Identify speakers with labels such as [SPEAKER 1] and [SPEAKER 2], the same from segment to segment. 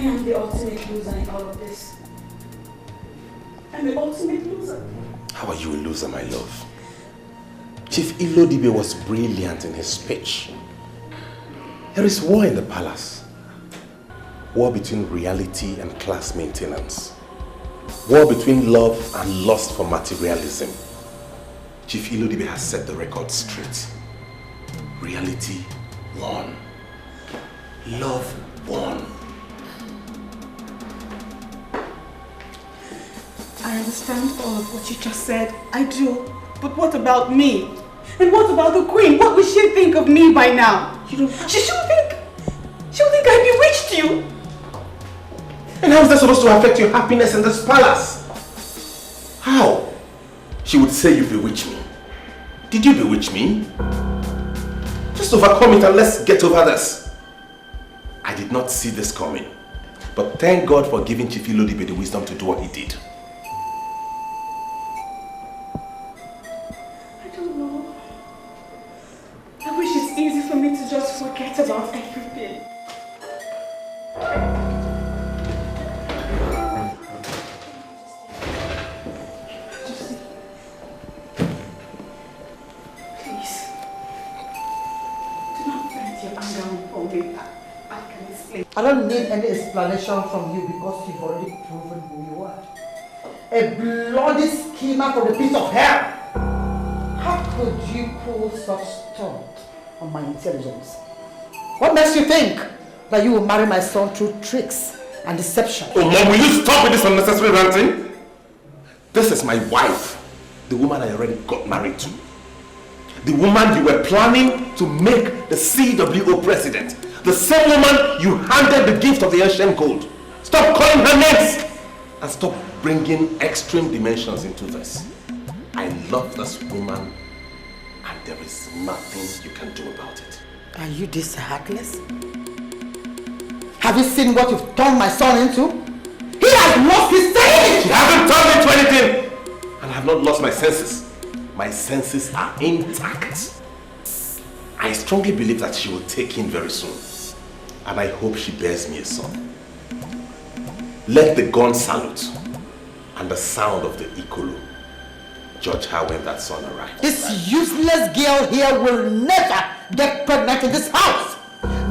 [SPEAKER 1] am the ultimate loser in all of this. I'm the ultimate loser.
[SPEAKER 2] How are you a loser, my love? Chief Ilodibe was brilliant in his speech. There is war in the palace. War between reality and class maintenance. War between love and lust for materialism. Chief Ilodibe has set the record straight. Reality won. Love won.
[SPEAKER 1] I understand all of what you just said. I do. But what about me? And what about the queen? What will she think of me by now? She'll think I bewitched you.
[SPEAKER 2] And how is that supposed to affect your happiness in this palace? How? She would say you bewitched me. Did you bewitch me? Just overcome it and let's get over this. I did not see this coming. But thank God for giving Chief Ilodibe the wisdom to do what he did.
[SPEAKER 1] I don't know. I wish it's easy for me to just forget about everything.
[SPEAKER 3] I don't need any explanation from you because you've already proven who you are. A bloody schemer from the pit of hell. How could you pull such stunt on my intelligence? What makes you think that you will marry my son through tricks and deception?
[SPEAKER 2] Oh, Mom, will you stop with this unnecessary ranting? This is my wife, the woman I already got married to. The woman you were planning to make the CWO president. The same woman you handed the gift of the ancient gold. Stop calling her names! And stop bringing extreme dimensions into this. I love this woman and there is nothing you can do about it.
[SPEAKER 3] Are you this heartless? Have you seen what you've turned my son into? He has lost his senses!
[SPEAKER 2] You haven't turned me into anything! And I have not lost my senses. My senses are intact. I strongly believe that she will take in very soon. And I hope she bears me a son. Let the gun salute and the sound of the ikolo judge her when that son arrives.
[SPEAKER 3] This useless girl here will never get pregnant in this house.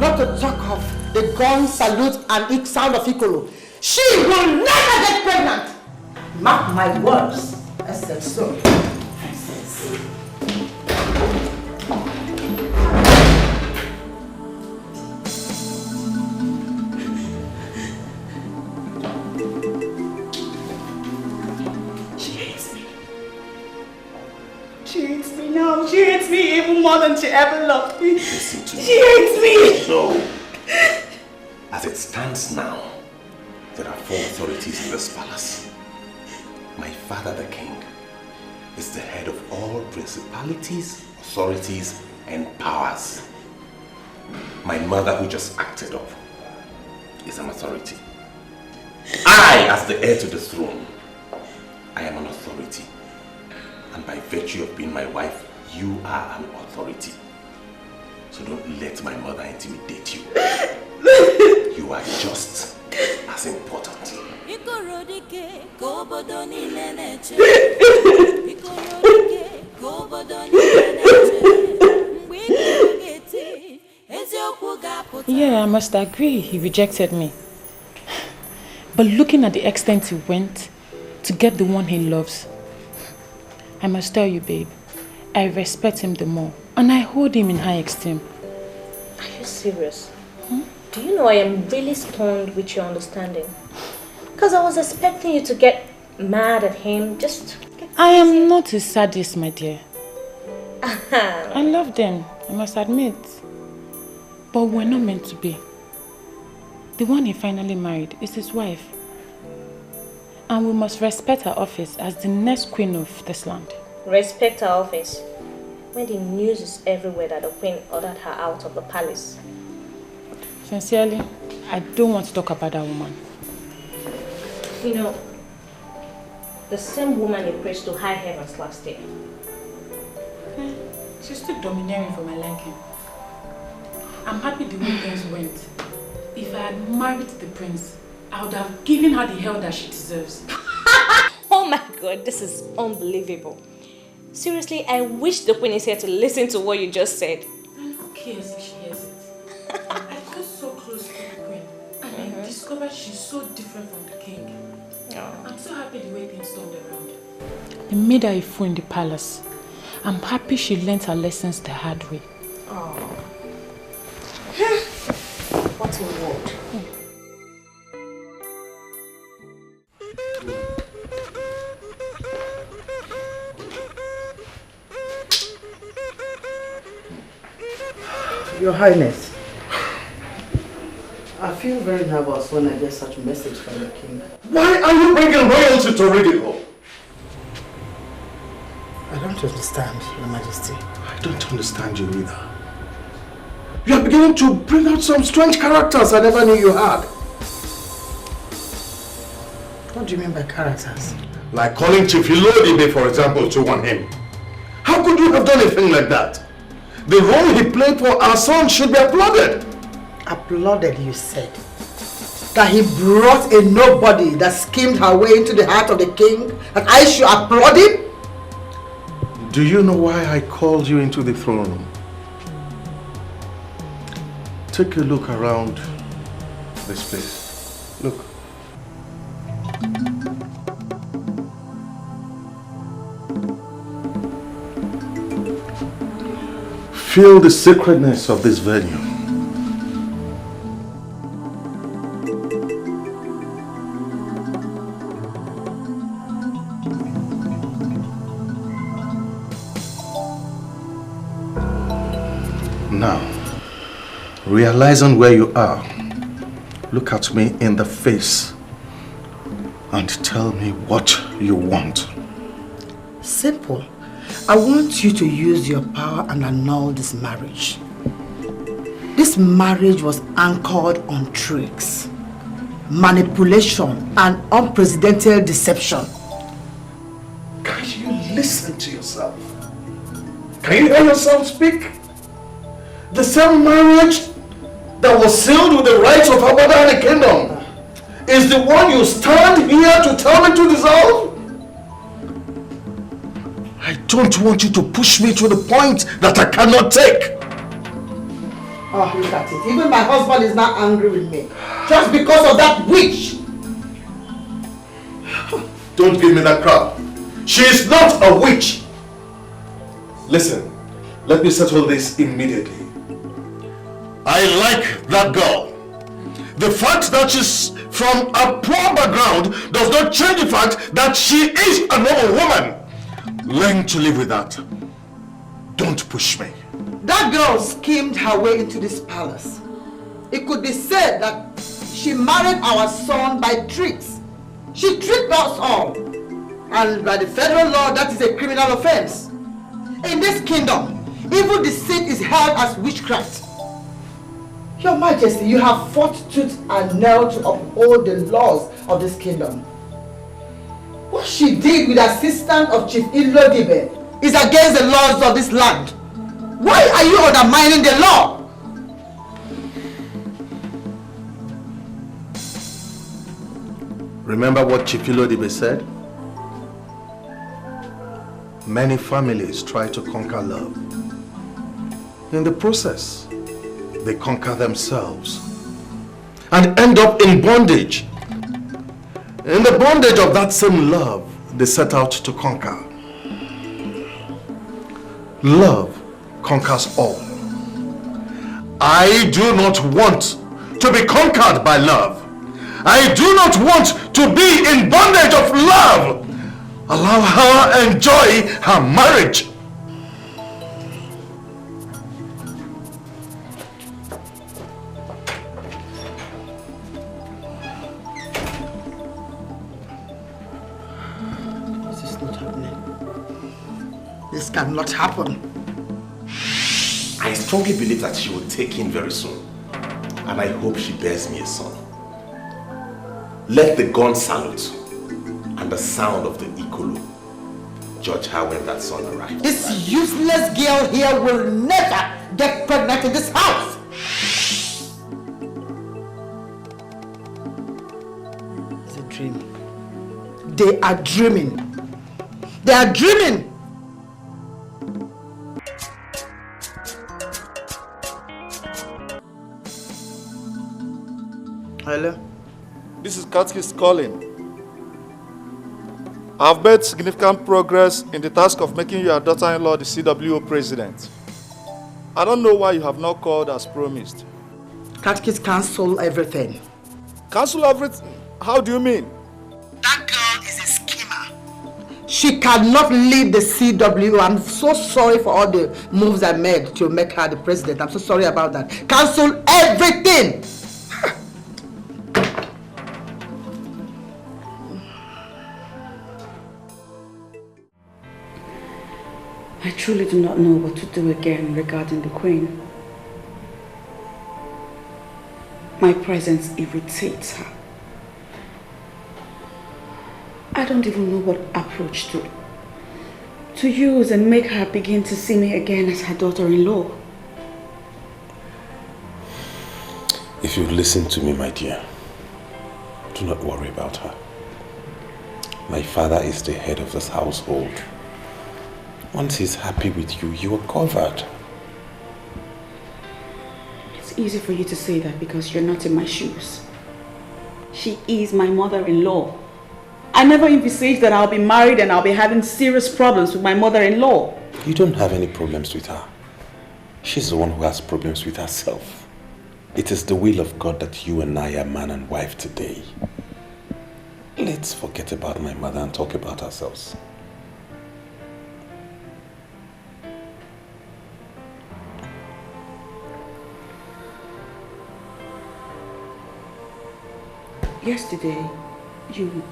[SPEAKER 3] Not to talk of the gun salute and sound of ikolo. She will never get pregnant. Mark my words. I said so.
[SPEAKER 1] She hates me even more than she ever loved me.
[SPEAKER 2] Listen to me.
[SPEAKER 1] She hates me.
[SPEAKER 2] So, as it stands now, there are 4 authorities in this palace. My father, the king, is the head of all principalities, authorities, and powers. My mother, who just acted up, is an authority. I, as the heir to the throne, I am an authority. And by virtue of being my wife, you are an authority. So don't let my mother intimidate you. You are just as important.
[SPEAKER 4] Yeah, I must agree, he rejected me. But looking at the extent he went to get the one he loves, I must tell you, babe, I respect him the more, and I hold him in high esteem.
[SPEAKER 5] Are you serious? Do you know I am really stunned with your understanding? Because I was expecting you to get mad at him, just...
[SPEAKER 4] I am not a sadist, my dear. I love them, I must admit. But we're not meant to be. The one he finally married is his wife. And we must respect her office as the next queen of this land.
[SPEAKER 5] Respect her office? When the news is everywhere that the queen ordered her out of the palace.
[SPEAKER 4] Sincerely, I don't want to talk about that woman.
[SPEAKER 5] You know, the same woman you praised to high heavens last year.
[SPEAKER 4] She's still domineering for my liking. I'm happy the way things went. If I had married the prince, I would have given her the hell that she deserves.
[SPEAKER 5] Oh my god, this is unbelievable. Seriously, I wish the queen is here to listen to what you just said.
[SPEAKER 4] And who cares if she hears it? I got so close to the queen and I discovered she's so different from the king.
[SPEAKER 5] Oh.
[SPEAKER 4] I'm so happy the way things turned around. I made her a fool in the palace. I'm happy she learned her lessons the hard way.
[SPEAKER 5] Oh. What a word.
[SPEAKER 3] Your Highness, I feel very nervous when I get such a message from the king.
[SPEAKER 2] Why are you bringing royalty to ridicule?
[SPEAKER 3] I don't understand, Your Majesty.
[SPEAKER 2] I don't understand you either. You are beginning to bring out some strange characters I never knew you had.
[SPEAKER 3] What do you mean by characters?
[SPEAKER 2] Like calling Chief Ilodibe, for example, to warn him. How could you have done anything like that? The role he played for our son should be applauded.
[SPEAKER 3] Applauded, you said? That he brought a nobody that schemed her way into the heart of the king, and I should applaud him?
[SPEAKER 2] Do you know why I called you into the throne room? Take a look around this place. Look. Feel the sacredness of this venue. Now, realizing where you are, look at me in the face and tell me what you want.
[SPEAKER 3] Simple. I want you to use your power and annul this marriage. This marriage was anchored on tricks, manipulation, and unprecedented deception.
[SPEAKER 2] Can you listen to yourself? Can you hear yourself speak? The same marriage that was sealed with the rights of our mother and the kingdom is the one you stand here to tell me to dissolve? I don't want you to push me to the point that I cannot take.
[SPEAKER 3] Oh, look at it. Even my husband is now angry with me. Just because of that witch.
[SPEAKER 2] Don't give me that crap. She is not a witch. Listen, let me settle this immediately. I like that girl. The fact that she's from a poor background does not change the fact that she is a normal woman. Learn to live with that. Don't push me.
[SPEAKER 3] That girl schemed her way into this palace. It could be said that she married our son by tricks. She tricked us all. And by the federal law, that is a criminal offense. In this kingdom, evil deceit is held as witchcraft. Your Majesty, you have fought tooth and nail to uphold the laws of this kingdom. What she did with the assistance of Chief Ilodibe is against the laws of this land. Why are you undermining the law?
[SPEAKER 2] Remember what Chief Ilodibe said? Many families try to conquer love. In the process, they conquer themselves and end up in bondage. In the bondage of that same love they set out to conquer. Love conquers all. I do not want to be conquered by love. I do not want to be in bondage of love. Allow her enjoy her marriage.
[SPEAKER 3] This is not happening. This cannot happen.
[SPEAKER 2] I strongly believe that she will take in very soon. And I hope she bears me a son. Let the gun salute and the sound of the ikolo judge her when that son arrives.
[SPEAKER 3] This useless girl here will never get pregnant in this house. They are dreaming. They are dreaming. Hello?
[SPEAKER 6] This is Katkis calling. I have made significant progress in the task of making your daughter-in-law the CWO president. I don't know why you have not called as promised.
[SPEAKER 3] Katkis cancel everything.
[SPEAKER 6] Cancel everything? How do you mean?
[SPEAKER 3] That girl is a schemer. She cannot lead the CWO. I'm so sorry for all the moves I made to make her the president. I'm so sorry about that. Cancel everything!
[SPEAKER 1] I truly do not know what to do again regarding the Queen. My presence irritates her. I don't even know what approach to use and make her begin to see me again as her daughter-in-law.
[SPEAKER 2] If you listen to me, my dear, do not worry about her. My father is the head of this household. Once he's happy with you, you are covered.
[SPEAKER 1] It's easy for you to say that because you're not in my shoes. She is my mother-in-law. I never envisaged that I'll be married and I'll be having serious problems with my mother-in-law.
[SPEAKER 2] You don't have any problems with her. She's the one who has problems with herself. It is the will of God that you and I are man and wife today. Let's forget about my mother and talk about ourselves.
[SPEAKER 1] Yesterday, you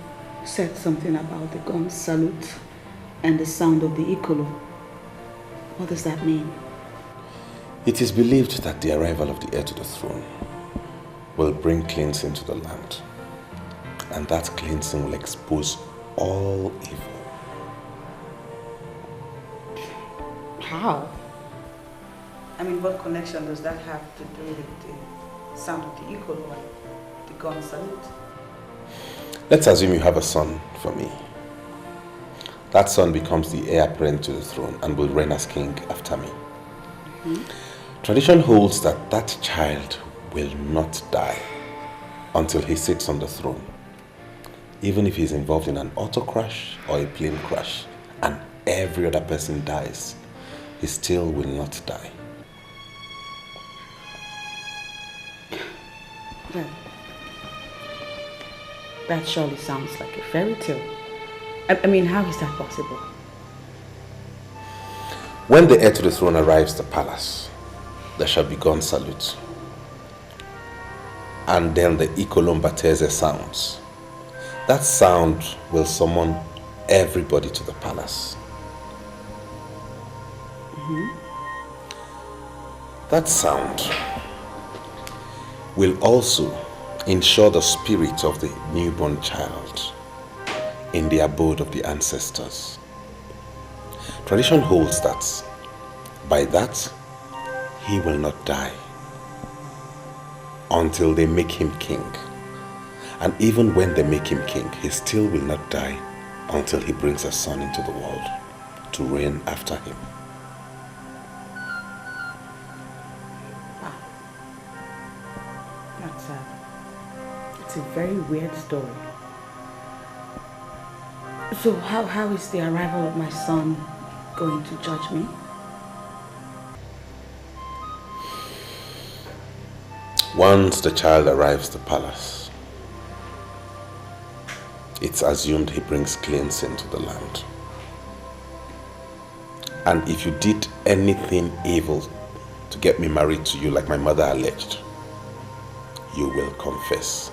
[SPEAKER 1] said something about the gun salute and the sound of the Ikolo. What does that mean?
[SPEAKER 2] It is believed that the arrival of the heir to the throne will bring cleansing to the land. And that cleansing will expose all evil.
[SPEAKER 1] How? I mean, what connection does that have to do with the sound of the Ikolo and the gun salute?
[SPEAKER 2] Let's assume you have a son for me. That son becomes the heir apparent to the throne and will reign as king after me. Tradition holds that that child will not die until he sits on the throne. Even if he's involved in an auto crash or a plane crash and every other person dies, he still will not die.
[SPEAKER 1] That surely sounds like a fairy tale. I mean, how is that possible?
[SPEAKER 2] When the heir to the throne arrives at the palace, there shall be gun salute. And then the Ikolombateze sounds. That sound will summon everybody to the palace. That sound will also ensure the spirit of the newborn child in the abode of the ancestors. Tradition holds that by that he will not die until they make him king. And even when they make him king, he still will not die until he brings a son into the world to reign after him.
[SPEAKER 1] It's a very weird story. So how is the arrival of my son going to judge me?
[SPEAKER 2] Once the child arrives at the palace, it's assumed he brings cleansing to the land. And if you did anything evil to get me married to you like my mother alleged, you will confess.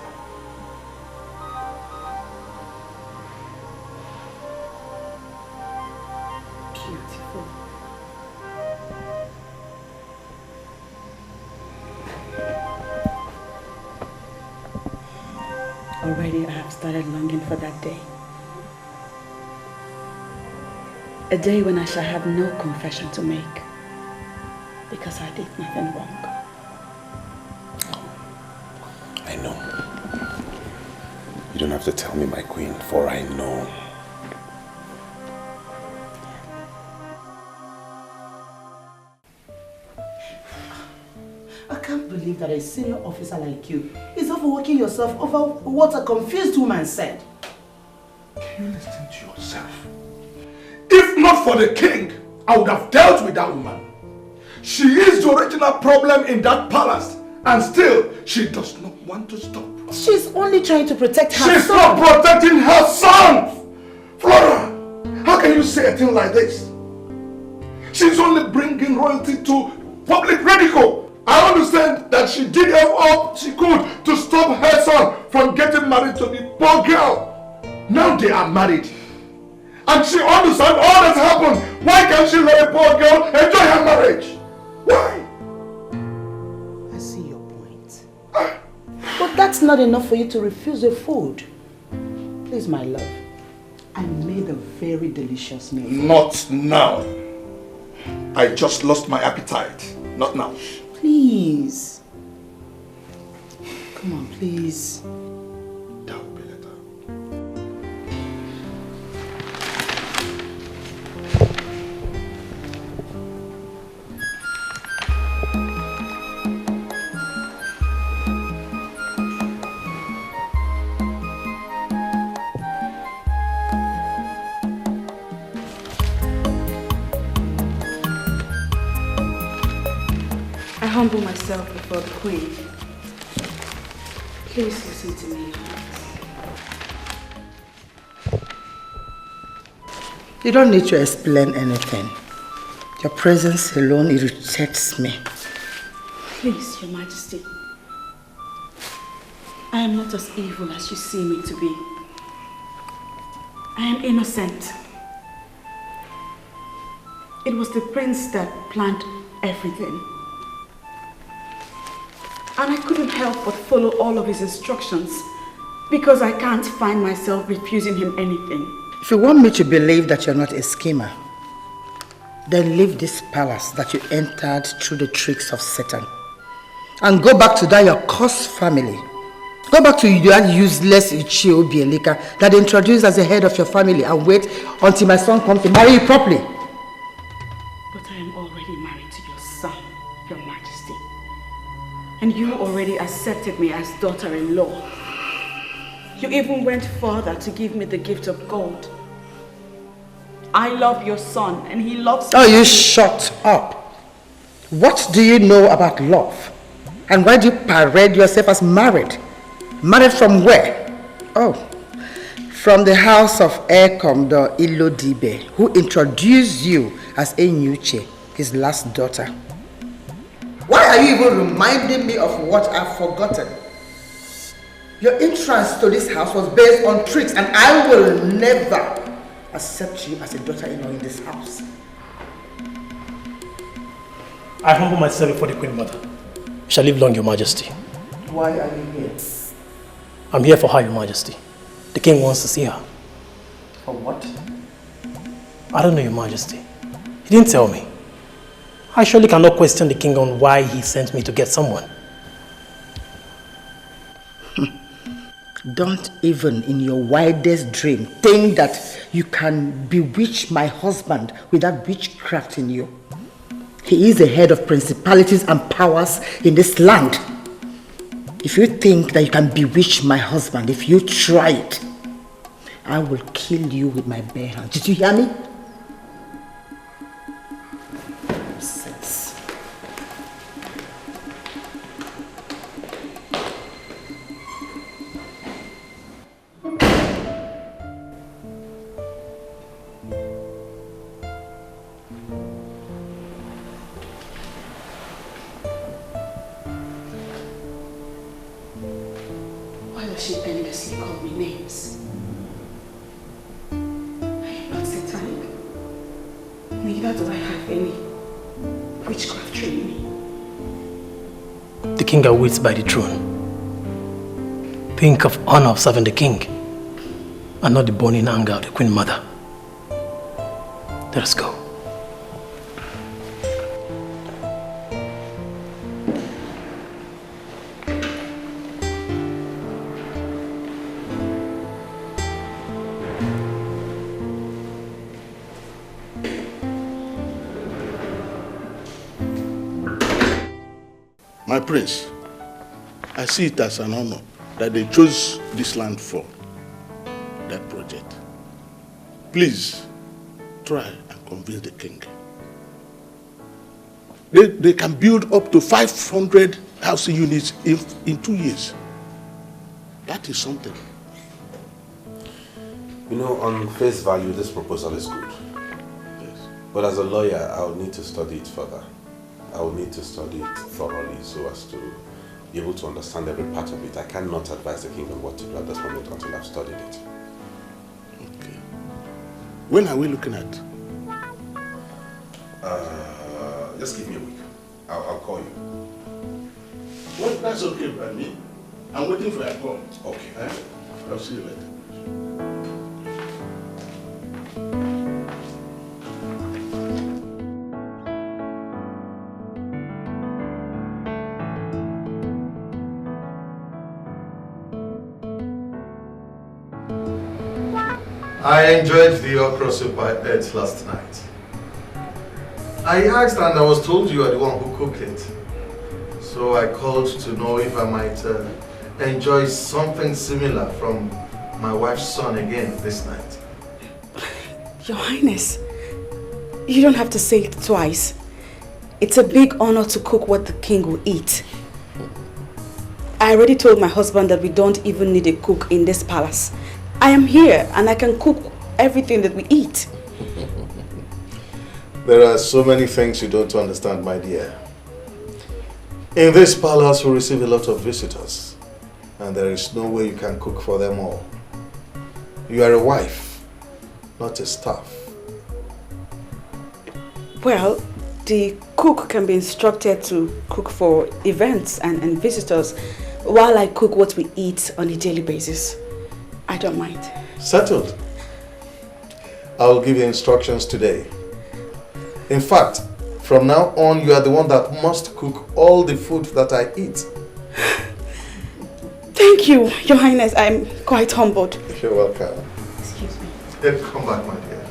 [SPEAKER 1] Beautiful. Already I have started longing for that day. A day when I shall have no confession to make because I did nothing wrong.
[SPEAKER 2] I know. You don't have to tell me, my queen, for I know.
[SPEAKER 3] I can't believe that a senior officer like you is overworking yourself over what a confused woman said.
[SPEAKER 6] Can you listen to yourself? If not for the king, I would have dealt with that woman. She is the original problem in that palace, and still, she does not want to stop.
[SPEAKER 3] She's only trying to protect her son.
[SPEAKER 6] She's not protecting her son! Flora, how can you say a thing like this? She's only bringing royalty to public ridicule. I understand that she did all she could to stop her son from getting married to the poor girl. Now they are married. And she understands all that's happened. Why can't she let a poor girl enjoy her marriage? Why?
[SPEAKER 3] I see your point. But that's not enough for you to refuse the food. Please, my love. I made a very delicious meal.
[SPEAKER 6] Not now. I just lost my appetite. Not now.
[SPEAKER 3] Please. Come on, please.
[SPEAKER 6] That will be later.
[SPEAKER 1] I humble myself before the Queen. Please listen to me.
[SPEAKER 3] You don't need to explain anything. Your presence alone irritates me.
[SPEAKER 1] Please, Your Majesty. I am not as evil as you see me to be. I am innocent. It was the prince that planned everything. And I couldn't help but follow all of his instructions because I can't find myself refusing him anything.
[SPEAKER 3] If you want me to believe that you're not a schemer, then leave this palace that you entered through the tricks of Satan and go back to that your cursed family. Go back to that useless Ichio Bielika that introduced as the head of your family and wait until my son comes to marry you properly.
[SPEAKER 1] But I am already married to your son, Your Majesty. And you already accepted me as daughter-in-law. You even went further to give me the gift of gold. I love your son and he loves me.
[SPEAKER 3] Oh, you shut up. What do you know about love? And why do you parade yourself as married? Married from where? Oh, from the house of Air Commodore Ilodibe, who introduced you as Enyuche, his last daughter. Why are you even reminding me of what I've forgotten? Your entrance to this house was based on tricks, and I will never accept you as a daughter-in-law in this house.
[SPEAKER 7] I humble myself before the Queen Mother. You shall live long, Your Majesty.
[SPEAKER 3] Why are you here?
[SPEAKER 7] I'm here for her, Your Majesty. The King wants to see her.
[SPEAKER 3] For what?
[SPEAKER 7] I don't know, Your Majesty. He didn't tell me. I surely cannot question the King on why he sent me to get someone.
[SPEAKER 3] Don't even in your wildest dream think that you can bewitch my husband with that witchcraft in you. He is the head of principalities and powers in this land. If you think that you can bewitch my husband, if you try it, I will kill you with my bare hands. Did you hear me? Nonsense.
[SPEAKER 1] Why does she endlessly call me names? I am not satanic. Neither do I have any witchcraft training.
[SPEAKER 7] The King awaits by the throne. Think of honor of serving the King and not the burning anger of the Queen Mother. Let us go.
[SPEAKER 6] My prince, I see it as an honor that they chose this land for that project. Please, try and convince the king. They can build up to 500 housing units in 2 years. That is something.
[SPEAKER 2] You know, on face value, this proposal is good.
[SPEAKER 6] Yes.
[SPEAKER 2] But as a lawyer, I will need to study it further. I will need to study it thoroughly so as to be able to understand every part of it. I cannot advise the king on what to do at this moment until I've studied it.
[SPEAKER 6] Okay. When are we looking at?
[SPEAKER 2] Just give me a week. I'll call you.
[SPEAKER 6] Well, that's okay by me. I'm waiting for your call.
[SPEAKER 2] Okay.
[SPEAKER 6] I'll see you later.
[SPEAKER 8] I enjoyed the okra soup I ate last night. I asked and I was told you are the one who cooked it. So I called to know if I might enjoy something similar from my wife's son again this night.
[SPEAKER 1] Your Highness, you don't have to say it twice. It's a big honor to cook what the king will eat. I already told my husband that we don't even need a cook in this palace. I am here and I can cook everything that we eat.
[SPEAKER 8] There are so many things you don't understand, my dear. In this palace we receive a lot of visitors and there is no way you can cook for them all. You are a wife, not a staff.
[SPEAKER 1] Well, the cook can be instructed to cook for events and visitors while I cook what we eat on a daily basis. I don't mind.
[SPEAKER 8] Settled. I'll give you instructions today. In fact, from now on, you are the one that must cook all the food that I eat.
[SPEAKER 1] Thank you, Your Highness. I'm quite humbled.
[SPEAKER 8] You're welcome.
[SPEAKER 1] Excuse me.
[SPEAKER 8] Come back, my dear.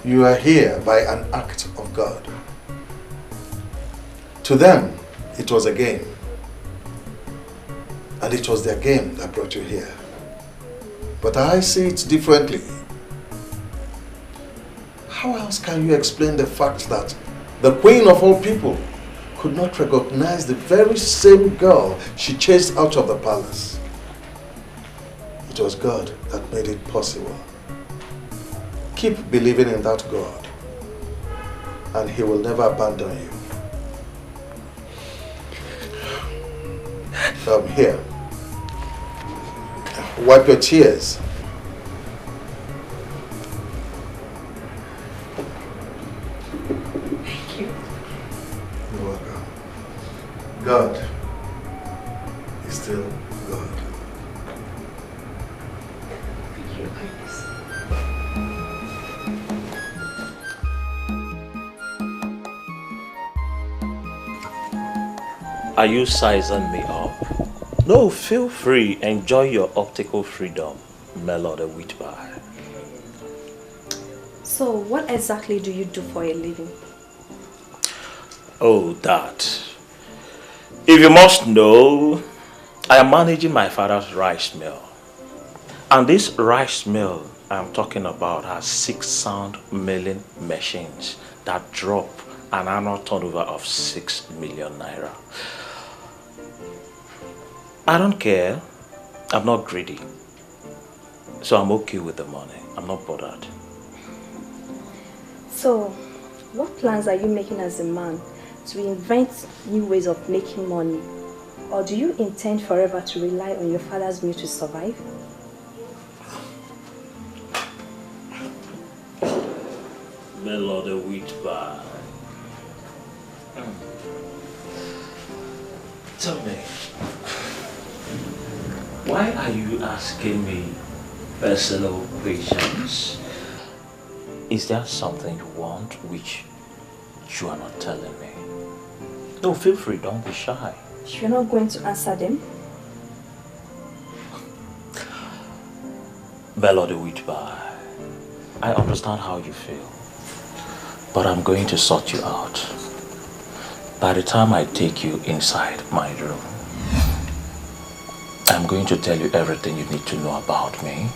[SPEAKER 8] You are here by an act of God. To them, it was a game. And it was their game that brought you here. But I see it differently. How else can you explain the fact that the queen of all people could not recognize the very same girl she chased out of the palace? It was God that made it possible. Keep believing in that God, and He will never abandon you. Here. Wipe your tears.
[SPEAKER 1] Thank you.
[SPEAKER 8] You're welcome. God is still God.
[SPEAKER 1] Thank you, Your Highness.
[SPEAKER 9] Are you sizing me up? No, feel free. Enjoy your optical freedom, Melo the wheat bar.
[SPEAKER 5] So, what exactly do you do for a living?
[SPEAKER 9] Oh, that. If you must know, I am managing my father's rice mill. And this rice mill I'm talking about has 6 sound milling machines that drop an annual turnover of 6 million naira. I don't care. I'm not greedy. So I'm okay with the money. I'm not bothered.
[SPEAKER 5] So, what plans are you making as a man to invent new ways of making money? Or do you intend forever to rely on your father's mill to survive?
[SPEAKER 9] Melo the wheat bar. Tell me, why are you asking me personal questions? Is there something you want which you are not telling me? No, feel free, don't be shy.
[SPEAKER 5] You're not going to answer them?
[SPEAKER 9] Melo the wheat bar, I understand how you feel. But I'm going to sort you out. By the time I take you inside my room, I'm going to tell you everything you need to know about me.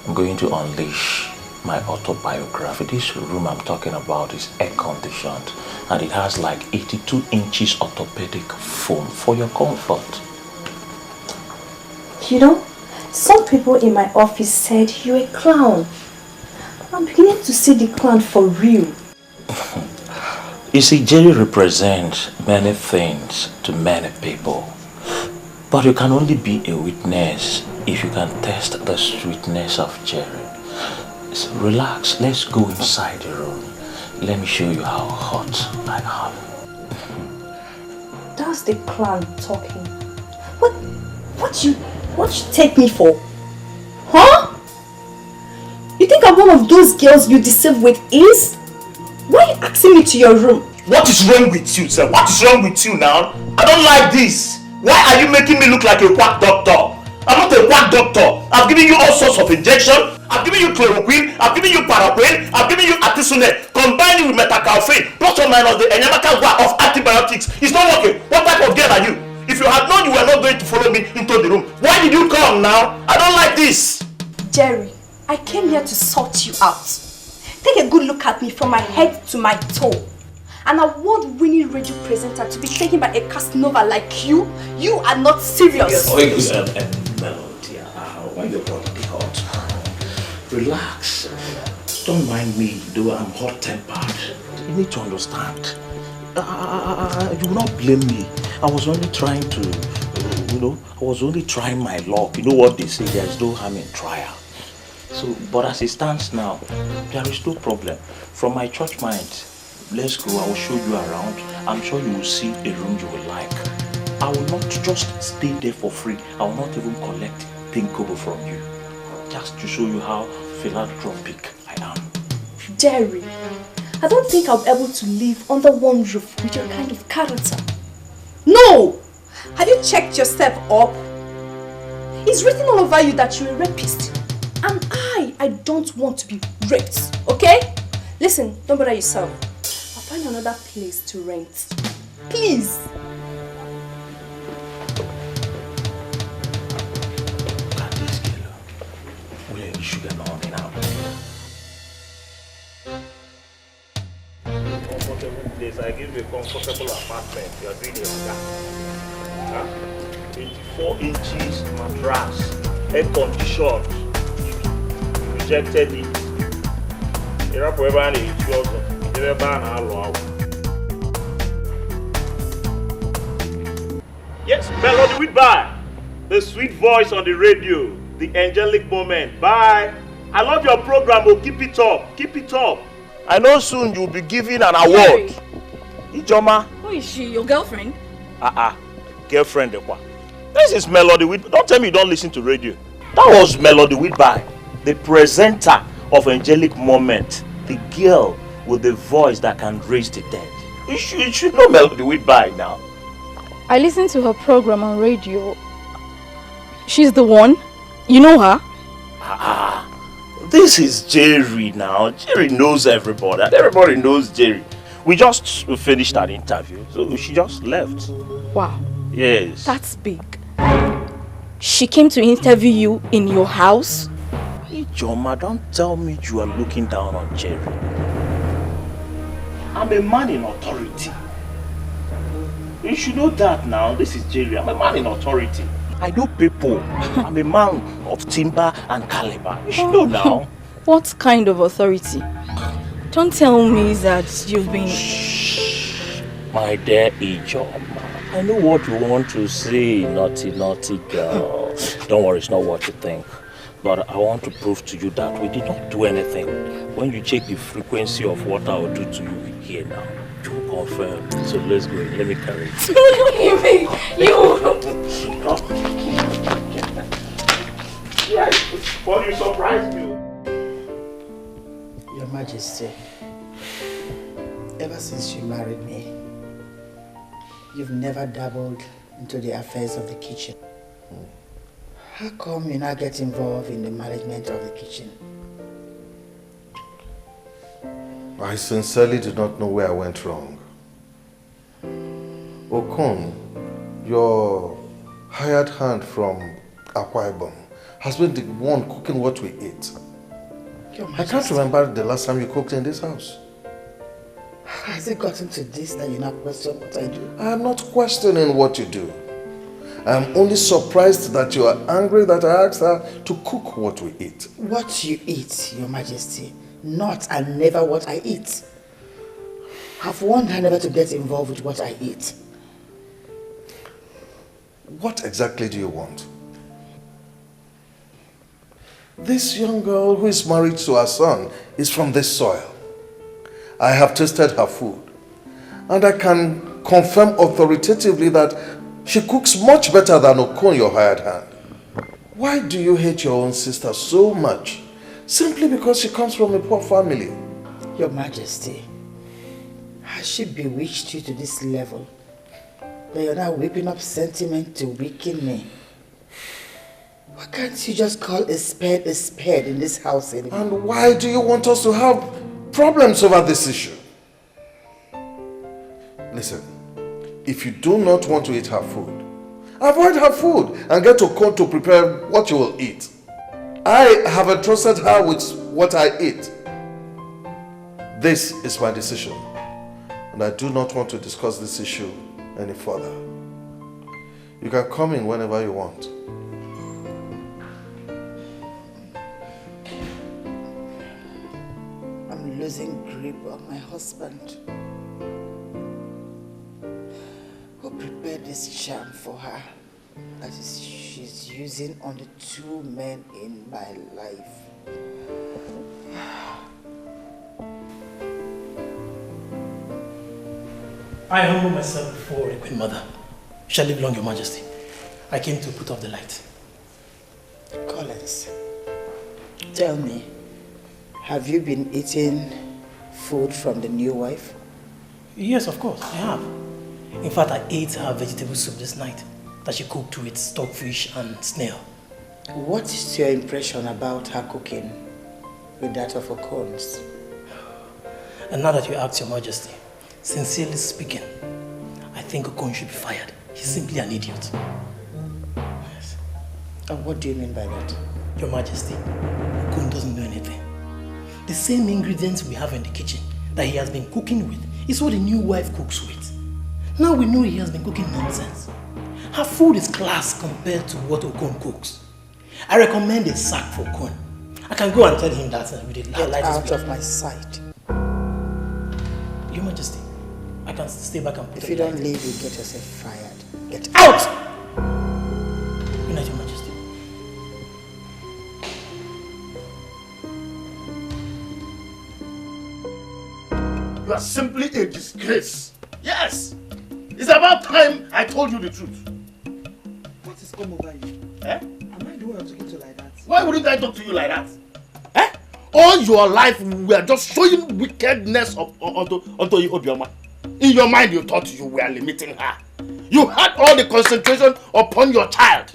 [SPEAKER 9] I'm going to unleash my autobiography. This room I'm talking about is air-conditioned and it has like 82 inches orthopedic foam for your comfort.
[SPEAKER 5] You know, some people in my office said you're a clown. I'm beginning to see the clown for real.
[SPEAKER 9] You see, Jerry represents many things to many people. But you can only be a witness if you can taste the sweetness of Jerry. So relax, let's go inside the room. Let me show you how hot I am.
[SPEAKER 5] That's the clown talking. What you take me for? Huh? You think I'm one of those girls you deceive with ease? Why are you asking me to your room?
[SPEAKER 9] What is wrong with you, sir? What is wrong with you now? I don't like this. Why are you making me look like a quack doctor? I'm not a quack doctor. I've given you all sorts of injections. I've given you chloroquine. I've given you paraquine. I've given you artesunate. Combine it with metacalfane. Plus or minus the enyamaka of antibiotics. It's not working. What type of girl are you? If you had known you were not going to follow me into the room, why did you come now? I don't like this.
[SPEAKER 5] Jerry, I came here to sort you out. Take a good look at me from my head to my toe. An award-winning radio presenter to be taken by a Casanova like you are not serious.
[SPEAKER 9] Melody, why you brought the hot? Relax. Don't mind me, though I'm hot-tempered. You need to understand. You will not blame me. I was only trying to, I was only trying my luck. You know what they say, there's no harm in trial. So, but as it stands now, there is no problem. From my church mind, let's go, I will show you around. I'm sure you will see a room you will like. I will not just stay there for free. I will not even collect thinkable from you. Just to show you how philanthropic I am.
[SPEAKER 5] Jerry, I don't think I'll be able to live under one roof with your kind of character. No! Have you checked yourself up? It's written all over you that you're a rapist. And I don't want to be raped, okay? Listen, don't bother yourself. I'll find another place to rent. Please.
[SPEAKER 9] Look at this girl. Where is sugar on now? Comfortable place. I give you a comfortable apartment. You are doing your job. 24 inches mattress, air conditioned. Rejected it. You're up wherever I need you. Yes, Melody with bye. The sweet voice on the radio. The angelic moment. Bye. I love your program. Oh, keep it up. Keep it up. I know soon you'll be given an award. Ijoma.
[SPEAKER 10] Who is she? Your girlfriend?
[SPEAKER 9] Girlfriend. This is Melody with. Don't tell me you don't listen to radio. That was Melody with bye. The presenter of Angelic Moment. The girl with the voice that can raise the dead. You should know Melody with bye now.
[SPEAKER 10] I listened to her program on radio. She's the one. You know her?
[SPEAKER 9] This is Jerry now. Jerry knows everybody. Everybody knows Jerry. We just finished an interview, so she just left.
[SPEAKER 10] Wow.
[SPEAKER 9] Yes.
[SPEAKER 10] That's big. She came to interview you in your house?
[SPEAKER 9] Ijoma, don't tell me you are looking down on Jerry. I'm a man in authority. You should know that now. This is Jerry. I'm a man in authority. I know people. I'm a man of timber and caliber. You should know now.
[SPEAKER 10] What kind of authority? Don't tell me that you've been...
[SPEAKER 9] Shh, my dear Ijoma. I know what you want to say, naughty, naughty girl. Don't worry, it's not what you think. But I want to prove to you that we did not do anything. When you check the frequency of what I will do to you here now, you will confirm. So let's go. Let me carry it. Yes, for you surprised you.
[SPEAKER 3] Your Majesty, ever since you married me, you've never dabbled into the affairs of the kitchen. How come you not get involved in the management of the kitchen?
[SPEAKER 8] I sincerely do not know where I went wrong. Okon, your hired hand from Akwa Ibom has been the one cooking what we eat. I can't remember the last time you cooked in this house.
[SPEAKER 3] Has it gotten to this that you now question what I do?
[SPEAKER 8] I am not questioning what you do. I am only surprised that you are angry that I asked her to cook what we eat.
[SPEAKER 3] What you eat, Your Majesty, not and never what I eat. I've warned her never to get involved with what I eat.
[SPEAKER 8] What exactly do you want? This young girl who is married to her son is from this soil. I have tasted her food, and I can confirm authoritatively that she cooks much better than Okon, your hired hand. Why do you hate your own sister so much? Simply because she comes from a poor family.
[SPEAKER 3] Your Majesty, has she bewitched you to this level that you're now whipping up sentiment to weaken me? Why can't you just call a spade in this house anymore?
[SPEAKER 8] And why do you want us to have problems over this issue? Listen, if you do not want to eat her food, avoid her food and get Okon to prepare what you will eat. I have entrusted her with what I eat. This is my decision, and I do not want to discuss this issue any further. You can come in whenever you want.
[SPEAKER 3] I'm losing grip on my husband. Who prepared this charm for her that she's using on the two men in my life?
[SPEAKER 7] I humble myself before the Queen Mother. Shall live long, Your Majesty. I came to put off the light.
[SPEAKER 3] Collins, tell me, have you been eating food from the new wife?
[SPEAKER 7] Yes, of course, I have. In fact, I ate her vegetable soup this night that she cooked with stockfish and snail.
[SPEAKER 3] What is your impression about her cooking with that of Okon's?
[SPEAKER 7] And now that you ask, Your Majesty, sincerely speaking, I think Okon should be fired. He's simply an idiot.
[SPEAKER 3] Yes. And what do you mean by that?
[SPEAKER 7] Your Majesty, Okon doesn't know anything. The same ingredients we have in the kitchen that he has been cooking with is what the new wife cooks with. Now we know he has been cooking nonsense. Her food is class compared to what Okon cooks. I recommend a sack for Okon. I can go and tell him that we did
[SPEAKER 3] Get out of my sight.
[SPEAKER 7] Your Majesty, I can stay back and put
[SPEAKER 3] If you don't leave, you get yourself fired. Get
[SPEAKER 7] out! Good night, Your Majesty.
[SPEAKER 6] You are simply a disgrace. Yes! It's about time I told you the truth.
[SPEAKER 3] What is come over you?
[SPEAKER 6] Eh?
[SPEAKER 3] Am I the one talking to like that?
[SPEAKER 6] Why wouldn't I talk to you like that? Eh? All your life we are just showing wickedness onto Obioma. In your mind you thought you were limiting her. You had all the concentration upon your child.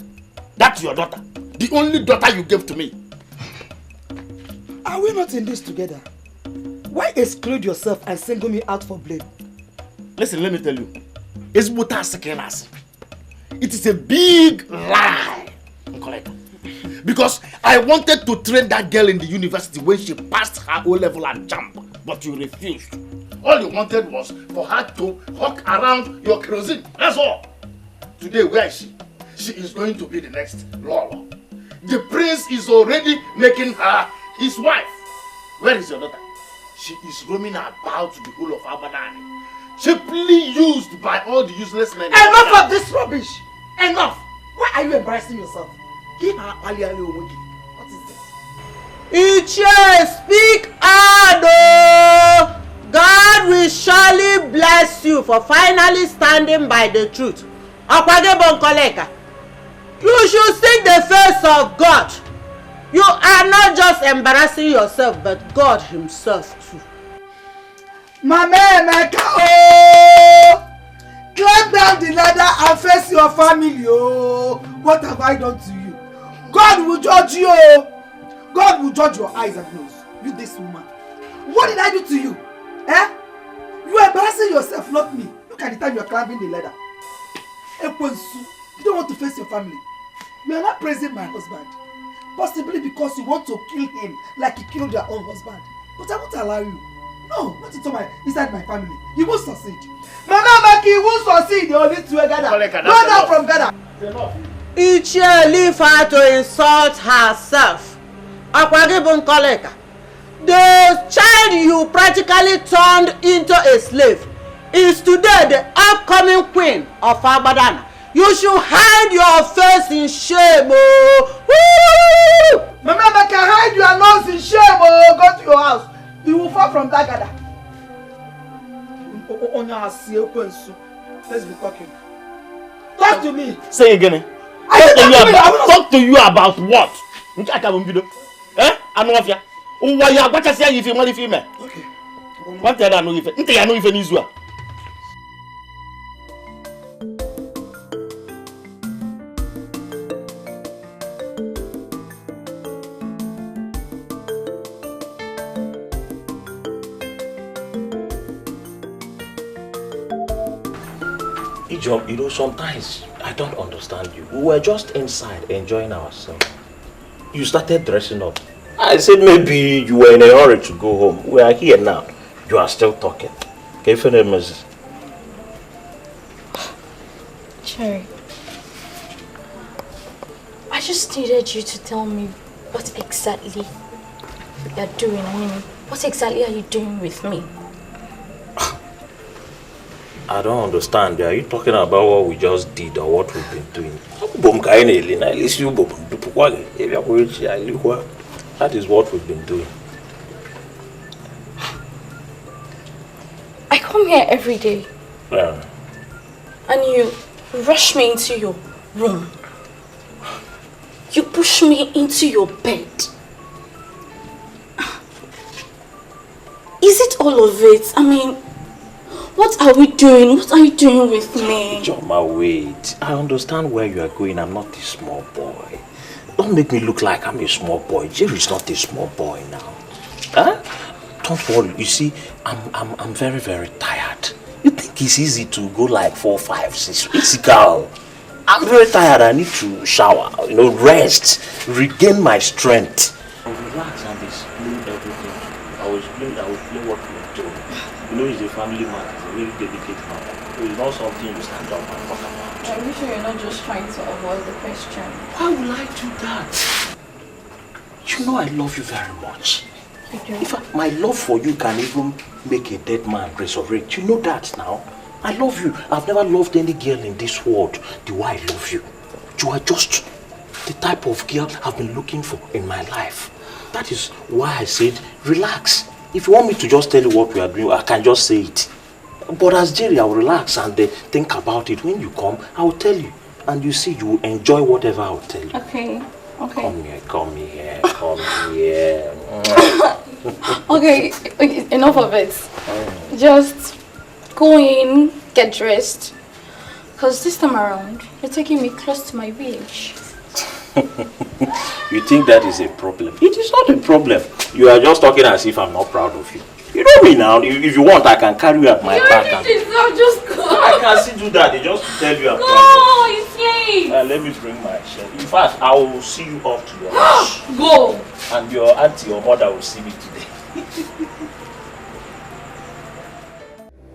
[SPEAKER 6] That's your daughter. The only daughter you gave to me.
[SPEAKER 3] Are we not in this together? Why exclude yourself and single me out for blame?
[SPEAKER 6] Listen, let me tell you. It's Buta. It is a big lie. Because I wanted to train that girl in the university when she passed her O-level and jump, but you refused. All you wanted was for her to hawk around your kerosene. That's all. Today, where is she? She is going to be the next Lolo. The prince is already making her his wife. Where is your daughter? She is roaming about the whole of Abadan, cheaply used by all the useless men.
[SPEAKER 3] Enough of this rubbish! Enough! Why are you embarrassing yourself? What is this?
[SPEAKER 11] Iche, speak out! God will surely bless you for finally standing by the truth. You should seek the face of God. You are not just embarrassing yourself, but God himself too.
[SPEAKER 3] Mama Emeka, oh! Climb down the ladder and face your family, oh! What have I done to you? God will judge you, oh! God will judge your eyes and nose. You this woman. What did I do to you? Eh? You are embarrassing yourself, not me. Look at the time you are climbing the ladder. You don't want to face your family. You are not praising my husband. Possibly because you want to kill him like you killed your own husband. But I won't allow you. No, not inside my family. You won't succeed. Mama Maki, you won't succeed. You only two Ghana. Go down from Ghana.
[SPEAKER 11] Ichie leave her to insult herself. Akwagibun Koleka. The child you practically turned into a slave is today the upcoming queen of Abadana. You should hide your face in shame, oh. Woo!
[SPEAKER 3] Mama Maki, hide your nose in shame, oh. Go to your house. You will fall from that gather. Let's be talking. Talk to me.
[SPEAKER 9] Say again. Talk to you about what? Eh? I know of ya. Why you what I say if you want female?
[SPEAKER 3] Okay.
[SPEAKER 9] What tell I know if I know if in Israel. You know, sometimes I don't understand you. We were just inside enjoying ourselves. You started dressing up. I said maybe you were in a hurry to go home. We are here now. You are still talking. Can you finish, Mrs.?
[SPEAKER 10] Cherry, I just needed you to tell me what exactly you're doing. I mean, what exactly are you doing with me?
[SPEAKER 9] I don't understand. Are you talking about what we just did or what we've been doing? That is what we've been doing.
[SPEAKER 10] I come here every day.
[SPEAKER 9] Yeah.
[SPEAKER 10] And you rush me into your room. You push me into your bed. Is it all of it? I mean, what are we doing? What are you doing with me?
[SPEAKER 9] Joma, wait. I understand where you are going. I'm not a small boy. Don't make me look like I'm a small boy. Jerry's not a small boy now. Huh? Don't worry. You see, I'm very, very tired. You think it's easy to go like 4, 5, 6 weeks ago? I'm very tired. I need to shower, rest, regain my strength. I'll relax and explain everything. I will explain what we're doing. It's a family matter. It's a very delicate matter. It's not something you stand up and talk about.
[SPEAKER 10] Are you sure you're not just trying to avoid the question?
[SPEAKER 9] Why will I do that? You know I love you very much.
[SPEAKER 10] I do.
[SPEAKER 9] In fact, my love for you can even make a dead man resurrect. You know that now. I love you. I've never loved any girl in this world the way I love you. You are just the type of girl I've been looking for in my life. That is why I said, relax. If you want me to just tell you what we are doing, I can just say it. But as Jerry, I will relax and think about it. When you come, I will tell you. And you see, you will enjoy whatever I will tell you.
[SPEAKER 10] Okay.
[SPEAKER 9] Come here.
[SPEAKER 10] Okay, enough of it. Just go in, get dressed. Because this time around, you're taking me close to my village.
[SPEAKER 9] You think that is a problem? It is not a problem. You are just talking as if I'm not proud of you. You know me now. If you want, I can carry you at my back.
[SPEAKER 10] Just go.
[SPEAKER 9] I can still do that. They just tell you I'm proud.
[SPEAKER 10] Go, it's late.
[SPEAKER 9] Let me bring my shirt. In fact, I will see you up to your house.
[SPEAKER 10] Go.
[SPEAKER 9] And your auntie or mother will see me today.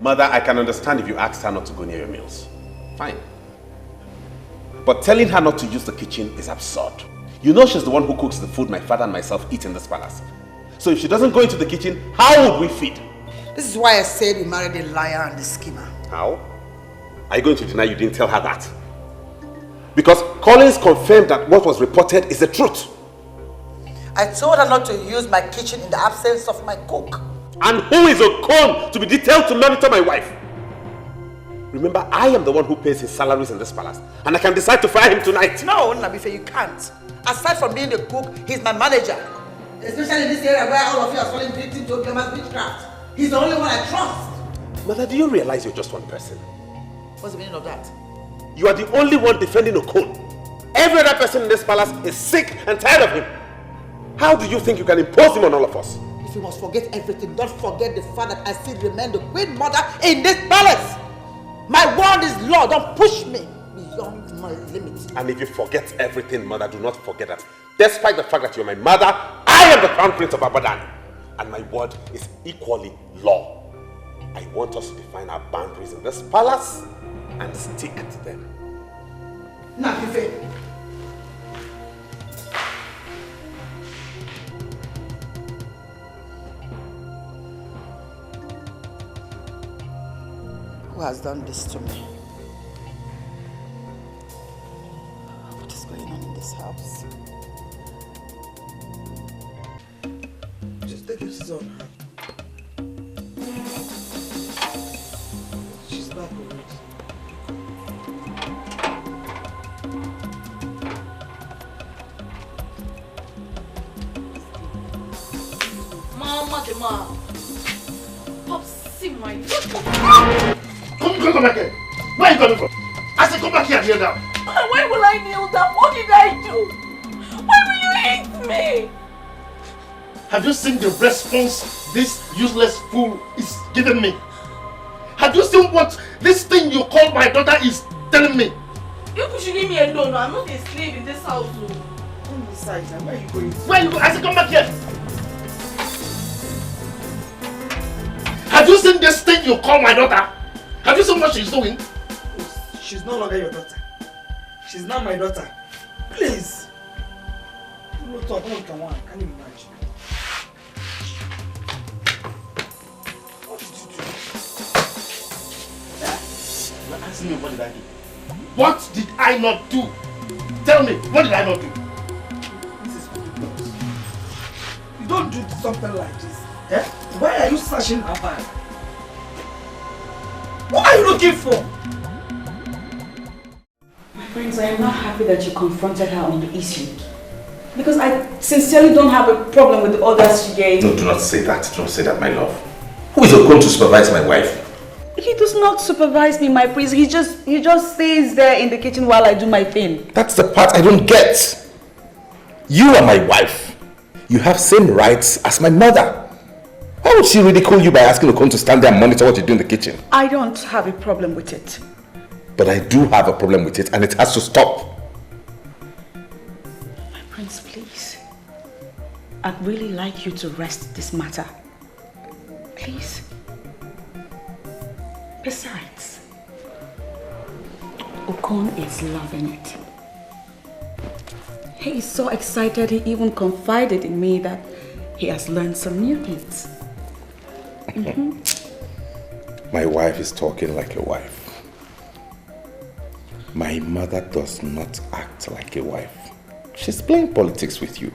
[SPEAKER 2] Mother, I can understand if you asked her not to go near your meals. Fine. But telling her not to use the kitchen is absurd. You know she's the one who cooks the food my father and myself eat in this palace. So if she doesn't go into the kitchen, how would we feed?
[SPEAKER 3] This is why I said you married a liar and a schemer.
[SPEAKER 2] How? Are you going to deny you didn't tell her that? Because Collins confirmed that what was reported is the truth.
[SPEAKER 3] I told her not to use my kitchen in the absence of my cook.
[SPEAKER 2] And who is Okon to be detailed to monitor my wife? Remember, I am the one who pays his salaries in this palace. And I can decide to fire him tonight.
[SPEAKER 3] No, Nabife, you can't. Aside from being the cook, he's my manager. Especially in this area where all of you are falling victim to Oklahoma witchcraft. He's the only one I trust.
[SPEAKER 2] Mother, do you realize you're just one person?
[SPEAKER 3] What's the meaning of that?
[SPEAKER 2] You are the only one defending Okon. Every other person in this palace is sick and tired of him. How do you think you can impose him on all of us?
[SPEAKER 3] you must forget everything, don't forget the fact that I still remain the queen mother in this palace. My word is law. Don't push me beyond my limits.
[SPEAKER 2] And if you forget everything, mother, do not forget that despite the fact that you're my mother, I am the crown prince of Abadan. And my word is equally law. I want us to define our boundaries in this palace and stick to them.
[SPEAKER 3] Nakife. Who has done this to me? What is going on in this house?
[SPEAKER 12] Just take it easy on her. She's back already.
[SPEAKER 10] Mama, the mom. Pops, see my.
[SPEAKER 6] Come back here. Where are you coming from? I said come back here and kneel down.
[SPEAKER 10] Why will I kneel down? What did I do? Why will you hate me?
[SPEAKER 6] Have you seen the response this useless fool is giving me? Have you seen what this thing you call my daughter is telling me?
[SPEAKER 10] You should leave me alone. I'm not a slave in this house.
[SPEAKER 12] Besides, where are you going?
[SPEAKER 6] Where are you going? I said come back here. Have you seen this thing you call my daughter? Have you seen what she's doing?
[SPEAKER 12] She's no longer your daughter. She's not my daughter. Please. You don't talk, no, come on. Can you imagine? What did you do?
[SPEAKER 6] You're asking me what did I do? What did I not do? Tell me, what did I not do?
[SPEAKER 12] This is ridiculous. You don't do something like this. Eh? Why are you searching her bag? What are you looking for?
[SPEAKER 1] My friends, I am not happy that you confronted her on the issue. Because I sincerely don't have a problem with the orders she gave.
[SPEAKER 2] No, do not say that. Do not say that, my love. Who is going to supervise my wife?
[SPEAKER 1] He does not supervise me, my prince. He just stays there in the kitchen while I do my thing.
[SPEAKER 2] That's the part I don't get. You are my wife. You have same rights as my mother. Why would she ridicule you by asking Okon to stand there and monitor what you do in the kitchen?
[SPEAKER 1] I don't have a problem with it.
[SPEAKER 2] But I do have a problem with it, and it has to stop.
[SPEAKER 1] My prince, please. I'd really like you to rest this matter. Please. Besides, Okon is loving it. He is so excited he even confided in me that he has learned some new things.
[SPEAKER 2] My wife is talking like a wife. My mother does not act like a wife. She's playing politics with you.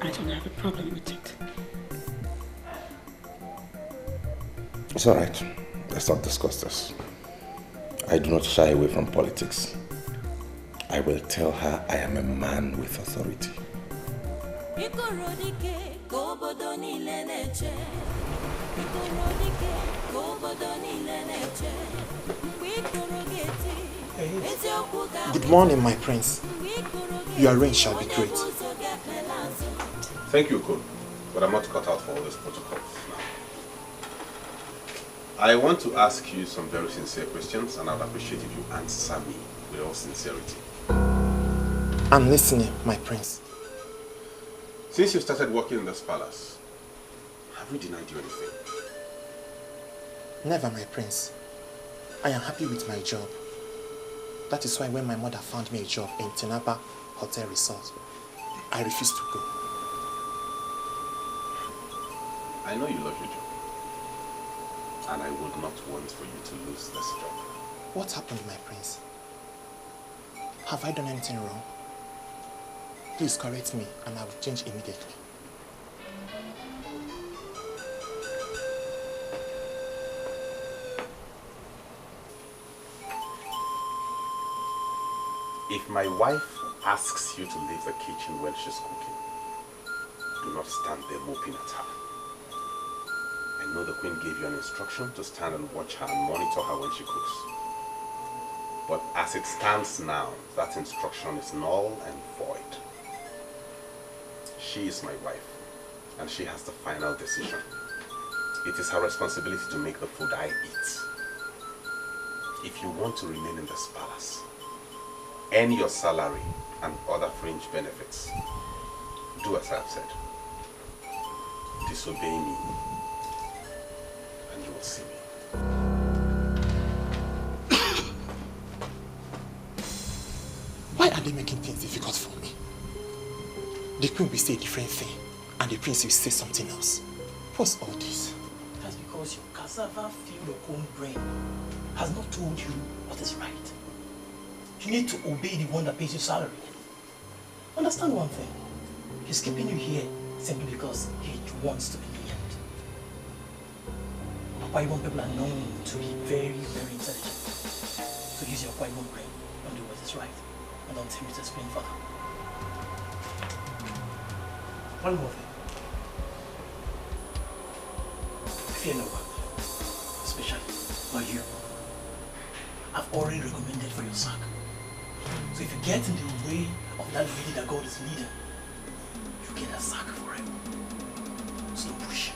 [SPEAKER 1] I don't have a problem with it.
[SPEAKER 2] It's all right. Let's not discuss this. I do not shy away from politics. I will tell her I am a man with authority.
[SPEAKER 12] Good morning, my prince. Your reign shall be great.
[SPEAKER 2] Thank you, Okon. But I'm not cut out for all these protocols now. I want to ask you some very sincere questions, and I would appreciate if you answer me with all sincerity.
[SPEAKER 12] I'm listening, my prince.
[SPEAKER 2] Since you started working in this palace, have we denied you anything?
[SPEAKER 12] Never, my prince. I am happy with my job. That is why when my mother found me a job in Tinapa Hotel Resort, I refused to go.
[SPEAKER 2] I know you love your job, and I would not want for you to lose this job.
[SPEAKER 12] What happened, my prince? Have I done anything wrong? Please correct me and I will change immediately.
[SPEAKER 2] If my wife asks you to leave the kitchen when she's cooking, do not stand there moping at her. I know the queen gave you an instruction to stand and watch her and monitor her when she cooks. But as it stands now, that instruction is null and void. she is my wife, and she has the final decision. It is her responsibility to make the food I eat. If you want to remain in this palace, earn your salary and other fringe benefits, do as I've said. Disobey me, and you will see me.
[SPEAKER 12] Why are they making things difficult for me? The queen will say a different thing, and the prince will say something else. What's all this?
[SPEAKER 7] That's because your cassava-filled own brain has not told you what is right. You need to obey the one that pays you salary. Understand one thing. He's keeping you here simply because he wants to be lenient. Akwa Ibom people are known to be very, very intelligent. So use your Akwa Ibom brain and do what is right. And don't tell me to explain further. One more thing. Fear no one, especially by you. I've already recommended for your sack. So if you get in the way of that lady that God is leading, you get a sack for him. So don't push it.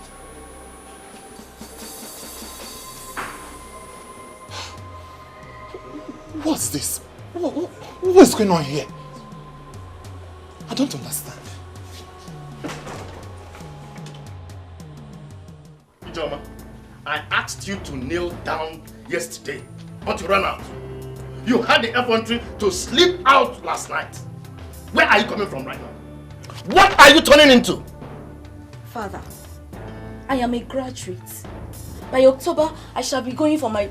[SPEAKER 12] What's this? What's going on here? I don't understand.
[SPEAKER 6] Ijoma, I asked you to kneel down yesterday, but you ran out. You had the effrontery to sleep out last night. Where are you coming from right now? What are you turning into?
[SPEAKER 5] Father, I am a graduate. By October, I shall be going for my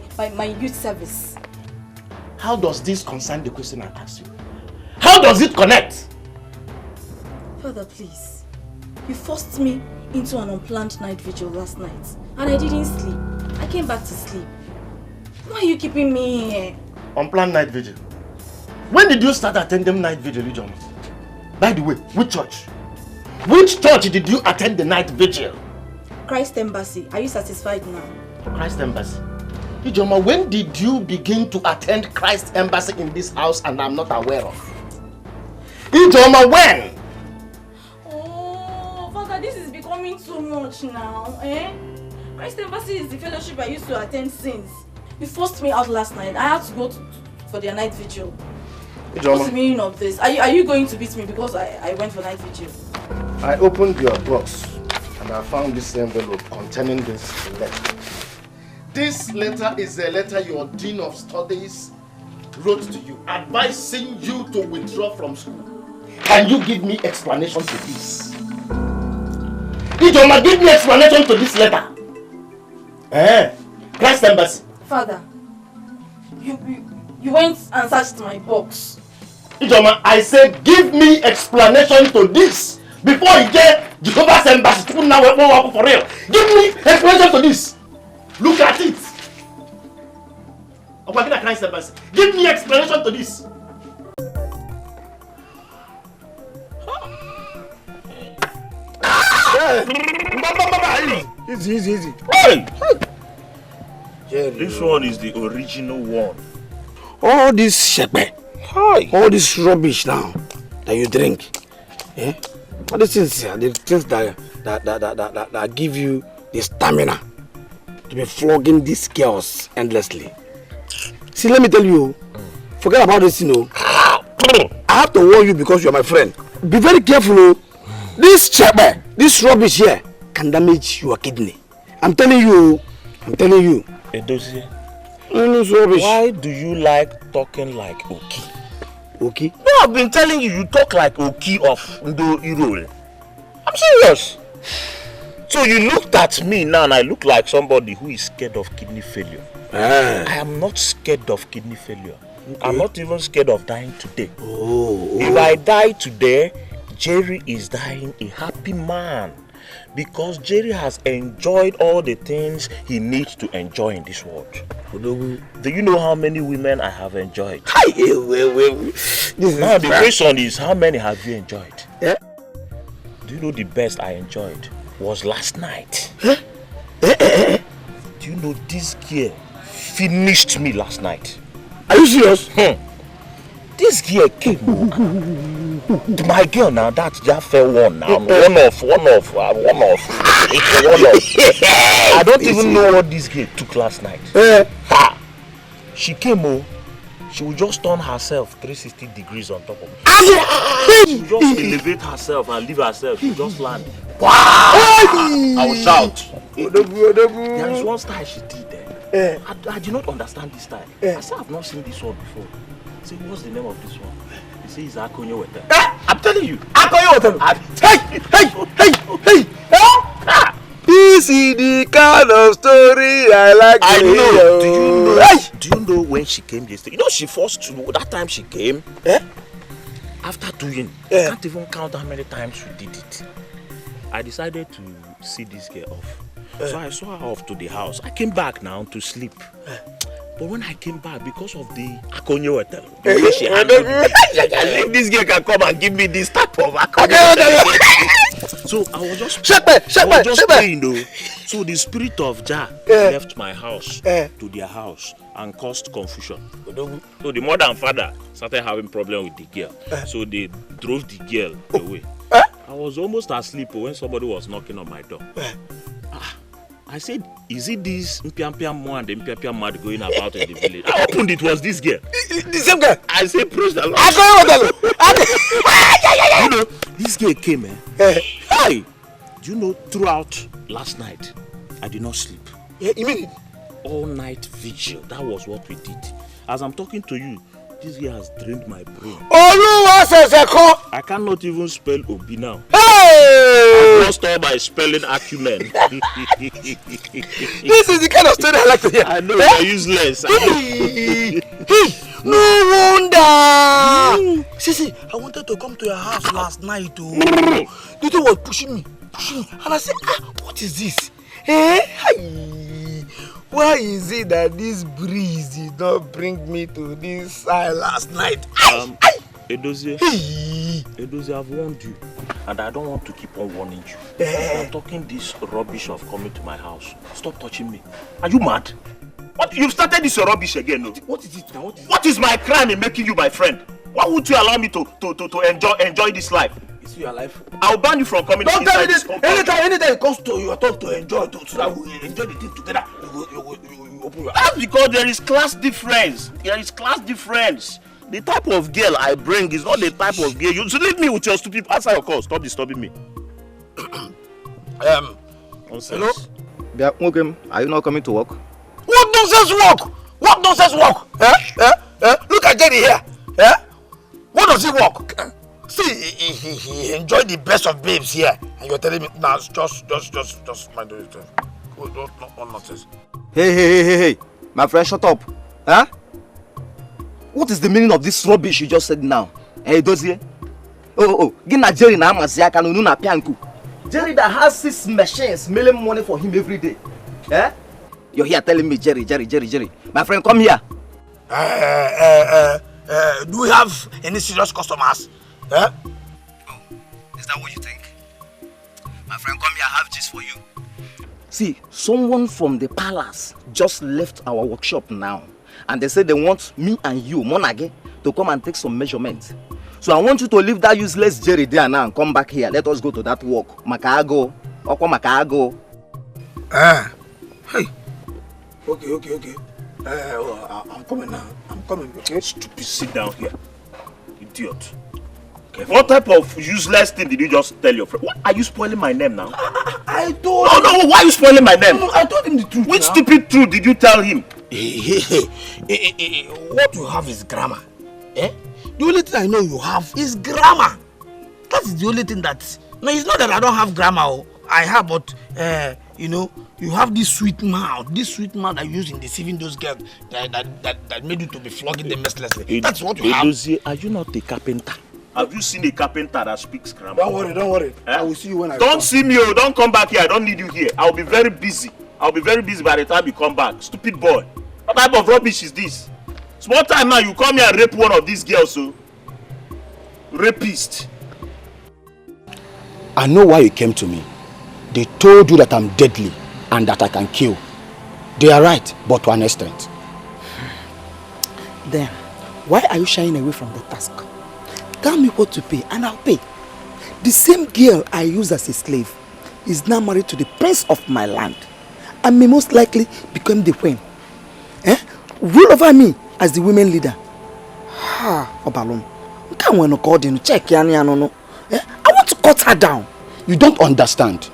[SPEAKER 5] youth service.
[SPEAKER 6] How does this concern the question I asked you? How does it connect?
[SPEAKER 5] Father, please. You forced me into an unplanned night vigil last night, and I didn't sleep. I came back to sleep. Why are you keeping me here?
[SPEAKER 6] Unplanned night vigil. When did you start attending night vigil, Ijoma? By the way, which church? Which church did you attend the night vigil?
[SPEAKER 5] Christ Embassy. Are you satisfied now?
[SPEAKER 6] Christ Embassy. Ijoma, when did you begin to attend Christ Embassy in this house and I'm not aware of? Ijoma, when?
[SPEAKER 5] Oh, Father, this is becoming too much now, eh? Christ Embassy is the fellowship I used to attend since. You forced me out last night. I had to go for their night vigil.
[SPEAKER 6] Ijoma.
[SPEAKER 5] What's the meaning of this? Are you going to beat me because I went for night vigil?
[SPEAKER 6] I opened your box and I found this envelope containing this letter. This letter is a letter your Dean of Studies wrote to you, advising you to withdraw from school. Can you give me explanation to this? Ijoma, give me explanation to this letter. Christ Embassy.
[SPEAKER 5] Father, you went and searched my box.
[SPEAKER 6] Ijoma, I said give me explanation to this before you get Jehovah's Embassy to now work for real. Give me explanation to this. Look at it. Christ Embassy. Give me explanation to this.
[SPEAKER 13] Easy.
[SPEAKER 9] Hey! This one is the original one.
[SPEAKER 13] All this shepe, all this rubbish now that you drink, all these things here, the things that give you the stamina to be flogging these girls endlessly. See, let me tell you, forget about this, I have to warn you because you are my friend. Be very careful, This shepe, this rubbish here can damage your kidney. I'm telling you.
[SPEAKER 9] Edozie,
[SPEAKER 13] Rubbish.
[SPEAKER 9] why do you like talking like Oki?
[SPEAKER 13] Oki?
[SPEAKER 9] No, I've been telling you, you talk like Oki of Ndo Irole. I'm serious. So you looked at me now and I look like somebody who is scared of kidney failure. I am not scared of kidney failure. Okay. I'm not even scared of dying today. If I die today, Jerry is dying a happy man. Because Jerry has enjoyed all the things he needs to enjoy in this world. Do you know how many women I have enjoyed? Now the question is, how many have you enjoyed? Do you know the best I enjoyed was last night? Do you know this girl finished me last night?
[SPEAKER 13] Are you serious?
[SPEAKER 9] This girl came. My girl now, that's just fair one now. One off. I don't even know what this girl took last night. Ha! She came, she would just turn herself 360 degrees on top of me. She would just elevate herself and leave herself. She would just land. Wow! I will shout. There is one style she did there. I do not understand this style. I said I've not seen this one before. I said, what's the name of this one? He says it's Akonyo Wetel. I'm telling you. Akonyo Wetel. Hey!
[SPEAKER 13] This is the kind of story I like to hear.
[SPEAKER 9] Do you know when she came yesterday? You know she forced to know that time she came. After doing, I can't even count how many times we did it. I decided to see this girl off. So I saw her off to the house. I came back now to sleep. But when I came back, because of the Akonyo Wetel, the way she handled me, this girl can come and give me this type of Akonyo Wetel. So I was just praying though. So the spirit of Jah left my house to their house and caused confusion. So the mother and father started having problem with the girl. So they drove the girl away. I was almost asleep when somebody was knocking on my door. I said, is it this Mpiampia Mo and the Mpiampia Mad going about in the village? I opened it, was this girl.
[SPEAKER 13] The same girl?
[SPEAKER 9] I said, praise the Lord. You know, this girl came, Hey! Do you know, throughout last night, I did not sleep.
[SPEAKER 13] You mean it?
[SPEAKER 9] All night vigil. That was what we did. As I'm talking to you, this girl has drained my brain. I cannot even spell Obi now. I've lost all my spelling acumen.
[SPEAKER 13] This is the kind of story I like to hear.
[SPEAKER 9] I know you're useless.
[SPEAKER 13] No wonder. See, I wanted to come to your house last night. The thing was pushing me. And I said, what is this? Why is it that this breeze did not bring me to this side last night?
[SPEAKER 9] Edozie, I've warned you, and I don't want to keep on warning you. You're talking this rubbish of coming to my house. Stop touching me. Are you mad? What? You've started this rubbish again, no?
[SPEAKER 13] What is it now?
[SPEAKER 9] What is my crime in making you my friend? Why would you allow me to enjoy this life?
[SPEAKER 13] Is your life?
[SPEAKER 9] I'll ban you from coming.
[SPEAKER 13] Don't tell me this. Anytime it comes to your turn to enjoy, so that we enjoy the thing together. You open your eyes.
[SPEAKER 9] That's because there is class difference. The type of girl I bring is not the type of girl. You should leave me with your stupid. Answer your call. Stop disturbing me.
[SPEAKER 14] Hello? Are you not coming to work?
[SPEAKER 13] What nonsense work? Look at Jerry here. What does he work? See, he enjoyed the best of babes here, and you're telling me now, just mind your stuff. No nonsense.
[SPEAKER 14] Hey, my friend, shut up. What is the meaning of this rubbish you just said now? Dozie? Jerry that has 6 machines making money for him every day. You're here telling me Jerry. My friend, come here.
[SPEAKER 13] Do we have any serious customers?
[SPEAKER 14] Is that what you think? My friend, come here, I have this for you. See, someone from the palace just left our workshop now. And they said they want me and you, Monage, to come and take some measurements. So I want you to leave that useless Jerry there now and come back here. Let us go to that work. Makago. Makago.
[SPEAKER 13] Hey. Okay. I'm coming now. Okay?
[SPEAKER 9] Stupid, sit down here. Idiot. Okay. What type of useless thing did you just tell your friend? What? Are you spoiling my name now?
[SPEAKER 13] I told
[SPEAKER 9] him. No, why are you spoiling my name?
[SPEAKER 13] No, I told him the truth.
[SPEAKER 9] Which stupid truth did you tell him?
[SPEAKER 13] What you have is grammar. The only thing I know you have is grammar. That is the only thing that... No, it's not that I don't have grammar. I have, but, you have this sweet mouth that you use in deceiving those girls that made you to be flogging them mercilessly. That's what you have.
[SPEAKER 9] Are you not a carpenter? Have you seen a carpenter that speaks grammar?
[SPEAKER 13] Don't worry. I will see you when I
[SPEAKER 9] come. Don't see me, don't come back here. I don't need you here. I'll be very busy. By the time you come back. Stupid boy. What type of rubbish is this? Small time now, you come here and rape one of these girls, so. Rapist.
[SPEAKER 13] I know why you came to me. They told you that I'm deadly and that I can kill. They are right, but to an extent.
[SPEAKER 11] Then,
[SPEAKER 13] Why are you shying away from the task? Tell me what to pay and I'll pay. The same girl I use as a slave is now married to the prince of my land and may most likely become the queen. Rule over me as the women leader. Obalon. Check. I want to cut her down.
[SPEAKER 15] You don't understand.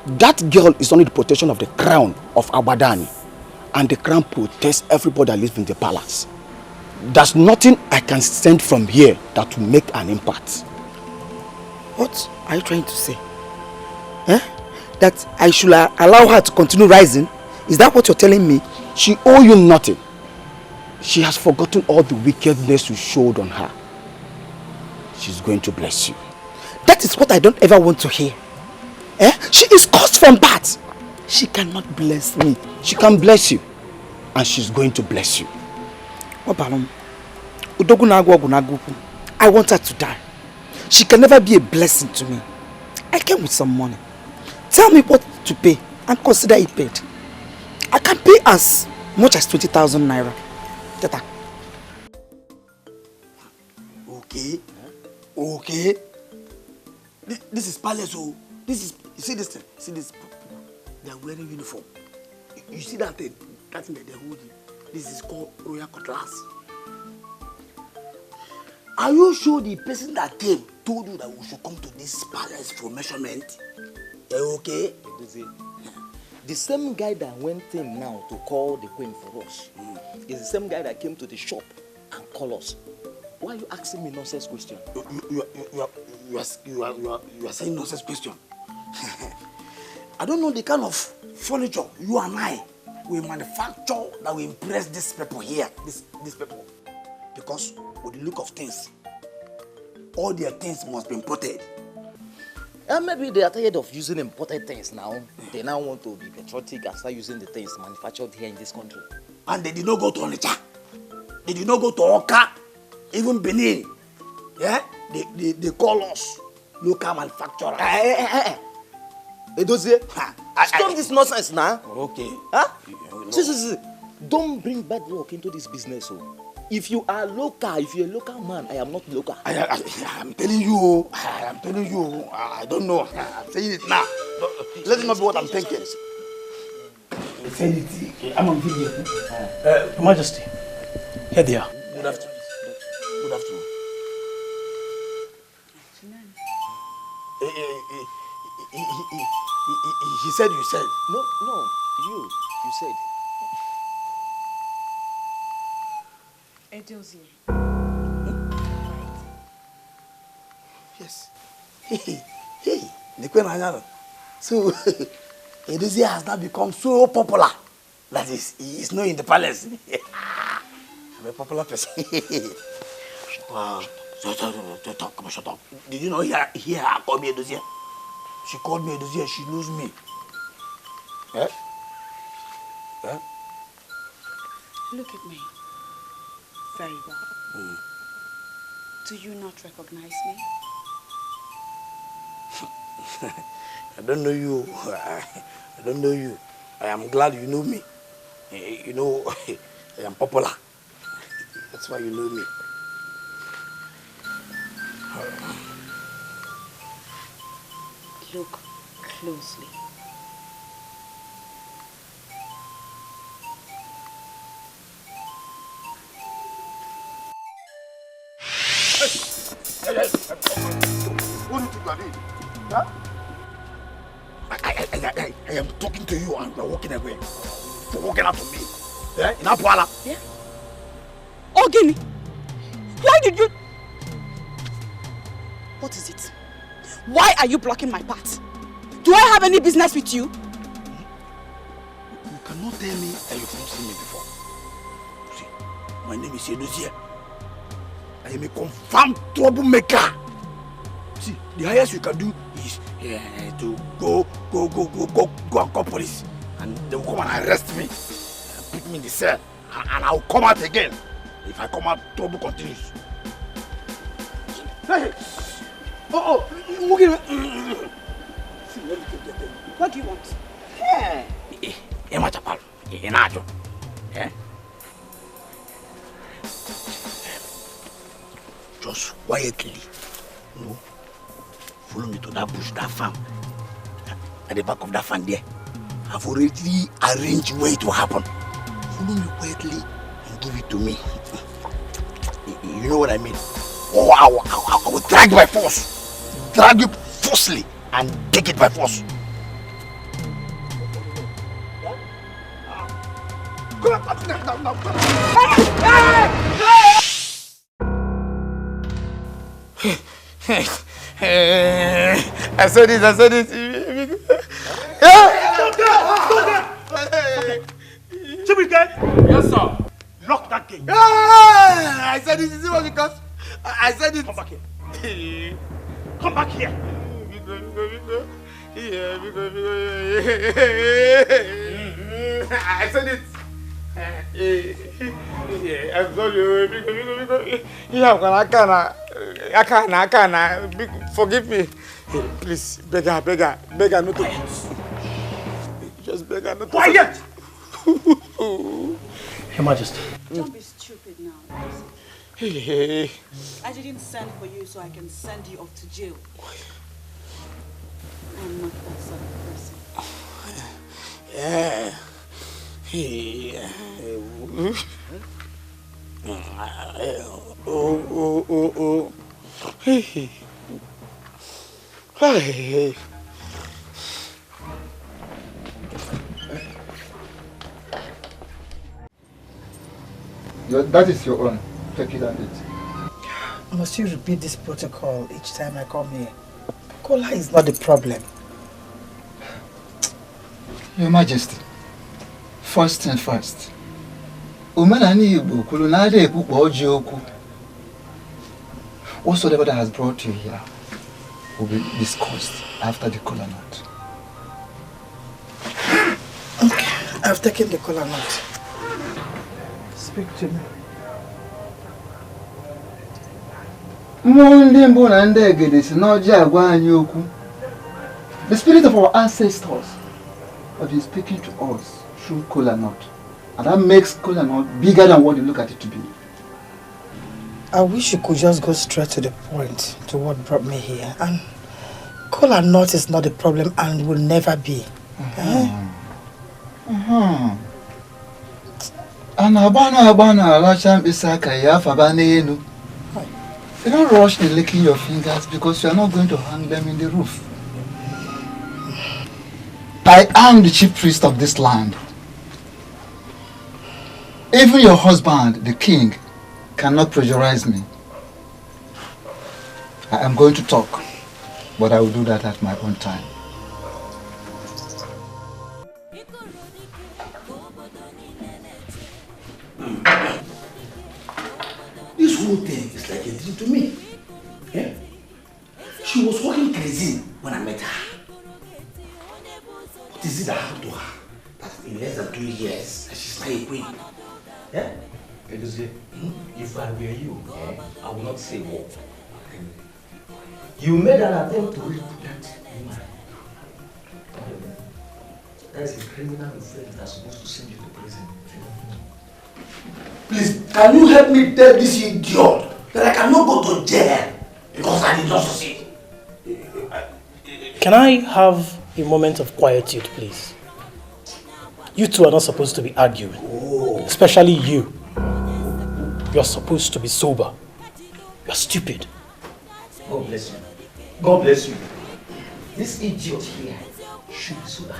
[SPEAKER 15] That girl is under the protection of the crown of Abadani. And the crown protects everybody that lives in the palace. There's nothing I can send from here that will make an impact.
[SPEAKER 13] What are you trying to say? That I should allow her to continue rising? Is that what you're telling me?
[SPEAKER 15] She owes you nothing. She has forgotten all the wickedness you showed on her. She's going to bless you.
[SPEAKER 13] That is what I don't ever want to hear. She is cursed from birth. She cannot bless me.
[SPEAKER 15] She can bless you. And she's going to bless you.
[SPEAKER 13] I want her to die. She can never be a blessing to me. I came with some money. Tell me what to pay and consider it paid. I can pay as much as 20,000 naira. Tata.
[SPEAKER 16] Okay. Okay. This is palace. Oh, this is. You see this thing? See this? They are wearing uniform. You see that thing? That thing that they hold you. This is called royal cutlass. Are you sure the person that came told you that we should come to this palace for measurement? Okay?
[SPEAKER 14] The same guy that went in now to call the queen for us is the same guy that came to the shop and called us. Why are you asking me nonsense question?
[SPEAKER 16] You are saying nonsense question. I don't know the kind of furniture you and I will manufacture that will impress these people here. These people. Because with the look of things, all their things must be imported.
[SPEAKER 14] And maybe they are tired of using imported things now. They now want to be patriotic and start using the things manufactured here in this country.
[SPEAKER 16] And they did not go to Onitsha. They did not go to Oka, even Benin. Yeah? They call us local manufacturers.
[SPEAKER 14] Stop this nonsense now.
[SPEAKER 16] Okay.
[SPEAKER 14] Huh? See. Don't bring bad luck into this business. If you are local, if you're a local man, I am not local.
[SPEAKER 16] I'm telling you. I don't know. I'm saying it now. Let it not be what I'm thinking.
[SPEAKER 13] I'm on video.
[SPEAKER 7] Your Majesty, here they are.
[SPEAKER 16] Good afternoon. Good afternoon. He said you said.
[SPEAKER 14] No, you said.
[SPEAKER 1] Edozie.
[SPEAKER 16] Yes. Hey. So, Edozie has now become so popular that he is known in the palace. I'm a popular person. Wow. Shut up. Did you know here I called me Edozie? She called me Edozie and she knows me. Yeah?
[SPEAKER 1] Look at me. Very well. Do you not recognize me?
[SPEAKER 16] I don't know you. I don't know you. I am glad you know me. You know, I am popular. That's why you know me.
[SPEAKER 1] Look closely.
[SPEAKER 16] What do you think you are doing? Huh? I am talking to you and you are walking away. You're walking out from me. Yeah? In Apuala.
[SPEAKER 1] Yeah? Ogini! Why did you... What is it? Why are you blocking my path? Do I have any business with you?
[SPEAKER 16] You cannot tell me that you've not seen me before. See, my name is Edozie. I am a confirmed troublemaker. See, the highest you can do is to go and call police. And they will come and arrest me. Put me in the cell. And I will come out again. If I come out, trouble continues. Hey! What
[SPEAKER 1] do you want?
[SPEAKER 16] force quietly. No. Follow me to that bush, that farm. At the back of that farm there. I've already arranged where it will happen. Follow me quietly and give it to me. You know what I mean? Oh, I will drag by force. Drag you forcefully and take it by force.
[SPEAKER 13] I saw this.
[SPEAKER 16] Yes, sir. Lock that gate.
[SPEAKER 13] I said this is because I said it.
[SPEAKER 16] Come back here. Come back here.
[SPEAKER 13] I said it. I'm sorry. I can't. Forgive me. Please, beggar, not to. Just beggar, not to.
[SPEAKER 16] Quiet!
[SPEAKER 7] Your Majesty.
[SPEAKER 1] Don't be stupid now.
[SPEAKER 13] Hey.
[SPEAKER 1] I didn't send for you so I can send you off to jail. I'm not that sort of person.
[SPEAKER 13] Yeah. Oh. Hey.
[SPEAKER 17] That is your own. Take it and eat.
[SPEAKER 3] Must you repeat this protocol each time I come here? Cola is not the problem.
[SPEAKER 17] Your Majesty, first thing first. Whatsoever that has brought you here will be discussed after the kola nut.
[SPEAKER 3] Okay, I've taken the kola nut. Speak to me.
[SPEAKER 17] The spirit of our ancestors have been speaking to us through kola nut. And that makes kola nut bigger than what you look at it to be.
[SPEAKER 3] I wish you could just go straight to the point, to what brought me here. And kola nut is not the problem and will never be.
[SPEAKER 17] You don't rush in licking your fingers because you are not going to hang them in the roof. I am the chief priest of this land. Even your husband, the king, cannot pressurize me. I am going to talk, but I will do that at my own time.
[SPEAKER 16] This whole thing is like a dream to me. Yeah? She was walking crazy when I met her. What is it that happened to her? That in less than 2 years, she's now a queen. Yeah?
[SPEAKER 2] If I were you, I would not say what. You made an attempt to rape that woman. That is a criminal offense that's supposed to send you to prison.
[SPEAKER 16] Please, can you help me tell this idiot that I cannot go to jail because I did not succeed?
[SPEAKER 7] Can I have a moment of quietude, please? You two are not supposed to be arguing. Especially you. You're supposed to be sober. You're stupid.
[SPEAKER 2] God bless you. God bless you. This idiot here should be sober.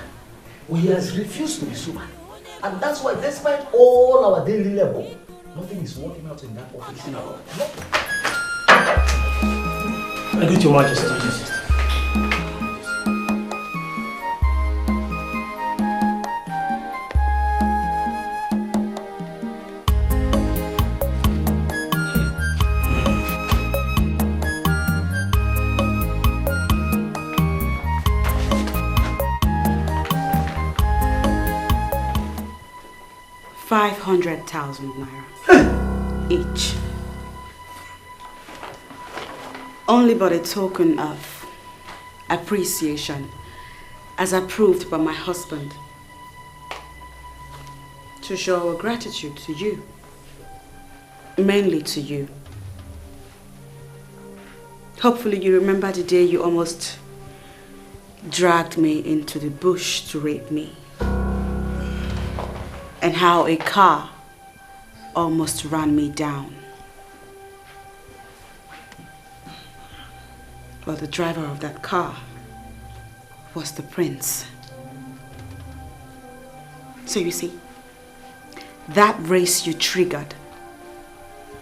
[SPEAKER 2] Well, he has refused to be sober. And that's why, despite all our daily labor, nothing is working out in that office now.
[SPEAKER 7] I greet your Majesty.
[SPEAKER 1] $500,000 naira each. Only but a token of appreciation as approved by my husband to show our gratitude to you, mainly to you. Hopefully you remember the day you almost dragged me into the bush to rape me. And how a car almost ran me down. Well, the driver of that car was the prince. So you see, that race you triggered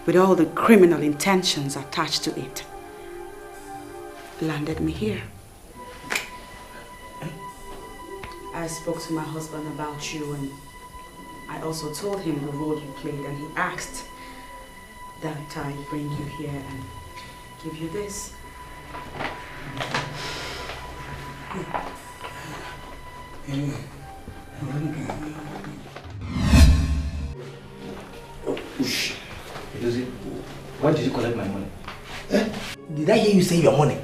[SPEAKER 1] with all the criminal intentions attached to it landed me here. I spoke to my husband about you, and I also told him the role you played, and he asked that I bring you here and give you this.
[SPEAKER 16] Ush. Why did you collect my money? Eh? Did I hear you say your money?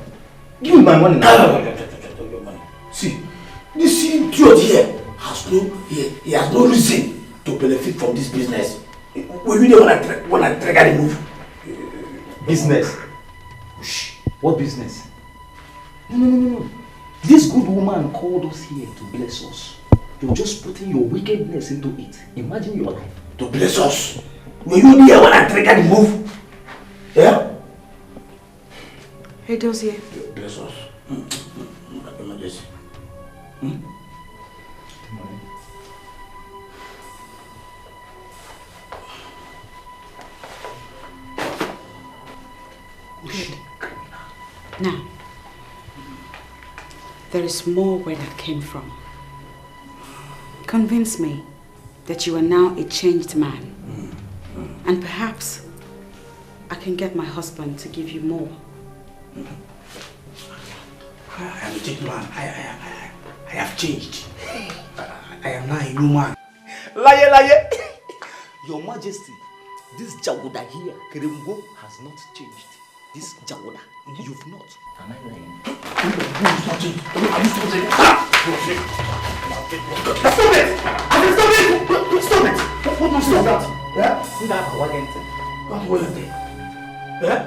[SPEAKER 16] Give me my money now. Your money. See, this idiot here he has no reason to benefit from this business. Were you there when I triggered the move? Business? Ush. What business? No. This good woman called us here to bless us. You're just putting your wickedness into it. Imagine your life. To bless us? Were you there when I triggered the move? Yeah?
[SPEAKER 1] Hey, Dozier.
[SPEAKER 16] Bless us. Emergency.
[SPEAKER 1] Good. Now, there is more where that came from. Convince me that you are now a changed man. And perhaps I can get my husband to give you more.
[SPEAKER 16] I am a changed man. I have changed. I am now a new man. Liar! Your Majesty, this Jawuda here, Keremgo, has not changed. This Jawuda, you've not. Am I lying? You've not changed. Stop it! Stop it! What nonsense is that? Yeah? What was it? Yeah?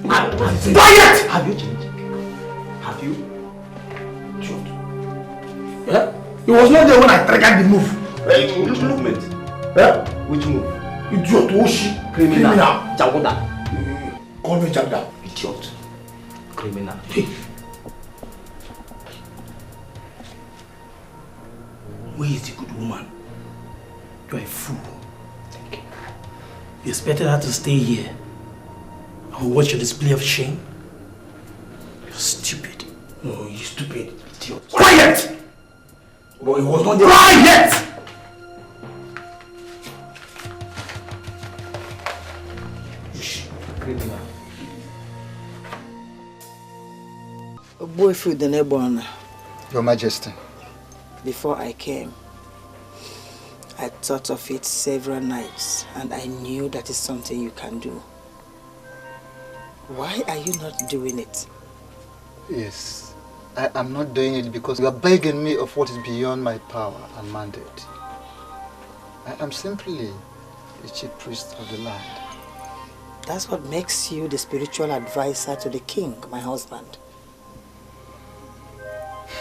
[SPEAKER 16] Quiet! Have you changed? Have you? Truth. Yeah? He was not there when I triggered the move. Movement. Yeah? Which move? Idiot, Oshi. Criminal. Jawuda. Call me Jawuda. Idiot. Criminal. Hey. Where is the good woman? You are a fool.
[SPEAKER 7] Thank you. You expected her to stay here and watch your display of shame? You're stupid.
[SPEAKER 16] No, you're stupid. Idiot. Quiet! But it was not there. Quiet! Criminal.
[SPEAKER 3] Boyfriend the neighbor.
[SPEAKER 17] Your Majesty.
[SPEAKER 3] Before I came, I thought of it several nights, and I knew that is something you can do. Why are you not doing it?
[SPEAKER 17] Yes, I am not doing it because you are begging me of what is beyond my power and mandate. I am simply the chief priest of the land.
[SPEAKER 3] That's what makes you the spiritual advisor to the king, my husband.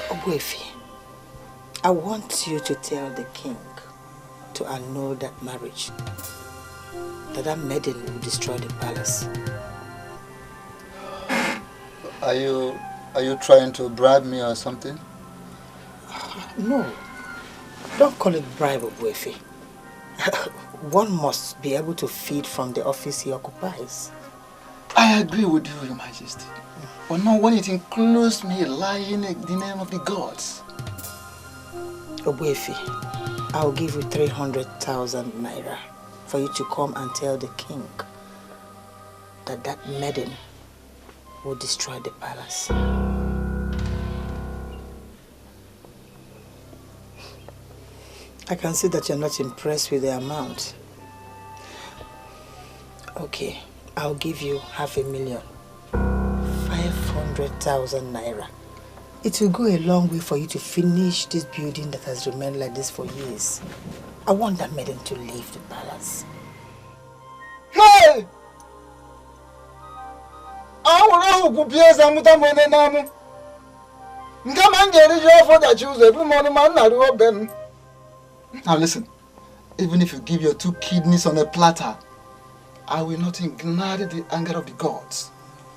[SPEAKER 3] Ogwefi, I want you to tell the king to annul that marriage, that maiden will destroy the palace.
[SPEAKER 17] Are you trying to bribe me or something?
[SPEAKER 3] No, don't call it bribe, Ogwefi. One must be able to feed from the office he occupies.
[SPEAKER 17] I agree with you, Your Majesty. But not when it includes me lying in the name of the gods.
[SPEAKER 3] Ogwefi, I'll give you 300,000 naira for you to come and tell the king that maiden will destroy the palace. I can see that you're not impressed with the amount. Okay, I'll give you 500,000. 500,000 naira. It will go a long way for you to finish this building that has remained like this for years. I want that maiden to leave the palace.
[SPEAKER 17] Hey! I Now listen, even if you give your 2 kidneys on a platter, I will not ignite the anger of the gods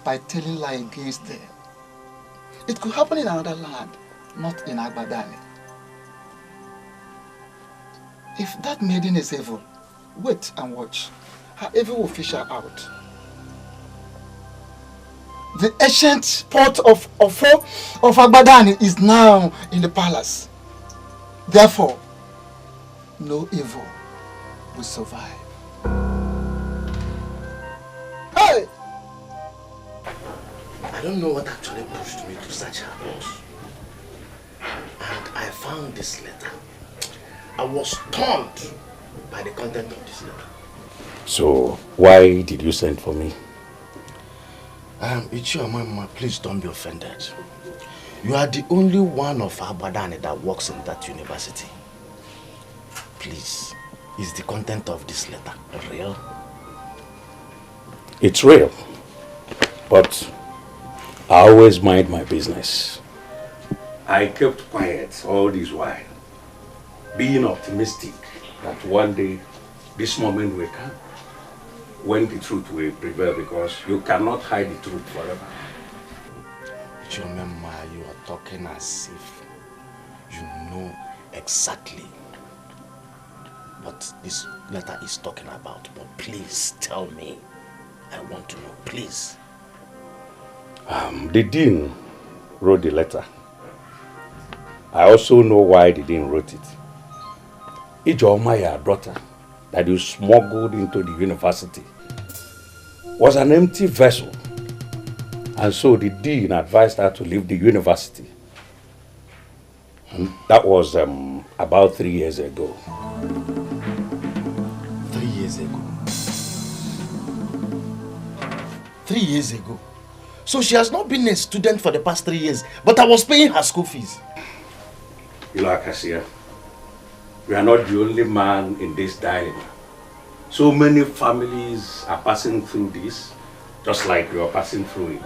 [SPEAKER 17] by telling lie against them. It could happen in another land, not in Agbadani. If that maiden is evil, wait and watch. Her evil will fish her out. The ancient port of Agbadani is now in the palace. Therefore, no evil will survive. Hey!
[SPEAKER 15] I don't know what actually pushed me to search her house. And I found this letter. I was stunned by the content of this letter.
[SPEAKER 13] So, why did you send for me?
[SPEAKER 15] Ichiomama, please don't be offended. You are the only one of Abadani that works in that university. Please, is the content of this letter real?
[SPEAKER 13] It's real. But I always mind my business. I kept quiet all this while, being optimistic that one day this moment will come when the truth will prevail, because you cannot hide the truth forever.
[SPEAKER 15] Chomema, you are talking as if you know exactly what this letter is talking about. But please tell me. I want to know, please.
[SPEAKER 13] The dean wrote the letter. I also know why the dean wrote it. Ijeoma, your daughter, that you smuggled into the university, was an empty vessel. And so the dean advised her to leave the university. And that was about 3 years ago.
[SPEAKER 15] 3 years ago? 3 years ago? So she has not been a student for the past 3 years, but I was paying her school fees.
[SPEAKER 13] Ilakasia, we are not the only man in this dilemma. So many families are passing through this, just like you are passing through it.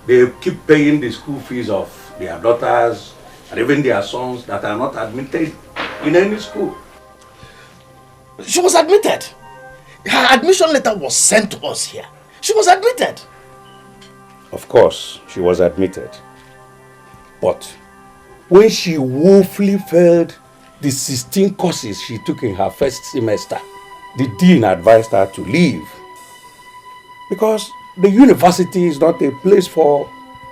[SPEAKER 13] They keep paying the school fees of their daughters and even their sons that are not admitted in any school.
[SPEAKER 15] She was admitted. Her admission letter was sent to us here. She was admitted.
[SPEAKER 13] Of course, she was admitted. But when she woefully failed the 16 courses she took in her first semester, the dean advised her to leave. Because the university is not a place for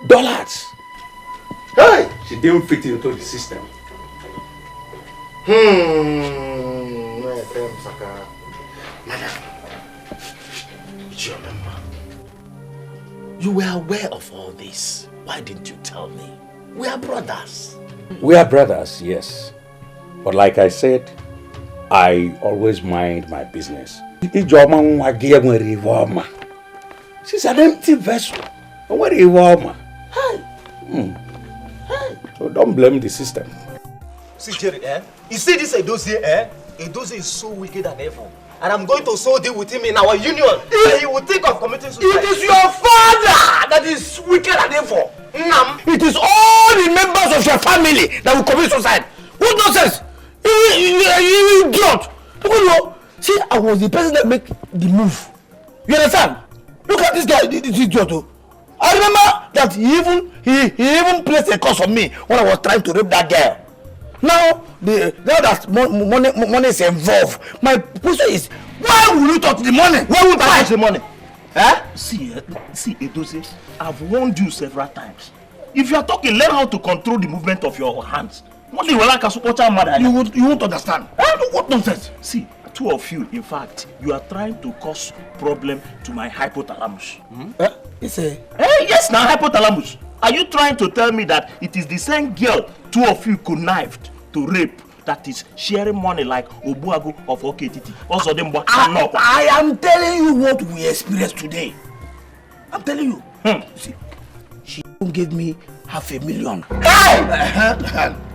[SPEAKER 13] dullards. Hey! She didn't fit into the system.
[SPEAKER 15] Madam, you were aware of all this. Why didn't you tell me? We are brothers.
[SPEAKER 13] We are brothers, yes. But like I said, I always mind my business. She's an empty vessel. So don't blame the system.
[SPEAKER 14] See, Jerry, you see this Edozie, Edozie is so wicked and evil. And I'm going to so deal with him in our union. He will think of committing suicide.
[SPEAKER 16] It is your father that is wicked and evil. It is all the members of your family that will commit suicide. What nonsense? You idiot. See, I was the person that made the move. You understand? Look at this guy, this idiot. I remember that he even placed a curse on me when I was trying to rape that girl. Now that money is involved, my question is, why will you touch the money? Why would I touch the money?
[SPEAKER 14] See, Edozie, I've warned you several times. If you are talking, learn how to control the movement of your hands. You
[SPEAKER 16] won't understand. What nonsense?
[SPEAKER 14] See, two of you, in fact, you are trying to cause problem to my hypothalamus. Yes, now hypothalamus. Are you trying to tell me that it is the same girl two of you connived to rape that is sharing money like Obuagu of Oketiti? Also,
[SPEAKER 16] I am telling you what we experienced today. I'm telling you. See, she gave me $500,000.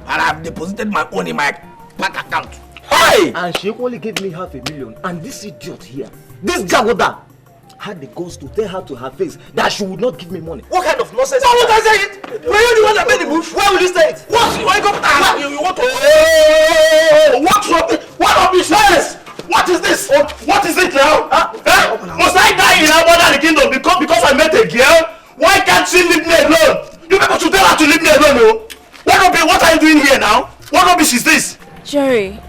[SPEAKER 16] And I've deposited my own in my bank account.
[SPEAKER 14] And she only gave me $500,000. And this idiot here, this Jagoda, had the guts to tell her to her face that she would not give me money. What kind of nonsense?
[SPEAKER 16] Why would I say it? Were you the one that made the move?
[SPEAKER 14] Why will you say it?
[SPEAKER 16] What? You want to...
[SPEAKER 6] What rubbish is this? What is this? What is it now? Must I die in our mother kingdom because I met a girl? Why can't she leave me alone? You people should tell her to leave me alone, no? What are you doing here now? What rubbish is this?
[SPEAKER 5] Jerry,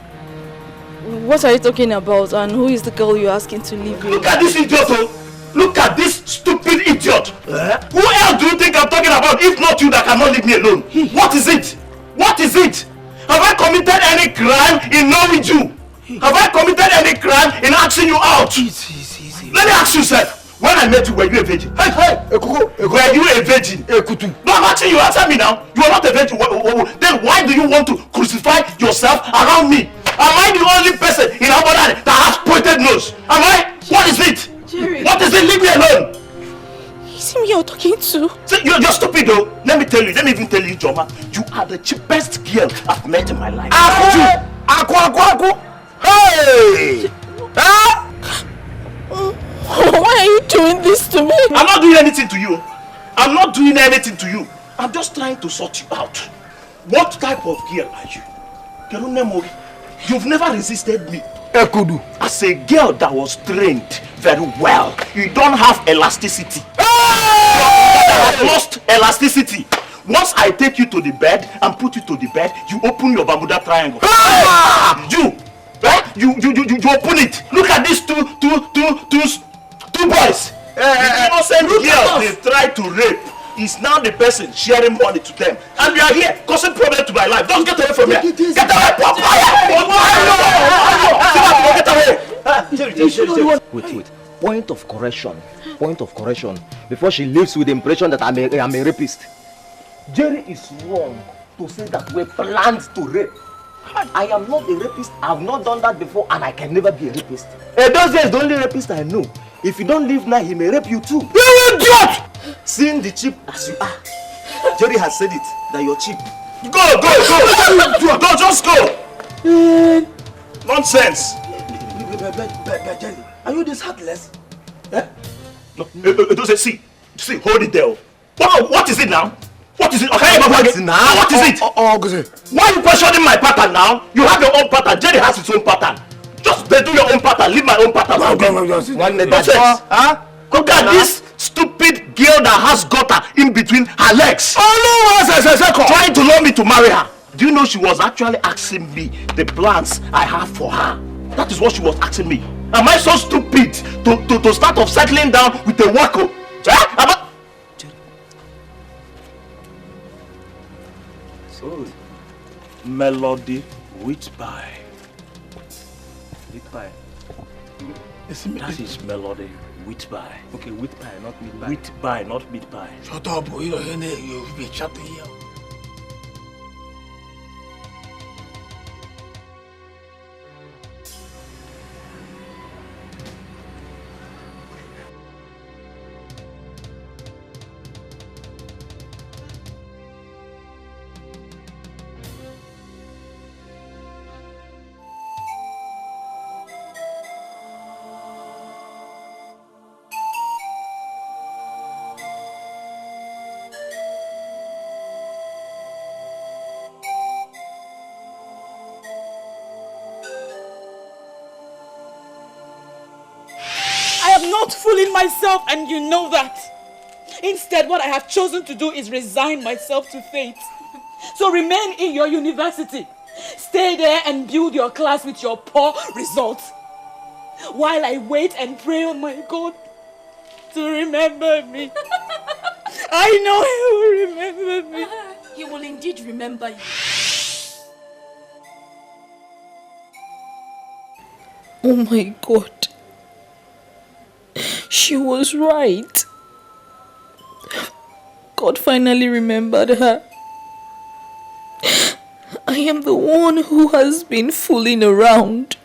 [SPEAKER 5] what are you talking about, and who is the girl you're asking to leave you?
[SPEAKER 6] Look at this idiot, oh! Look at this stupid idiot! Who else do you think I'm talking about if not you that cannot leave me alone? What is it? What is it? Have I committed any crime in knowing you? Have I committed any crime in asking you out? Let me ask you, sir. When I met you, were you a virgin? Hey, were you a virgin? No, I'm asking you, answer me now. You are not a virgin. Then why do you want to crucify yourself around me? Am I the only person in Abadani that has pointed nose? Am I? What is it?
[SPEAKER 5] Jerry.
[SPEAKER 6] What is it? Leave me alone.
[SPEAKER 5] Is me you're talking to?
[SPEAKER 6] See, you're stupid though. Let me even tell you, Joma. You are the cheapest girl I've met in my life.
[SPEAKER 16] Aku. Hey! Huh?
[SPEAKER 5] Why are you doing this to me?
[SPEAKER 6] I'm not doing anything to you. I'm not doing anything to you. I'm just trying to sort you out. What type of girl are you? You've never resisted me. As a girl that was trained very well, you don't have elasticity. You have lost elasticity. Once I take you to the bed and put you to the bed, you open your Bermuda triangle. You open it. Look at these two boys. The innocent girl they tried to rape is now the person sharing money to them. And you are here causing problem to my life. Don't get away from me. Get away,
[SPEAKER 14] Wait. Point of correction. Before she leaves with the impression that I'm a rapist. Jerry is wrong to say that we planned to rape. I am not a rapist. I have not done that before, and I can never be a rapist. Those days, the only rapist I know. If you don't leave now, he may rape you too.
[SPEAKER 16] You idiot!
[SPEAKER 14] Seeing the cheap as you are, Jerry has said it that you're cheap.
[SPEAKER 6] Go! Just go! Nonsense!
[SPEAKER 16] Jerry, are you this heartless?
[SPEAKER 6] No, see, hold it there. What is it now? What is it? Okay, what is it? Why are you questioning my pattern now? You have your own pattern. Jerry has his own pattern. Just do your own pattern. Leave my own pattern. Look at this stupid girl that has gutter in between her legs. Trying to lure me to marry her. Do you know she was actually asking me the plans I have for her? That is what she was asking me. Am I so stupid to start off settling down with a wacko? Melody wheat pie.
[SPEAKER 16] Wheat pie.
[SPEAKER 6] That is melody wheat pie.
[SPEAKER 16] Okay, wheat pie, not meat pie.
[SPEAKER 6] Wheat pie, not meat pie.
[SPEAKER 16] Shut up, boy. You've been shutting here.
[SPEAKER 1] Not fooling myself, and you know that. Instead, what I have chosen to do is resign myself to fate. So remain in your university. Stay there and build your class with your poor results. While I wait and pray on my God to remember me. I know He will remember me.
[SPEAKER 5] He will indeed remember you. Oh my God. She was right. God finally remembered her. I am the one who has been fooling around.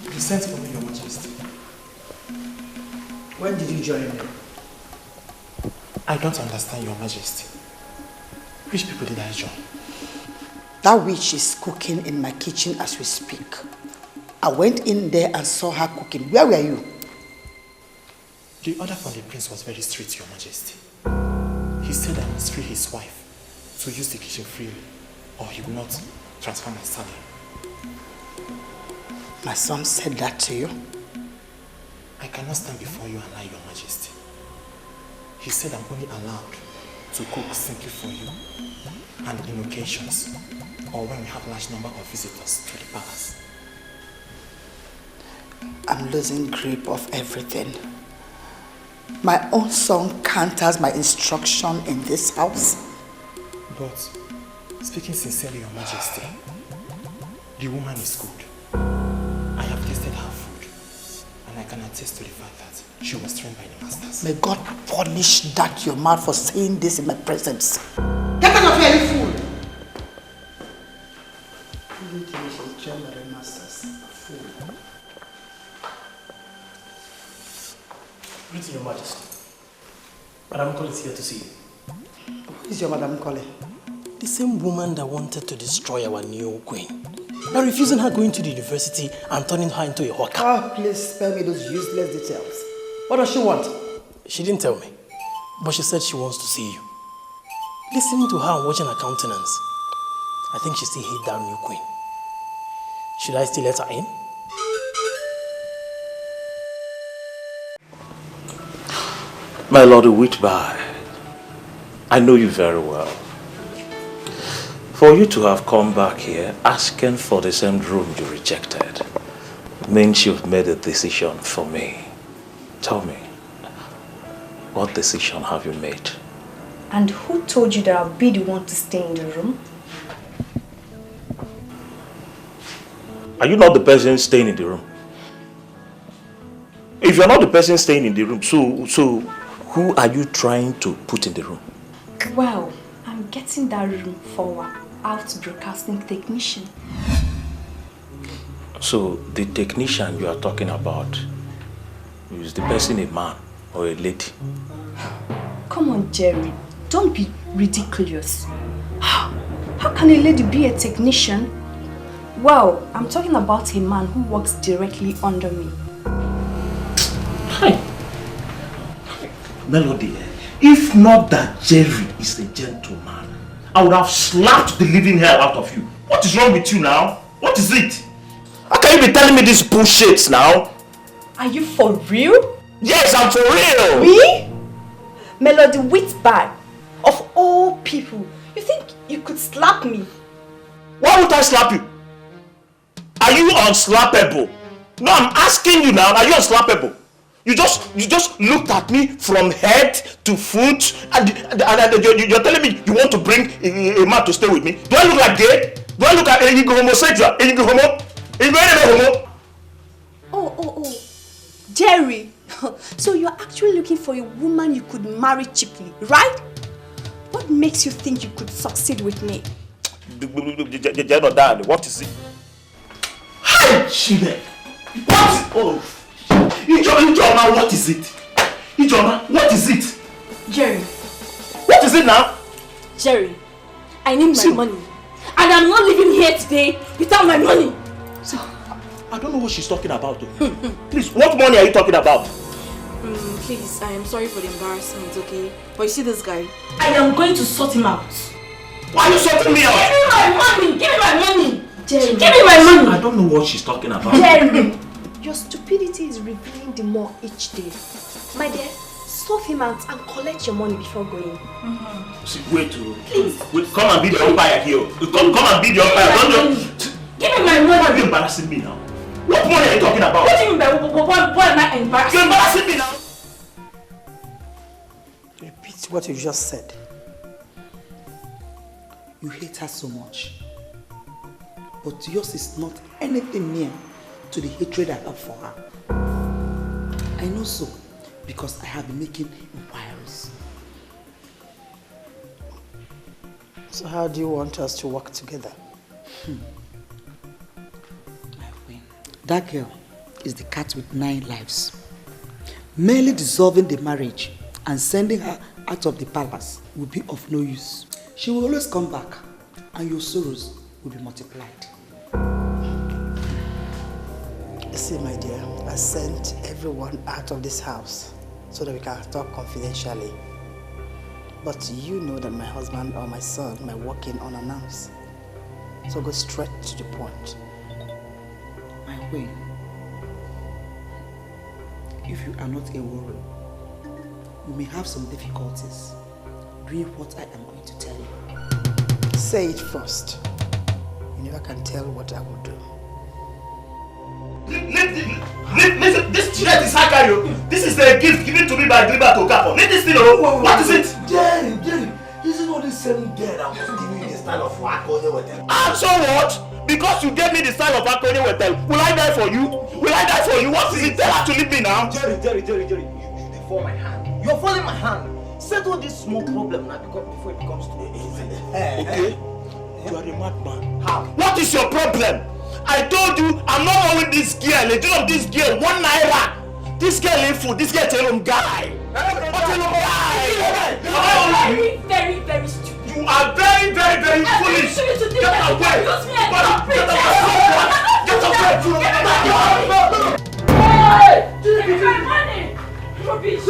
[SPEAKER 12] You sent for me, Your Majesty.
[SPEAKER 3] When did you join them?
[SPEAKER 12] I don't understand, Your Majesty. Which people did I join?
[SPEAKER 3] That witch is cooking in my kitchen as we speak. I went in there and saw her cooking. Where were you?
[SPEAKER 12] The order from the prince was very strict, Your Majesty. He said I must free his wife to use the kitchen freely, or he will not transfer my salary.
[SPEAKER 3] My son said that to you?
[SPEAKER 12] I cannot stand before you and lie, Your Majesty. He said I'm only allowed to cook simply for you and in occasions, or when we have large number of visitors to the palace.
[SPEAKER 3] I'm losing grip of everything. My own son counters my instruction in this house.
[SPEAKER 12] But, speaking sincerely, Your Majesty, the woman is good. I have tasted her food, and I can attest to the fact that she was trained by the masters.
[SPEAKER 3] May God punish that your mouth for saying this in my presence. Get out of here, you fool! You think she was trained by the masters? Fool.
[SPEAKER 7] Greeting, Your Majesty. Madam Cole is here to see you.
[SPEAKER 3] Who is your Madam Cole?
[SPEAKER 7] The same woman that wanted to destroy our new queen. By refusing her going to the university and turning her into a hawker.
[SPEAKER 3] Oh, please spare me those useless details. What does she want?
[SPEAKER 7] She didn't tell me, but she said she wants to see you. Listening to her and watching her countenance, I think she still hates that new queen. Should I still let her in?
[SPEAKER 9] My Lord Whitby, I know you very well. For you to have come back here asking for the same room you rejected means you've made a decision for me. Tell me, what decision have you made?
[SPEAKER 5] And who told you that I'll be the one to stay in the room?
[SPEAKER 9] Are you not the person staying in the room? If you're not the person staying in the room, so who are you trying to put in the room?
[SPEAKER 5] Well, I'm getting that room for our out broadcasting technician.
[SPEAKER 9] So the technician you are talking about, is the person a man or a lady?
[SPEAKER 5] Come on, Jerry. Don't be ridiculous. How can a lady be a technician? Well, I'm talking about a man who works directly under me.
[SPEAKER 9] Hi. Melody, if not that Jerry is a gentleman, I would have slapped the living hell out of you. What is wrong with you now? What is it? How can you be telling me these bullshits now?
[SPEAKER 5] Are you for real?
[SPEAKER 9] Yes, I'm for real.
[SPEAKER 5] Me? Melody Whitby, of all people, you think you could slap me?
[SPEAKER 9] Why would I slap you? Are you unslappable? No, I'm asking you now, are you unslappable? You just looked at me from head to foot and you're telling me you want to bring a man to stay with me. Do I look like gay? Do I look like a homosexual? A homo?
[SPEAKER 5] Oh, Jerry. So you're actually looking for a woman you could marry cheaply, right? What makes you think you could succeed with me?
[SPEAKER 9] What is it? Hi, Chile. What? Oh. Ijoma, what is it? Ijoma, what is it?
[SPEAKER 5] Jerry.
[SPEAKER 9] What is it now?
[SPEAKER 5] Jerry, I need my money. And I'm not leaving here today without my money.
[SPEAKER 9] So, I don't know what she's talking about. Please, what money are you talking about?
[SPEAKER 10] Please, I am sorry for the embarrassment, okay? But you see this guy?
[SPEAKER 5] I am going to sort him out.
[SPEAKER 9] Why are you sorting me out?
[SPEAKER 5] Give me my money! Give me my money! Jerry, give me my money!
[SPEAKER 9] I don't know what she's talking about.
[SPEAKER 5] Jerry! Your stupidity is revealing the more each day. My dear, sort him out and collect your money before going.
[SPEAKER 9] See, wait, please. Wait, come and be the umpire here. Come and be the umpire. Don't just...
[SPEAKER 5] Give me my money!
[SPEAKER 9] Why are you embarrassing me now? What money are you talking about?
[SPEAKER 5] What do you mean by what am I embarrassing?
[SPEAKER 9] You're embarrassing me now!
[SPEAKER 3] Repeat what you just said. You hate her so much. But yours is not anything near to the hatred I have for her. I know so because I have been making inquiries. So how do you want us to work together? My queen. That girl is the cat with 9 lives. Merely dissolving the marriage and sending her out of the palace will be of no use. She will always come back and your sorrows will be multiplied. See, my dear, I sent everyone out of this house so that we can talk confidentially. But you know that my husband or my son might walk in unannounced. So go straight to the point. My way. If you are not a warrior, you may have some difficulties doing what I am going to tell you. Say it first. You never can tell what I will do.
[SPEAKER 9] Listen, this shirt is Hakayo. This is the gift given to me by Gilbert Okafor. Let this thing know. What is it?
[SPEAKER 6] Jerry, isn't all the same girl that was giving you the style of Akone Wetel?
[SPEAKER 9] And so what? Because you gave me the style of Akone Wetel, will I die for you? Will I die for you? What is it? Tell her to leave me now.
[SPEAKER 14] Jerry, you deform my hand. You're folding my hand. Settle this small problem now before it becomes too easy.
[SPEAKER 9] Okay? You are a madman. How? What is your problem? I told you I'm not owing this girl. A deal of this girl, 1 naira. This girl ain't food. This girl tell him guy.
[SPEAKER 10] Very, very stupid.
[SPEAKER 9] You are very, very, very foolish. Get away.
[SPEAKER 10] Get away. Rubbish.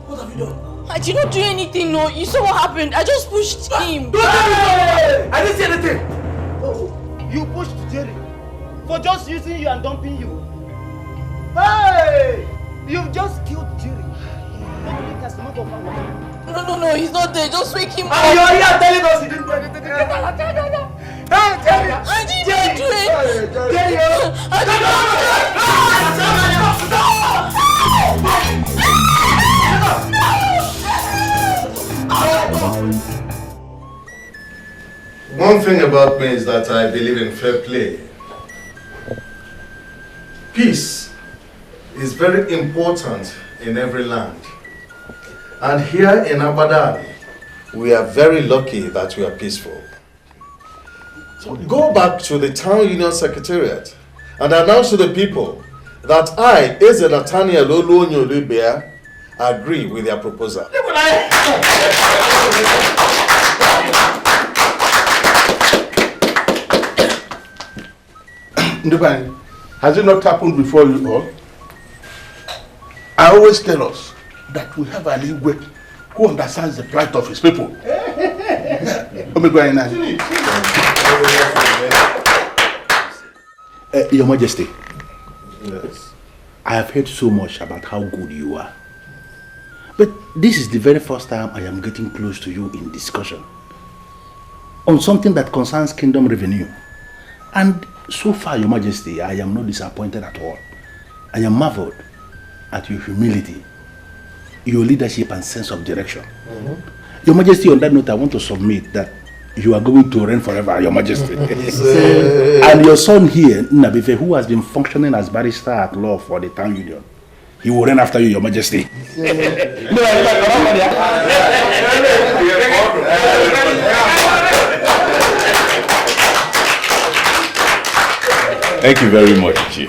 [SPEAKER 16] What have you done?
[SPEAKER 10] I did not do anything, no. You saw what happened. I just pushed him.
[SPEAKER 16] I didn't see anything.
[SPEAKER 14] You pushed Jerry for just using you and dumping you. Hey! You've just killed Jerry.
[SPEAKER 10] No, he's not there. Just wake him up.
[SPEAKER 16] And you're here telling us he didn't do anything. Hey, Jerry!
[SPEAKER 10] I didn't do it.
[SPEAKER 16] Jerry!
[SPEAKER 8] One thing about me is that I believe in fair play. Peace is very important in every land. And here in Abadan, we are very lucky that we are peaceful. So go back to the town union secretariat and announce to the people that I, Eze Nathaniel Oluonyolibea, agree with their proposal.
[SPEAKER 6] Ndubani, has it not happened before you all? I always tell us that we have an Igwe who understands the plight of his people. Your Majesty,
[SPEAKER 8] yes.
[SPEAKER 6] I have heard so much about how good you are. But this is the very first time I am getting close to you in discussion on something that concerns kingdom revenue. And so far, Your Majesty, I am not disappointed at all. I am marveled at your humility, your leadership and sense of direction. Your Majesty, on that note, I want to submit that you are going to reign forever, Your Majesty. And your son here, Nabife, who has been functioning as barrister at law for the town union, he will reign after you, Your Majesty.
[SPEAKER 18] Thank you very much, G.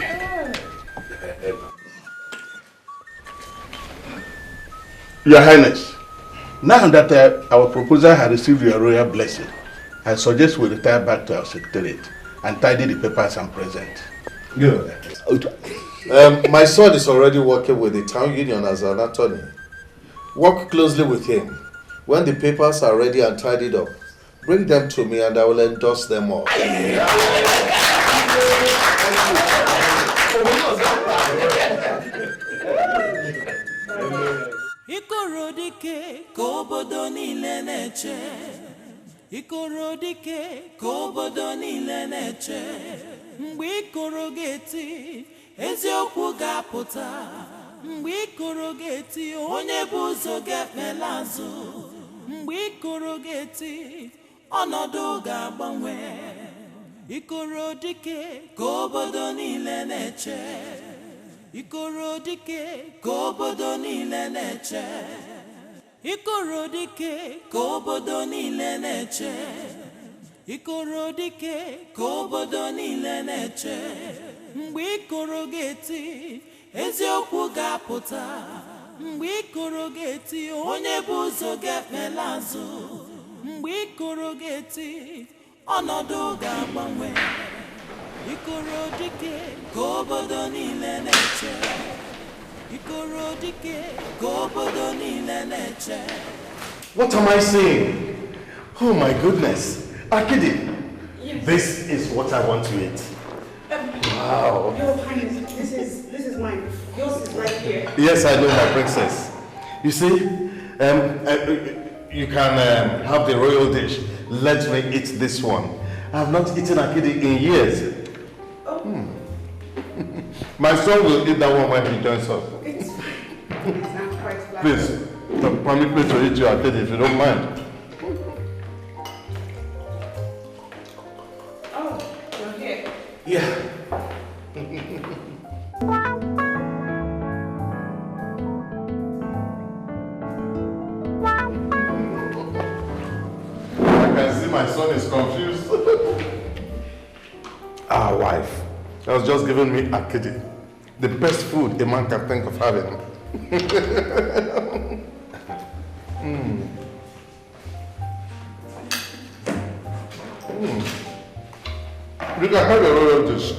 [SPEAKER 6] Your Highness, now that our proposal has received your royal blessing, I suggest we retire back to our secretariat and tidy the papers and present.
[SPEAKER 8] Good. My son is already working with the town union as an attorney. Work closely with him. When the papers are ready and tidied up, bring them to me and I will endorse them all.
[SPEAKER 19] Ikorodike kobodo niile na-eche. Ikorodike kobodo niile na-eche. Mgbe ikoro ga-eti eziokwu ga-apụta. Mgbe ikoro ga-eti onye bụ ụzọ ga-ekpela azụ. Mgbe ikoro ga-eti ọnọdụ ga-agbanwe. Ikorodike kobodo niile na-eche. Ikorodike kobodo niile na-eche. Ikorodike kobodo niile na-eche. Ikorodike kobodo niile na-eche. Mgbe ikoro ga-eti eziokwu ga-apụta mgbe ikoro ga-eti onye bụ ụzọ ga-ekpela azụ mgbe ikoro ga-eti ọnọdụ ga-agbanwe ikoro dike ka obodo niile na-eche ikoro dike ka obodo niile na-eche.
[SPEAKER 2] What am I saying? Oh my goodness. Akidi, yes. This is what I want to eat. Wow.
[SPEAKER 1] Your Highness, this is mine. Yours is right here.
[SPEAKER 2] Yes, I know, my princess. You see, you can have the royal dish. Let me eat this one. I have not eaten akidi in years. Oh. My son will eat that one when he joins us.
[SPEAKER 1] It's fine. It's not quite flat.
[SPEAKER 2] Please, permit me to eat your akidi if you don't mind.
[SPEAKER 1] Oh, you're here.
[SPEAKER 2] Yeah. My son is confused. Our wife has just given me akidi, the best food a man can think of having. You can have a royal dish.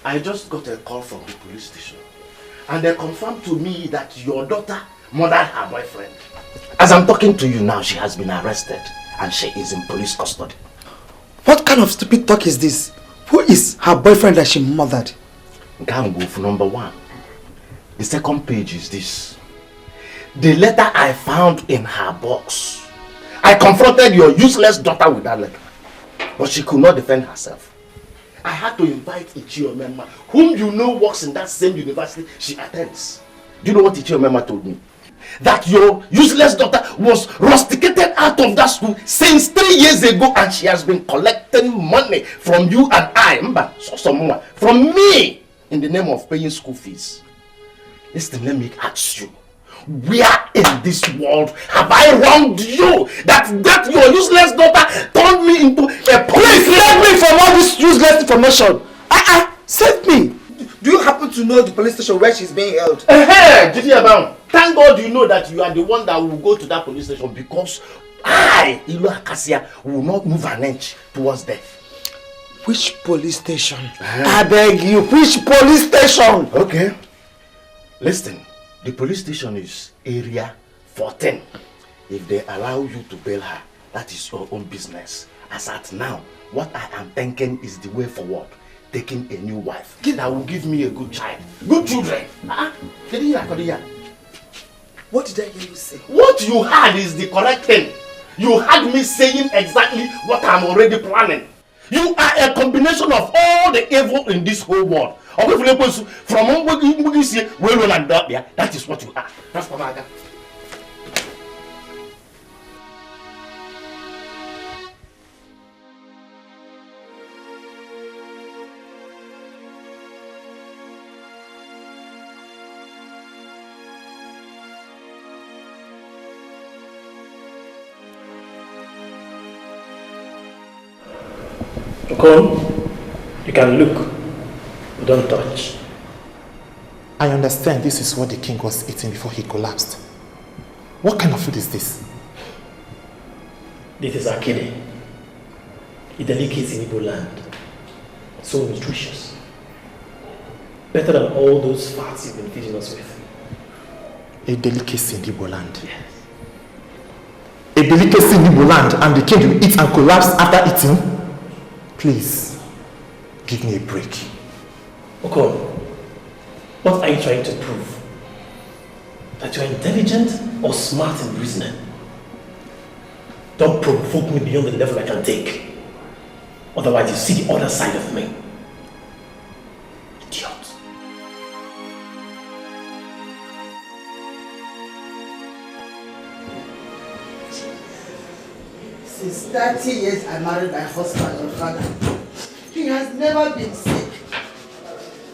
[SPEAKER 14] I just got a call from the police station and they confirmed to me that your daughter murdered her boyfriend. As I'm talking to you now, she has been arrested and she is in police custody.
[SPEAKER 17] What kind of stupid talk is this? Who is her boyfriend that she murdered?
[SPEAKER 14] Gango, number one. The second page is this. The letter I found in her box. I confronted your useless daughter with that letter, but she could not defend herself. I had to invite Ichiomema, whom you know works in that same university she attends. Do you know what Ichiomema told me? That your useless daughter was rusticated out of that school since 3 years ago and she has been collecting money from you and I, from me, in the name of paying school fees. Listen, let me ask you. Where in this world have I wronged you that your useless daughter turned me into a police?
[SPEAKER 17] Please save me from all this useless information. Save me. Do you happen to know the police station where she's being held?
[SPEAKER 14] Thank God you know that you are the one that will go to that police station because I, Ilo Akasia, will not move an inch towards death.
[SPEAKER 17] Which police station? I beg you, which police station?
[SPEAKER 14] Okay. Listen. The police station is area 14. If they allow you to bail her, that is your own business. As at now, what I am thinking is the way forward. Taking a new wife that will give me a good child. Good children.
[SPEAKER 17] What did I hear you say?
[SPEAKER 14] What you heard is the correct thing. You heard me saying exactly what I'm already planning. You are a combination of all the evil in this whole world. From that is what you are. That's what I got.
[SPEAKER 7] Come, you can look, but don't touch.
[SPEAKER 12] I understand this is what the king was eating before he collapsed. What kind of food is this?
[SPEAKER 7] This is akidi. It delicates in Igbo land. So nutritious. Better than all those fats you've been feeding us with.
[SPEAKER 12] A delicacy in Igbo land. Yes. A delicacy in Igbo land, and the king will eat and collapse after eating? Please, give me a break.
[SPEAKER 7] Okay, what are you trying to prove? That you're intelligent or smart in reasoning? Don't provoke me beyond the level I can take. Otherwise you see the other side of me. Idiot.
[SPEAKER 3] Since 30 years I married my husband, your father. He has never been sick.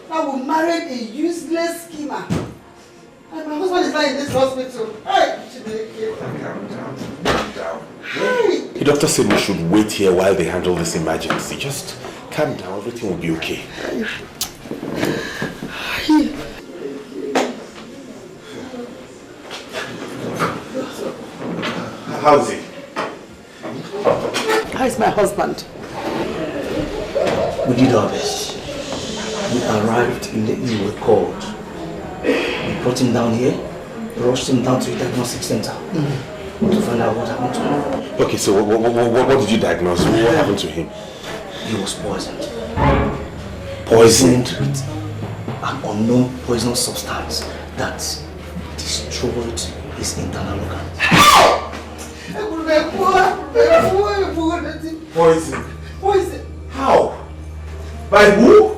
[SPEAKER 3] Now we married a useless schemer. And my husband is not in this hospital. Hey,
[SPEAKER 2] Calm down. Hey. The doctor said we should wait here while they handle this emergency. Just calm down, everything will be okay. How is he?
[SPEAKER 3] How is my husband?
[SPEAKER 7] We did our best. We arrived immediately we were called. We brought him down here, rushed him down to the diagnostic center to find out what happened to him.
[SPEAKER 2] Okay, so what did you diagnose? What happened to him?
[SPEAKER 7] He was poisoned. Poisoned with an unknown poisonous substance that destroyed his internal organs.
[SPEAKER 6] Poison.
[SPEAKER 3] Poison.
[SPEAKER 6] How? By who?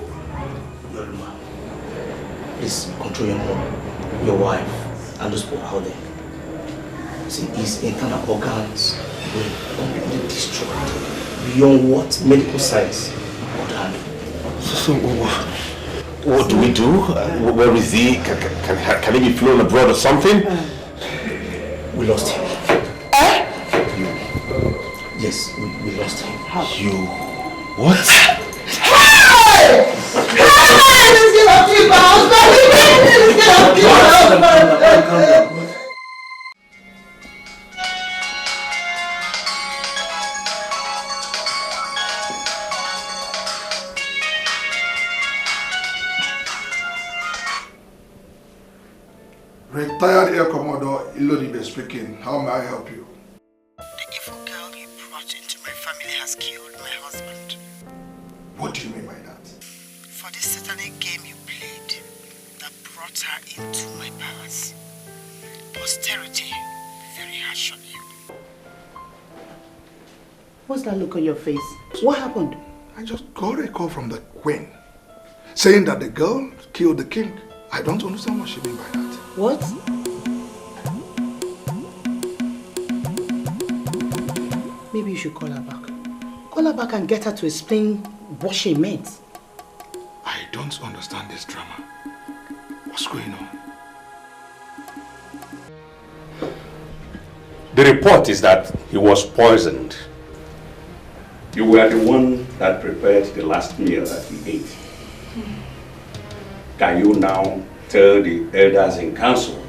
[SPEAKER 7] Please control your mom, your wife, and those people out there. See, his internal organs were completely destroyed beyond what medical science could handle.
[SPEAKER 2] So what do we do? Where is he? Can he be flown abroad or something?
[SPEAKER 7] We lost him. Yes, we lost him.
[SPEAKER 2] How? You... What?
[SPEAKER 3] Hey! Hey! Let's get up to your house! Let's get up to your house!
[SPEAKER 6] Retired Air Commodore Ilodibe speaking. How may I help you?
[SPEAKER 3] The evil girl you brought into my family has killed my husband.
[SPEAKER 6] What do you mean by that?
[SPEAKER 3] For this Saturday game you played that brought her into my palace. Posterity very harsh on you. What's that look on your face? What happened?
[SPEAKER 6] I just got a call from the queen saying that the girl killed the king. I don't understand what she means by that.
[SPEAKER 3] What? Maybe you should call her back. Call her back and get her to explain what she meant.
[SPEAKER 6] I don't understand this drama. What's going on?
[SPEAKER 18] The report is that he was poisoned. You were the one that prepared the last meal that he ate. Can you now tell the elders in council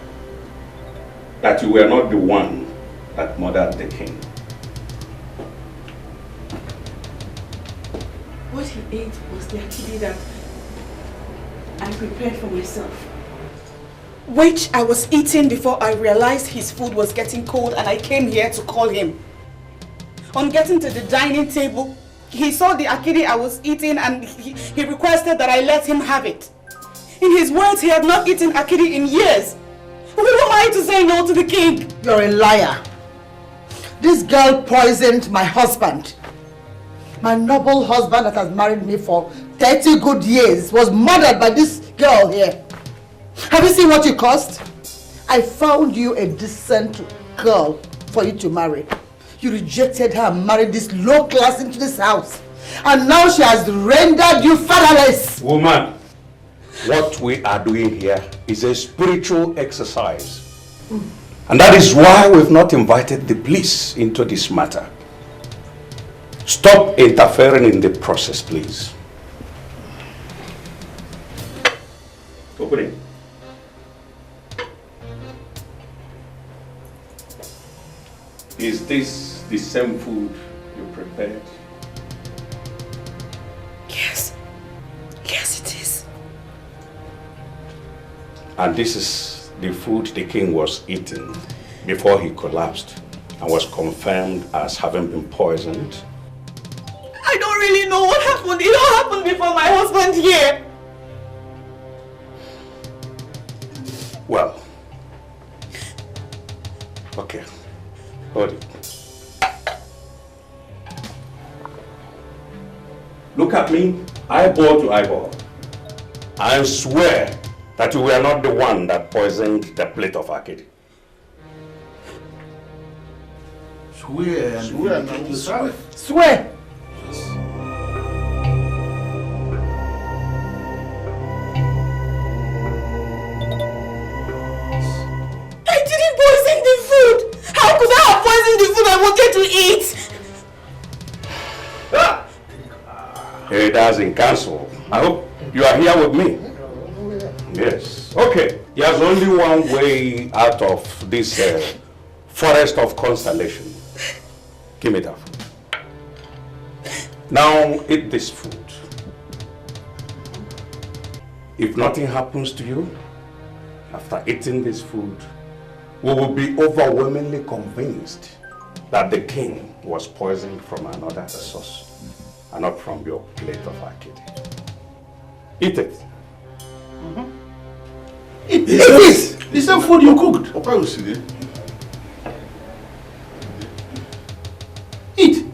[SPEAKER 18] that you were not the one that murdered the king?
[SPEAKER 1] What he ate was the akidi that I prepared for myself, which I was eating before I realized his food was getting cold and I came here to call him. On getting to the dining table, he saw the akidi I was eating and he requested that I let him have it. In his words, he had not eaten akidi in years. Who am I to say no to the king?
[SPEAKER 3] You're a liar. This girl poisoned my husband. My noble husband that has married me for 30 good years was murdered by this girl here. Have you seen what you cost? I found you a decent girl for you to marry. You rejected her and married this low class into this house. And now she has rendered you fatherless.
[SPEAKER 18] Woman, what we are doing here is a spiritual exercise. And that is why we've not invited the police into this matter. Stop interfering in the process, please. Open it. Is this the same food you prepared?
[SPEAKER 1] Yes.
[SPEAKER 18] And this is the food the king was eating before he collapsed and was confirmed as having been poisoned.
[SPEAKER 1] I don't really know what happened. It all happened before my husband here.
[SPEAKER 18] Well, okay, hold it. Look at me, eyeball to eyeball. I swear that you were not the one that poisoned the plate of Akidi.
[SPEAKER 6] Swear and vindicate yourself.
[SPEAKER 3] Swear!
[SPEAKER 1] I didn't poison the food! How could I have poisoned the food I wanted to eat?
[SPEAKER 18] It has in council. I hope you are here with me. Yes. Okay. There's only one way out of this forest of constellation. Give me that food. Now eat this food. If nothing happens to you, after eating this food, we will be overwhelmingly convinced that the king was poisoned from another source and not from your plate of Akidi. Eat it.
[SPEAKER 6] Eat it! It's the food you cooked. Eat.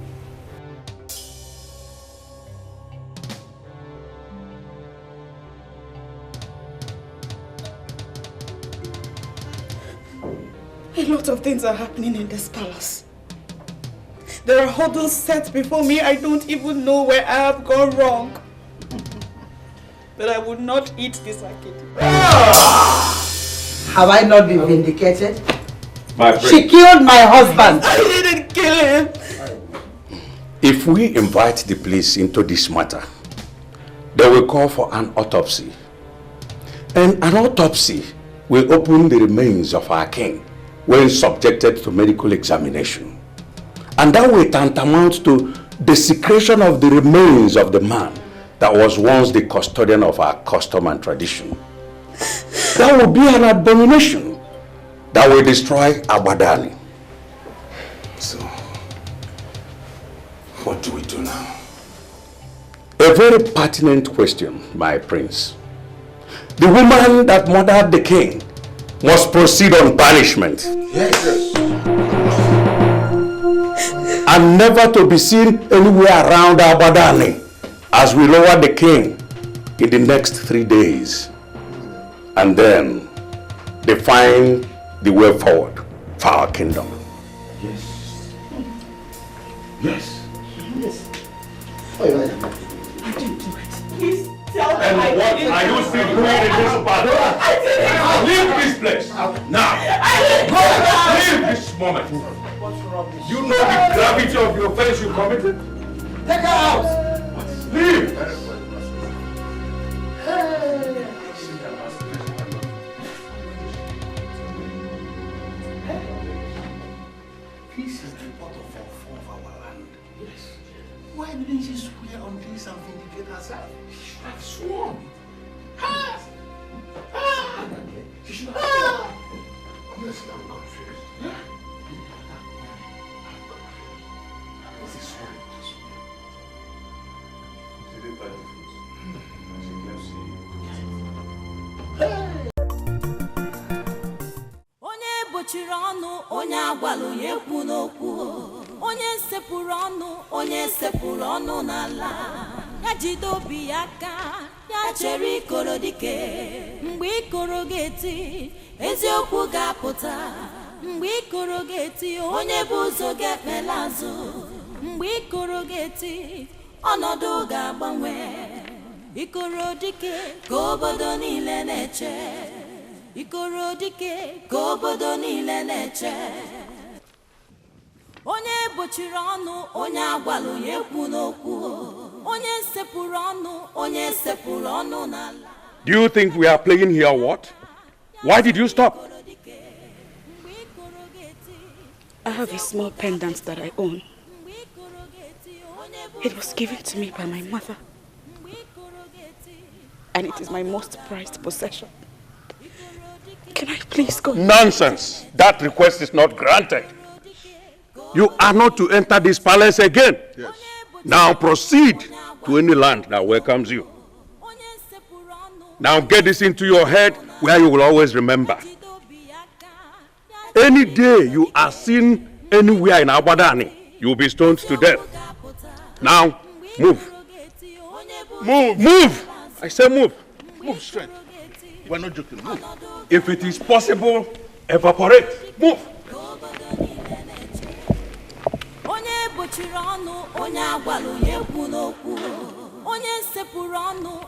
[SPEAKER 1] A lot of things are happening in this palace. There are hurdles set before me. I don't even know where I have gone wrong. But I would not eat this Akidi.
[SPEAKER 3] Have I not been vindicated?
[SPEAKER 18] My friend.
[SPEAKER 3] She killed my husband.
[SPEAKER 1] I didn't kill him.
[SPEAKER 18] If we invite the police into this matter, they will call for an autopsy. And an autopsy will open the remains of our king when subjected to medical examination. And that will tantamount to desecration of the remains of the man that was once the custodian of our custom and tradition. That will be an abomination that will destroy Abadani.
[SPEAKER 2] So, what do we do now?
[SPEAKER 18] A very pertinent question, my prince. The woman that murdered the king must proceed on punishment.
[SPEAKER 6] Yes.
[SPEAKER 18] And never to be seen anywhere around Abadani as we lower the king in the next 3 days. And then define the way forward for our kingdom.
[SPEAKER 6] Yes. Yes.
[SPEAKER 3] Yes.
[SPEAKER 1] I didn't do it. Please tell me.
[SPEAKER 18] And what are you still doing in this battle? Leave this place. Now. Leave this moment. You know the gravity of the offense you committed?
[SPEAKER 3] Take her out.
[SPEAKER 18] Leave.
[SPEAKER 6] Peace is the butterfly of our land. Yes. Why didn't she swear on this and vindicate herself? She should have sworn. She should have sworn. Honestly, I'm confused. This is sorry.
[SPEAKER 19] Onye bochiri ọnụ onye agwala onye ekwu n'okwu onye sepụrụ ọnụ onye sepụrụ ọnụ n'ala ya jide obi ya aka ya chere ikoro dike mgbe ikoro ga-eti eziokwu ga-apụta mgbe ikoro ga-eti onye bụ ụzọ ga-ekpela azụ mgbe ikoro ga-eti ọnọdụ ga-agbanwe ikoro dike ka obodo niile na-eche ikoro dike ka obodo niile na-eche onye bochiri ọnụ onye agwala onye ekwu n'okwu onye sepụrụ ọnụ onye sepụrụ ọnụ n'ala.
[SPEAKER 18] Do you think we are playing here or what? Why did you stop?
[SPEAKER 1] I have a small pendant that I own. It was given to me by my mother. And it is my most prized possession. Can I please go?
[SPEAKER 18] Nonsense. That request is not granted. You are not to enter this palace again.
[SPEAKER 6] Yes.
[SPEAKER 18] Now proceed to any land that welcomes you. Now get this into your head where you will always remember. Any day you are seen anywhere in Abadani, you will be stoned to death. Now, move.
[SPEAKER 6] Move.
[SPEAKER 18] Move! I say move.
[SPEAKER 6] Move straight. We're not joking. Move.
[SPEAKER 18] If it is possible, evaporate. Move.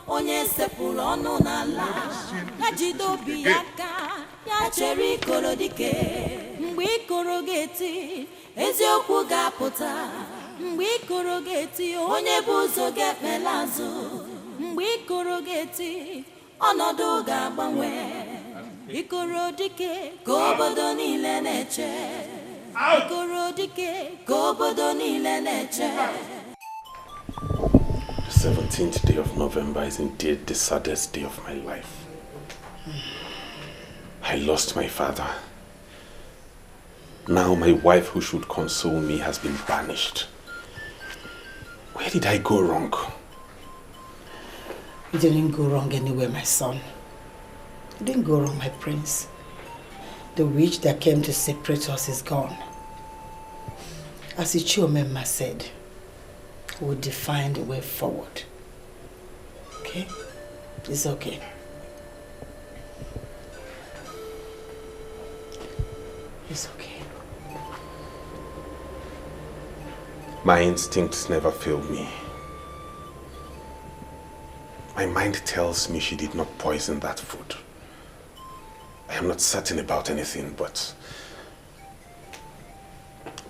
[SPEAKER 19] Onye sepụrụ ọnụ n'ala ya jide obi ya aka ya chere ikoro dike mgbe ikoro ga-eti eziokwu ga-apụta mgbe ikoro ga-eti onye bụ ụzọ ga-ekpela azụ mgbe ikoro ga-eti ọnọdụ ga-agbanwe ikoro dike ka obodo niile na-eche ikoro dike ka obodo niile na-eche.
[SPEAKER 2] The 17th day of November is indeed the saddest day of my life. I lost my father. Now my wife who should console me has been banished. Where did I go wrong?
[SPEAKER 3] You didn't go wrong anywhere, my son. You didn't go wrong, my prince. The witch that came to separate us is gone. As Ichiomema said, we'll define the way forward. Okay? It's okay. It's okay.
[SPEAKER 2] My instincts never failed me. My mind tells me she did not poison that food. I am not certain about anything, but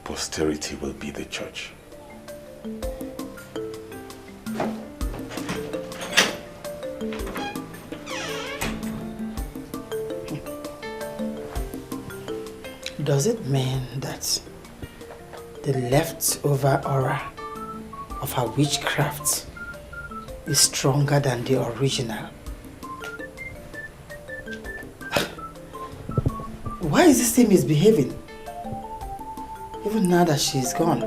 [SPEAKER 2] posterity will be the judge.
[SPEAKER 3] Does it mean that the leftover aura of her witchcraft is stronger than the original? Why is this thing misbehaving? Even now that she's gone.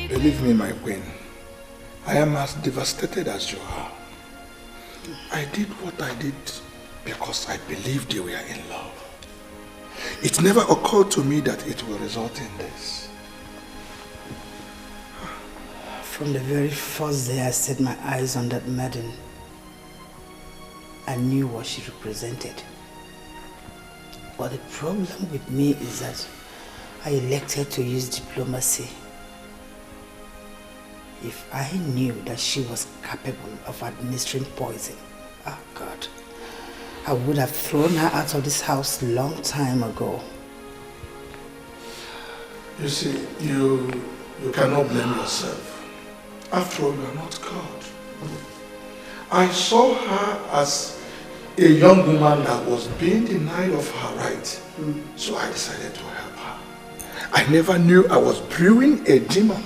[SPEAKER 6] Believe me, my queen, I am as devastated as you are. I did what I did because I believed you were in love. It never occurred to me that it will result in this.
[SPEAKER 3] From the very first day I set my eyes on that maiden, I knew what she represented. But the problem with me is that I elected to use diplomacy. If I knew that she was capable of administering poison, oh God, I would have thrown her out of this house long time ago.
[SPEAKER 6] You see, you cannot blame yourself. After all, you are not God. I saw her as a young woman that was being denied of her right. So I decided to help her. I never knew I was brewing a demon.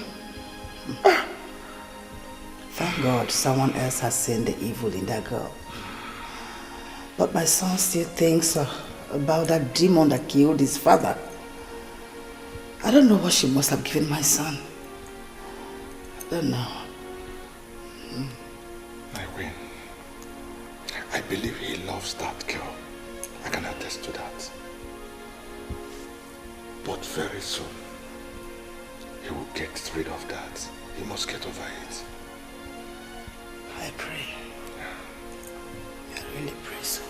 [SPEAKER 3] Thank God someone else has seen the evil in that girl. But my son still thinks about that demon that killed his father. I don't know what she must have given my son. I don't know.
[SPEAKER 6] My queen, I believe he loves that girl. I can attest to that. But very soon, he will get rid of that. He must get over it.
[SPEAKER 7] I pray. I really pray so.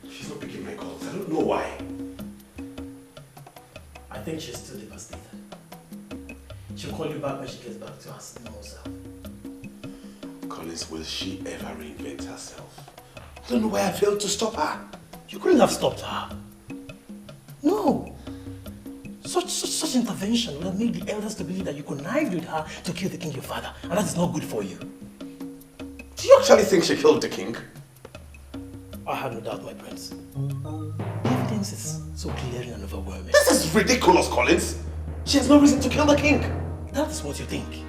[SPEAKER 2] She's not picking my calls. I don't know why.
[SPEAKER 7] I think she's still devastated. She'll call you back when she gets back to her normal self.
[SPEAKER 2] Collins, will she ever reinvent herself? I don't know why I failed to stop her.
[SPEAKER 7] You couldn't have stopped her. No. Such intervention would have made the elders to believe that you connived with her to kill the king, your father. And that is not good for you.
[SPEAKER 2] Do you actually think she killed the king?
[SPEAKER 7] I have no doubt, my prince. The evidence is so clear and overwhelming.
[SPEAKER 2] This is ridiculous, Collins. She has no reason to kill the king.
[SPEAKER 7] That is what you think.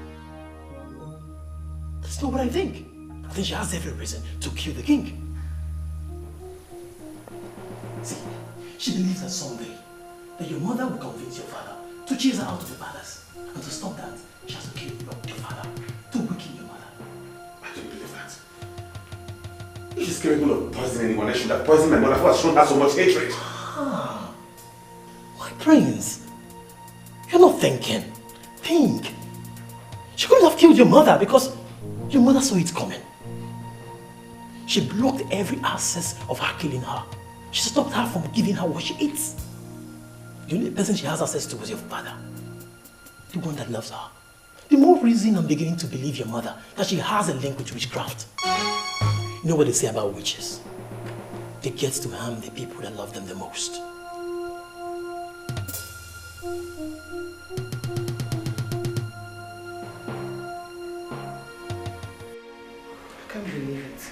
[SPEAKER 7] That's not what I think. I think she has every reason to kill the king. See, she believes that someday that your mother will convince your father to chase her out of the palace. And to stop that, she has to kill your father to weaken your mother.
[SPEAKER 2] I don't believe that. If she's capable of poisoning anyone, I should have poisoned my mother who has shown her so much hatred.
[SPEAKER 7] Ah, my prince, you're not thinking. Think. She couldn't have killed your mother because your mother saw it coming. She blocked every access of her killing her. She stopped her from giving her what she eats. The only person she has access to was your father. The one that loves her. The more reason I'm beginning to believe your mother that she has a link with witchcraft. You know what they say about witches? They get to harm the people that love them the most.
[SPEAKER 3] I can't believe it.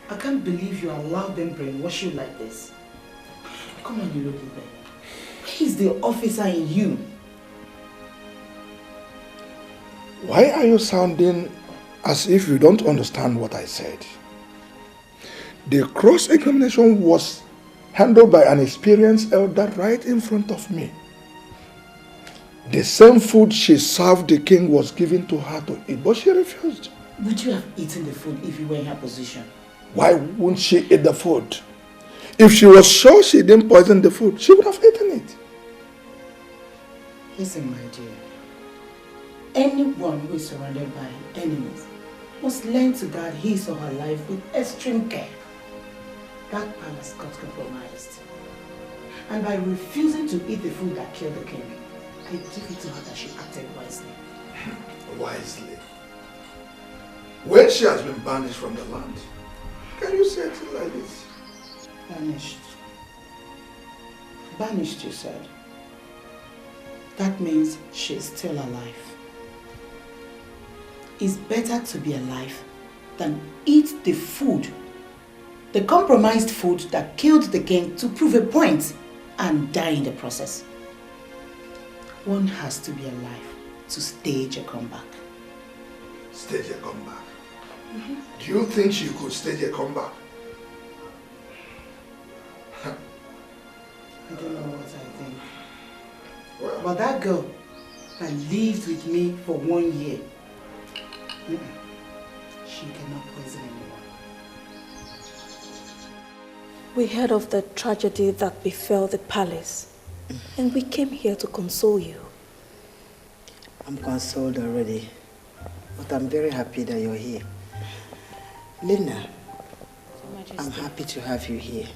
[SPEAKER 3] I can't believe you allowed them brainwash you like this. Come on, you little boy. Where is the officer in you?
[SPEAKER 6] Why are you sounding as if you don't understand what I said? The cross-examination was handled by an experienced elder right in front of me. The same food she served the king was given to her to eat, but she refused.
[SPEAKER 3] Would you have eaten the food if you were in her position?
[SPEAKER 6] Why wouldn't she eat the food? If she was sure she didn't poison the food, she would have eaten it.
[SPEAKER 3] Listen, my dear. Anyone who is surrounded by enemies must learn to guard his or her life with extreme care. That palace got compromised. And by refusing to eat the food that killed the king, I give it to her that she acted wisely.
[SPEAKER 6] Wisely? When she has been banished from the land, can you say it like this?
[SPEAKER 3] Banished. Banished, you said. That means she's still alive. It's better to be alive than eat the food, the compromised food that killed the king to prove a point and die in the process. One has to be alive to stage a comeback.
[SPEAKER 6] Stage a comeback? Do you think she could stage a comeback?
[SPEAKER 3] I don't know what I think. Well, but that girl that lived with me for 1 year, she cannot poison anyone.
[SPEAKER 5] We heard of the tragedy that befell the palace, and we came here to console you.
[SPEAKER 3] I'm consoled already, but I'm very happy that you're here. Lina, I'm happy to have you here.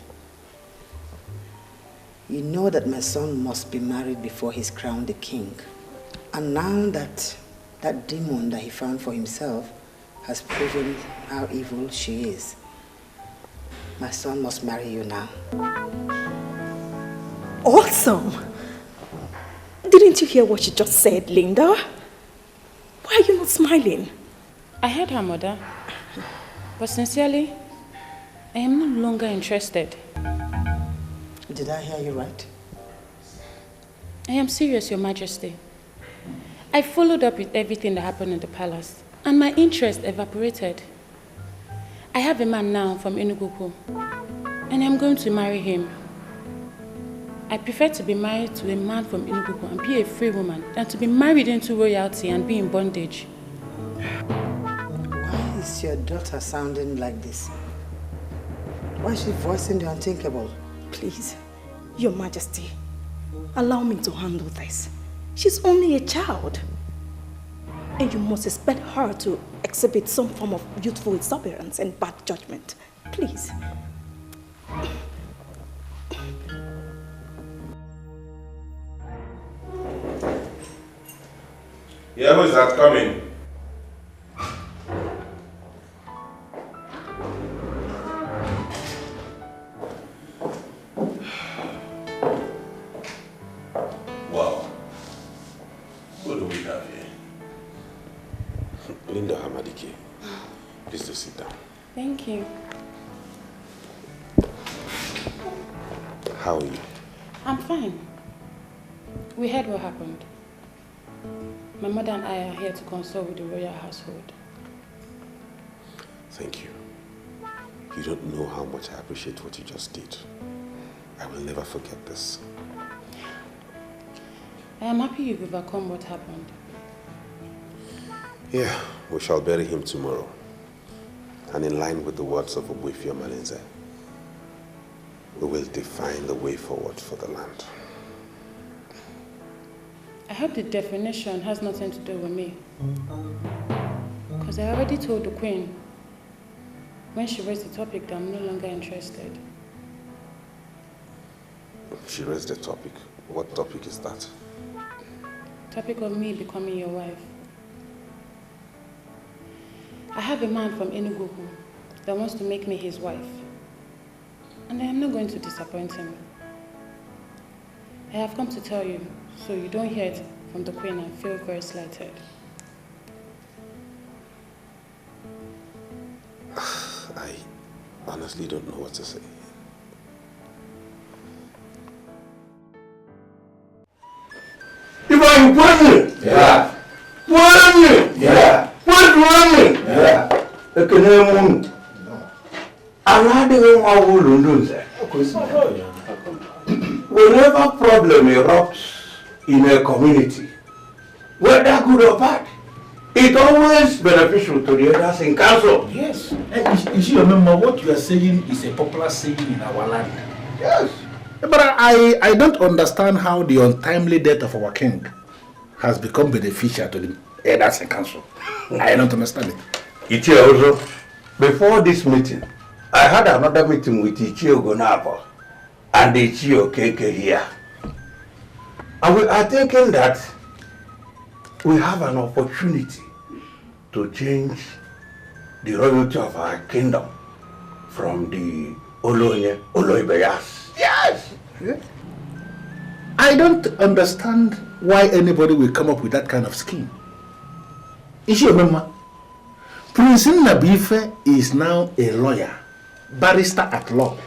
[SPEAKER 3] You know that my son must be married before he's crowned the king. And now that that demon that he found for himself has proven how evil she is, my son must marry you now.
[SPEAKER 5] Awesome! Didn't you hear what she just said, Linda? Why are you not smiling?
[SPEAKER 4] I heard her, mother. But sincerely, I am no longer interested.
[SPEAKER 3] Did I hear you right?
[SPEAKER 4] I am serious, Your Majesty. I followed up with everything that happened in the palace, and my interest evaporated. I have a man now from Enugu, and I'm going to marry him. I prefer to be married to a man from Enugu and be a free woman than to be married into royalty and be in bondage.
[SPEAKER 3] Why is your daughter sounding like this? Why is she voicing the unthinkable?
[SPEAKER 5] Please, Your Majesty, allow me to handle this. She's only a child. And you must expect her to exhibit some form of youthful exuberance and bad judgment. Please.
[SPEAKER 2] Yeah, who is that coming? Wow. What do we have here?
[SPEAKER 15] Linda Hamadike, please do sit down.
[SPEAKER 4] Thank you.
[SPEAKER 15] How are you?
[SPEAKER 4] I'm fine. We heard what happened. My mother and I are here to consult with the royal household.
[SPEAKER 15] Thank you. You don't know how much I appreciate what you just did. I will never forget this.
[SPEAKER 4] I am happy you've overcome what happened.
[SPEAKER 15] Yeah, we shall bury him tomorrow. And in line with the words of Obuefia Malinze, we will define the way forward for the land.
[SPEAKER 4] I hope the definition has nothing to do with me. Because I already told the Queen when she raised the topic that I'm no longer interested.
[SPEAKER 15] She raised the topic. What topic is that?
[SPEAKER 4] Topic of me becoming your wife. I have a man from Enugu that wants to make me his wife. And I am not going to disappoint him. I have come to tell you, so you don't hear it from the Queen and feel very slighted.
[SPEAKER 15] I honestly don't know what to say.
[SPEAKER 6] If I'm pregnant,
[SPEAKER 13] Yeah.
[SPEAKER 6] pregnant,
[SPEAKER 13] Yeah.
[SPEAKER 6] what's pregnant?
[SPEAKER 13] Yeah. Ekenemu. Another one will do that. Whenever problem erupts in a community, whether good or bad, it's always beneficial to the others in council.
[SPEAKER 16] Yes. And you should remember what you are saying is a popular saying in our land.
[SPEAKER 13] Yes.
[SPEAKER 16] But I don't understand how the untimely death of our king has become beneficial to the elders in council. I don't understand it.
[SPEAKER 13] Ichie also, before this meeting, I had another meeting with Ichie Ogonapo and Ichie Okeke here. And we are thinking that we have an opportunity to change the royalty of our kingdom from the Oloibeyas. Yes!
[SPEAKER 16] Yeah. I don't understand why anybody will come up with that kind of scheme. Ishi Omema, Prince Nnabuife is now a lawyer, barrister at law,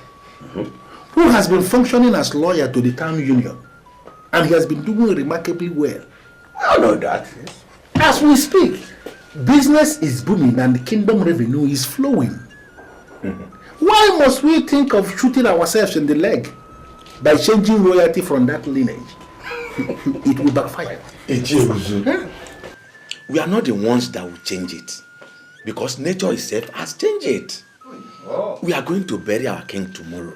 [SPEAKER 16] who has been functioning as lawyer to the town union, and he has been doing remarkably well.
[SPEAKER 13] We all know that. Yes.
[SPEAKER 16] As we speak, business is booming and the kingdom revenue is flowing. Why must we think of shooting ourselves in the leg by changing royalty from that lineage? It will backfire.
[SPEAKER 14] We are not the ones that will change it, because nature itself has changed it.
[SPEAKER 13] Oh.
[SPEAKER 14] We are going to bury our king tomorrow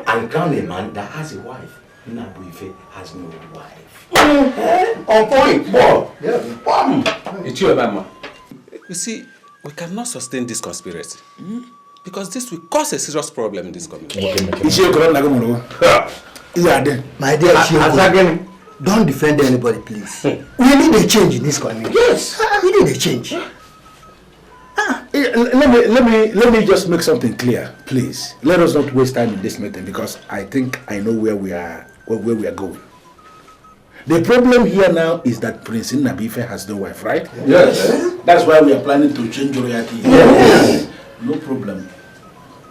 [SPEAKER 14] and crown a man that has a wife. Nnabuife has no wife.
[SPEAKER 13] On point, boy.
[SPEAKER 20] It's you, Mama. You see, we cannot sustain this conspiracy. Because this will cause a serious problem in this community.
[SPEAKER 21] My dear Chiogo, don't defend anybody, please. We need a change in this community.
[SPEAKER 16] Yes,
[SPEAKER 21] we need a change.
[SPEAKER 16] Let me just make something clear, please. Let us not waste time in this meeting because I think I know where we are going. The problem here now is that Prince Nnabuife has no wife, right?
[SPEAKER 13] Yes.
[SPEAKER 16] That's why we are planning to change royalty. Yes. No problem.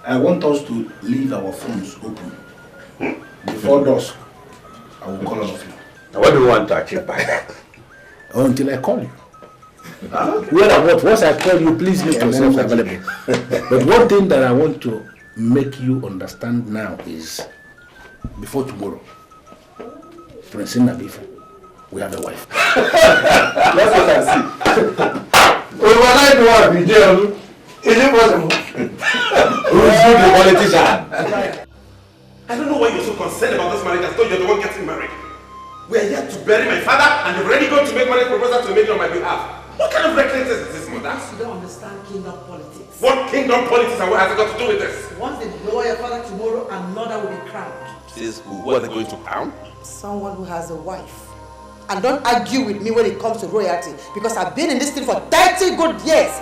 [SPEAKER 16] I want us to leave our phones open. Before dusk, I will call all of you.
[SPEAKER 13] Now, what do you want to achieve by that?
[SPEAKER 11] until I call you. Well, once I call you, please make yourself available. But one thing that I want to make you understand now is, before tomorrow, Prince Nabifa, we have a wife.
[SPEAKER 6] That's what I see. Overnight wife in jail. Is it possible?
[SPEAKER 2] Who's the politician? I don't know why you're so concerned about this marriage. I thought you're the one getting married. We are yet to bury my father, and you've already gone to make marriage proposal to a maiden on my behalf. What kind of recklessness is this, mother?
[SPEAKER 3] You don't understand kingdom politics.
[SPEAKER 2] What kingdom politics and what has it got to do with this?
[SPEAKER 3] Once they lower your father tomorrow, another will be crowned.
[SPEAKER 2] Who are they going to crown?
[SPEAKER 3] Someone who has a wife. And don't argue with me when it comes to royalty, because I've been in this thing for 30 good years.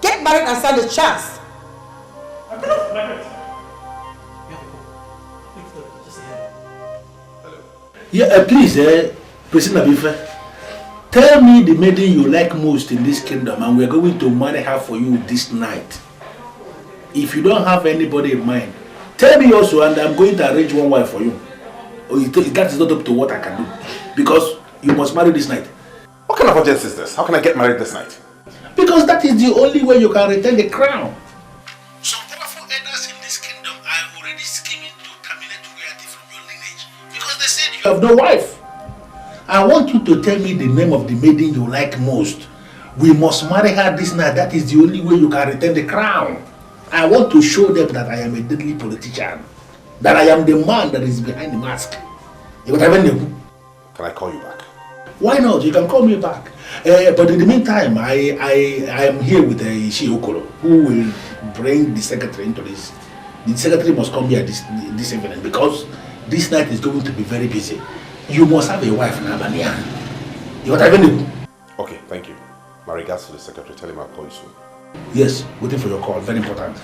[SPEAKER 3] Get married and stand a chance.
[SPEAKER 11] Yeah, please, President Abife, tell me the maiden you like most in this kingdom, and we're going to marry her for you this night. If you don't have anybody in mind, tell me also, and I'm going to arrange one wife for you. That is not up to what I can do, because you must marry this night.
[SPEAKER 2] What kind of urgency is this? How can I get married this night?
[SPEAKER 11] Because that is the only way you can retain the crown. Some powerful elders in this kingdom are already scheming to terminate royalty from your lineage, because they said you have no wife. I want you to tell me the name of the maiden you like most. We must marry her this night. That is the only way you can retain the crown. I want to show them that I am a deadly politician, that I am the man that is behind the mask.
[SPEAKER 2] Can I call you back?
[SPEAKER 11] Why not? You can call me back. But in the meantime, I am here with Ishi Okoro, who will bring the secretary into this. The secretary must come here this evening, because this night is going to be very busy. You must have a wife in Albania.
[SPEAKER 2] Okay, thank you. My regards to the secretary. Tell him I'll call you soon.
[SPEAKER 11] Yes, waiting for your call. Very important.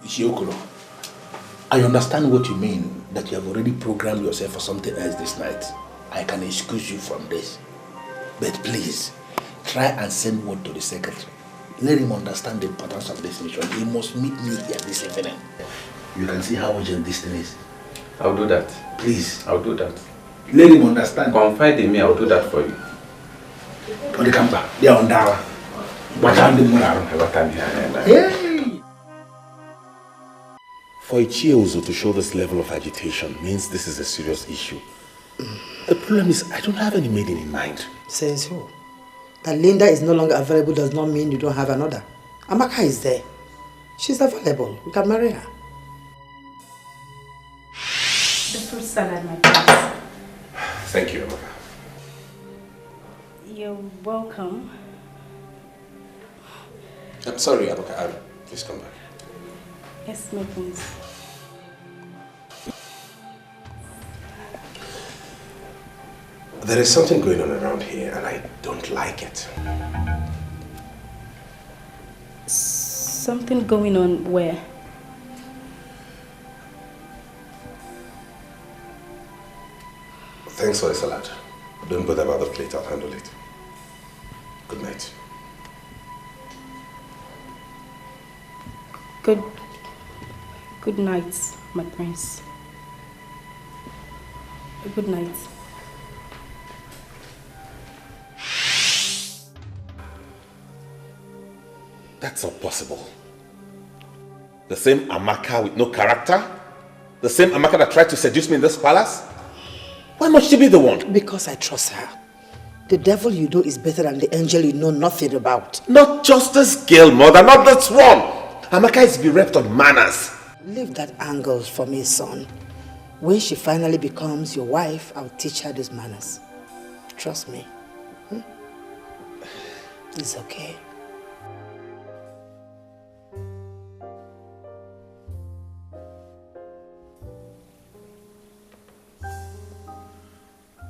[SPEAKER 11] Ishiokuro, I understand what you mean, that you have already programmed yourself for something else this night. I can excuse you from this. But please, try and send word to the secretary. Let him understand the importance of this mission. He must meet me here this evening. You can see how urgent this thing is.
[SPEAKER 20] I'll do that.
[SPEAKER 11] Please.
[SPEAKER 20] I'll do that.
[SPEAKER 11] Let him understand.
[SPEAKER 20] Confide in me, I'll do that for you.
[SPEAKER 11] But they come back. They are on Dawa.
[SPEAKER 2] Hey! For Ichiozo to show this level of agitation means this is a serious issue. The problem is, I don't have any maiden in mind.
[SPEAKER 3] Says who? That Linda is no longer available does not mean you don't have another. Amaka is there. She's available. We can marry her.
[SPEAKER 10] The fruit salad, my prince.
[SPEAKER 2] Thank you, Amaka.
[SPEAKER 10] You're welcome.
[SPEAKER 2] I'm sorry, Amaka. Please come back.
[SPEAKER 10] Yes, my prince.
[SPEAKER 2] There is something going on around here and I don't like it.
[SPEAKER 10] Something going on where?
[SPEAKER 2] Thanks for the salad. Don't bother about the plate, I'll handle it. Good night.
[SPEAKER 10] Good night, my prince. Good night.
[SPEAKER 2] That's not possible. The same Amaka with no character? The same Amaka that tried to seduce me in this palace? Why must she be the one?
[SPEAKER 3] Because I trust her. The devil you know is better than the angel you know nothing about.
[SPEAKER 2] Not just this girl, mother, not this one. Amaka is bereft of manners.
[SPEAKER 3] Leave that angle for me, son. When she finally becomes your wife, I'll teach her these manners. Trust me. It's okay.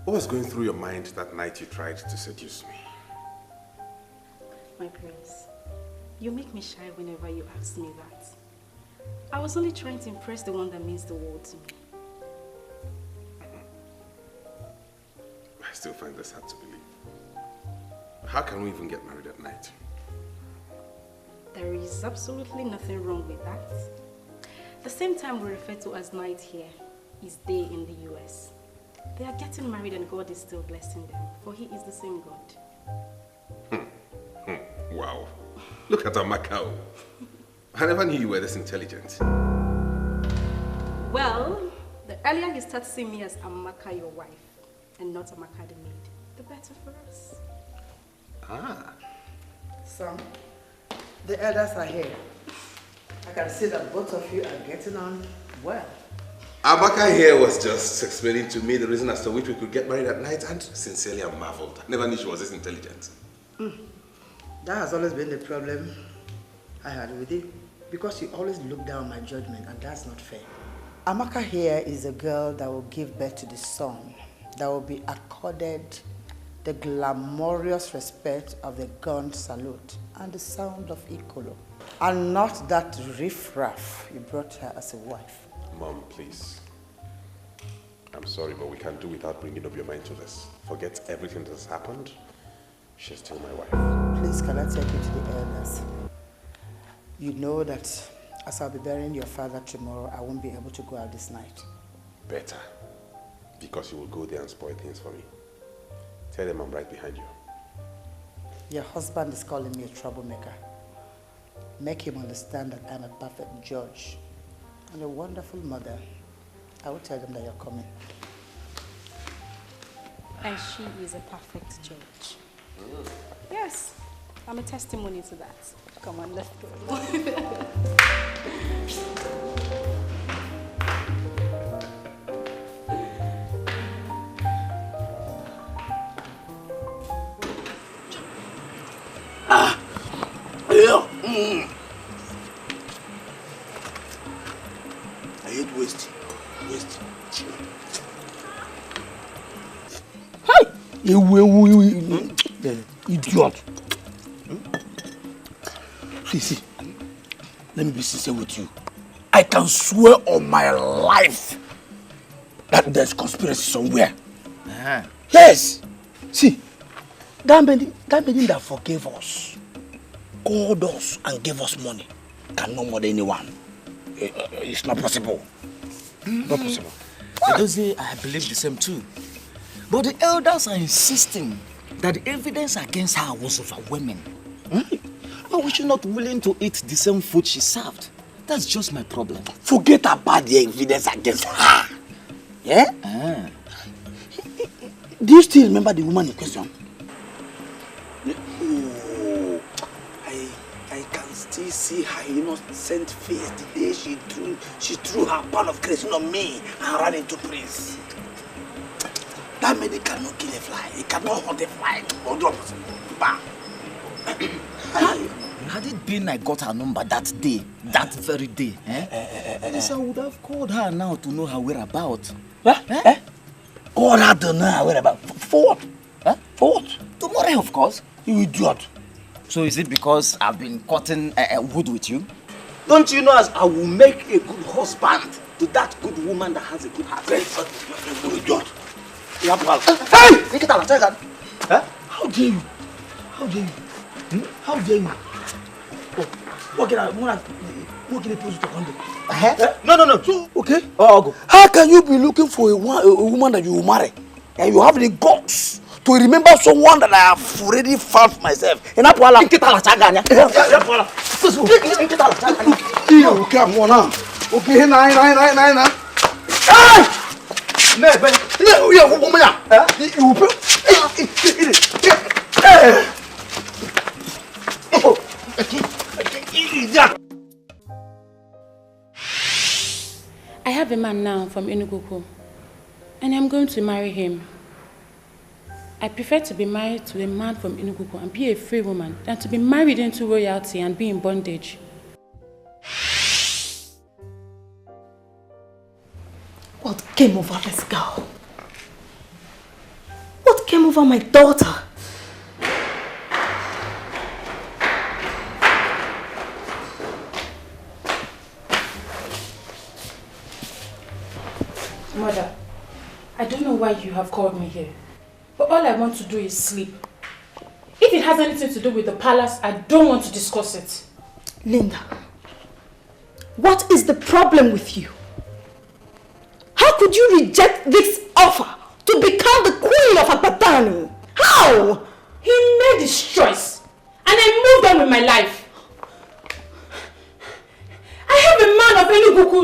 [SPEAKER 2] What was going through your mind that night you tried to seduce me?
[SPEAKER 10] My prince, you make me shy whenever you ask me that. I was only trying to impress the one that means the world to me.
[SPEAKER 2] I still find this hard to believe. How can we even get married at night?
[SPEAKER 5] There is absolutely nothing wrong with that. The same time we refer to as night here is day in the US. They are getting married and God is still blessing them, for He is the same God.
[SPEAKER 2] Wow. Look at Amaka. I never knew you were this intelligent.
[SPEAKER 5] Well, the earlier you start seeing me as Amaka, your wife, and not Amaka the maid, the better for us.
[SPEAKER 2] Ah.
[SPEAKER 3] Son, the elders are here. I can see that both of you are getting on well.
[SPEAKER 2] Amaka here was just explaining to me the reason as to which we could get married at night, and sincerely I'm marveled. I never knew she was this intelligent.
[SPEAKER 3] That has always been the problem I had with you, because you always look down on my judgment, and that's not fair. Amaka here is a girl that will give birth to the son, that will be accorded the glamorous respect of the gun salute and the sound of Ikolo, and not that riffraff you brought her as a wife.
[SPEAKER 2] Mom, please. I'm sorry, but we can't do without bringing up your mind to this. Forget everything that has happened. She's still my wife.
[SPEAKER 3] Please, can I take you to the elders? You know that as I'll be burying your father tomorrow, I won't be able to go out this night.
[SPEAKER 2] Better. Because you will go there and spoil things for me. Tell them I'm right behind you.
[SPEAKER 3] Your husband is calling me a troublemaker. Make him understand that I'm a perfect judge and a wonderful mother. I will tell them that you're coming.
[SPEAKER 5] And she is a perfect judge. Yes, I'm a testimony to that. Come on, let's go.
[SPEAKER 13] I hate waste. Hi! You idiot. See, let me be sincere with you. I can swear on my life that there's conspiracy somewhere. Yes! See, that man that forgave us, called us and gave us money, can no more than anyone. It's not possible. Not possible.
[SPEAKER 14] Edozie, I believe the same too. But the elders are insisting that the evidence against her was overwhelming. But was she not willing to eat the same food she served? That's just my problem.
[SPEAKER 13] Forget about the evidence against her. Yeah? Do you still remember the woman in question? Oh, I can still see her innocent face the day she threw her pound of creation on me and ran into Prince. That man, he cannot kill a fly. He cannot hunt a fly. Or drop it. Bam.
[SPEAKER 14] Had it been I got her number that day, that very day, I would have called her now to know her whereabouts.
[SPEAKER 13] Called her to know her whereabouts? For what? For what?
[SPEAKER 14] Tomorrow, of course.
[SPEAKER 13] You idiot.
[SPEAKER 14] So is it because I've been cutting wood with you?
[SPEAKER 13] Don't you know as I will make a good husband to that good woman that has a good heart? You idiot. Hey! Take it out, take it. How dare you? How dare you? How dare you? What can I put to condom?
[SPEAKER 14] No.
[SPEAKER 13] Okay. I'll go. How can you be looking for a woman that you will marry and you have the guts to remember someone that I have already found for myself? And that's why I'm come on now. Okay, nine.
[SPEAKER 4] I have a man now from Enugu, and I'm going to marry him. I prefer to be married to a man from Enugu and be a free woman than to be married into royalty and be in bondage.
[SPEAKER 5] What came over this girl? What came over my daughter?
[SPEAKER 4] Mother, I don't know why you have called me here, but all I want to do is sleep. If it has anything to do with the palace, I don't want to discuss it.
[SPEAKER 5] Linda, what is the problem with you? How could you reject this offer to become the queen of Apadani? How?
[SPEAKER 4] He made his choice and I moved on with my life. I have a man of Enugu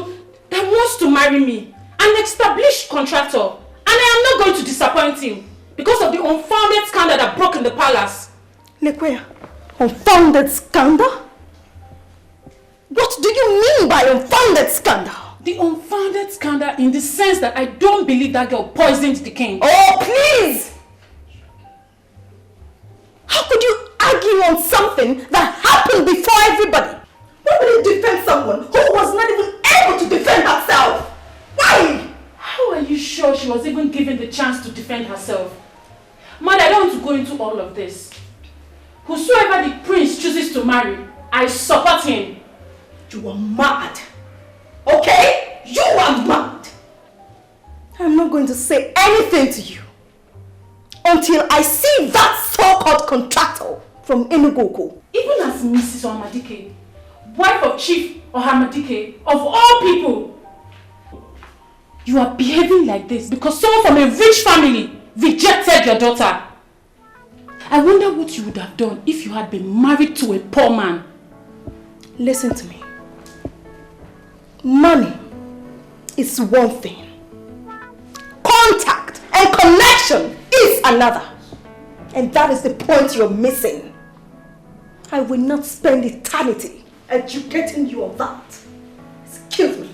[SPEAKER 4] that wants to marry me, an established contractor, and I am not going to disappoint him because of the unfounded scandal that broke in the palace.
[SPEAKER 5] Lekweya, unfounded scandal? What do you mean by unfounded scandal?
[SPEAKER 4] The unfounded scandal in the sense that I don't believe that girl poisoned the king.
[SPEAKER 5] Oh, please! How could you argue on something that happened before everybody? Why would you defend someone who was not even able to defend herself? Why?
[SPEAKER 4] How are you sure she was even given the chance to defend herself? Mother, I don't want to go into all of this. Whosoever the prince chooses to marry, I support him.
[SPEAKER 5] You are mad. Okay? You are mad. I'm not going to say anything to you until I see that so-called contractor from Enugu.
[SPEAKER 4] Even as Mrs. Ohamadike, wife of Chief Ohamadike, of all people, you are behaving like this because someone from a rich family rejected your daughter. I wonder what you would have done if you had been married to a poor man.
[SPEAKER 5] Listen to me. Money is one thing. Contact and connection is another. And that is the point you're missing. I will not spend eternity educating you on that. Excuse me.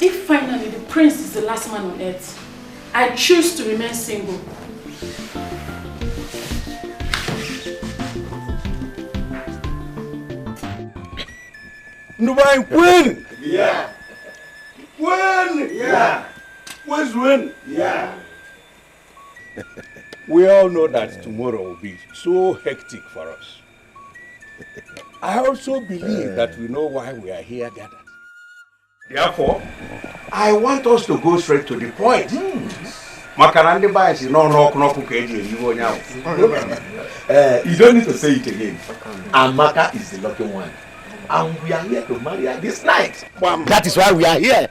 [SPEAKER 4] If finally the prince is the last man on earth, I choose to remain single.
[SPEAKER 11] Dubai win!
[SPEAKER 6] Yeah.
[SPEAKER 11] Win!
[SPEAKER 6] Yeah.
[SPEAKER 11] Where's win?
[SPEAKER 6] Yeah.
[SPEAKER 11] We all know that tomorrow will be so hectic for us. I also believe that we know why we are here gathered. Therefore, I want us to go straight to the point. Makarandi bias is no
[SPEAKER 2] You don't need to say it again. Amaka is the lucky one. And we are here to marry her this night.
[SPEAKER 15] That is why we are here.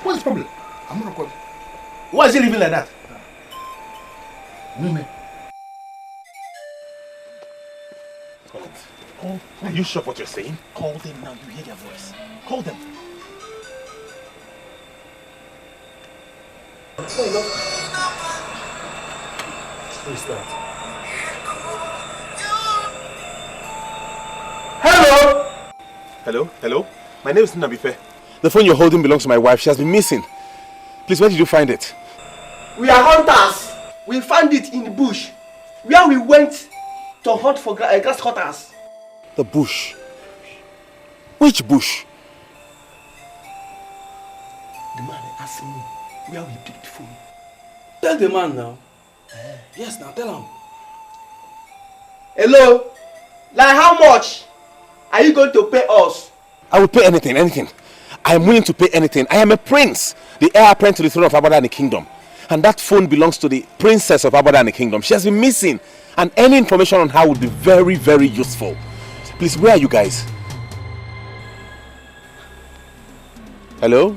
[SPEAKER 6] What's the problem? I'm not recording.
[SPEAKER 2] Why is he living like that?
[SPEAKER 6] No, man.
[SPEAKER 2] Oh, are you sure what you're saying? Call them now, you hear their voice. Call them.
[SPEAKER 7] Who is that?
[SPEAKER 2] Hello? Hello? Hello? My name is Nabife. The phone you're holding belongs to my wife. She has been missing. Please, where did you find it?
[SPEAKER 9] We are hunters. We found it in the bush, where we went to hunt for grasshoppers.
[SPEAKER 2] The bush. Which bush?
[SPEAKER 9] The man asked me where we picked the phone.
[SPEAKER 13] Tell the man now. Yes, now tell him.
[SPEAKER 9] Hello? Like how much are you going to pay us?
[SPEAKER 2] I will pay anything, anything. I am willing to pay anything. I am a prince, the heir apparent to the throne of Abada and the kingdom. And that phone belongs to the princess of Abada and the kingdom. She has been missing. And any information on her would be very, very useful. Please, where are you guys? Hello?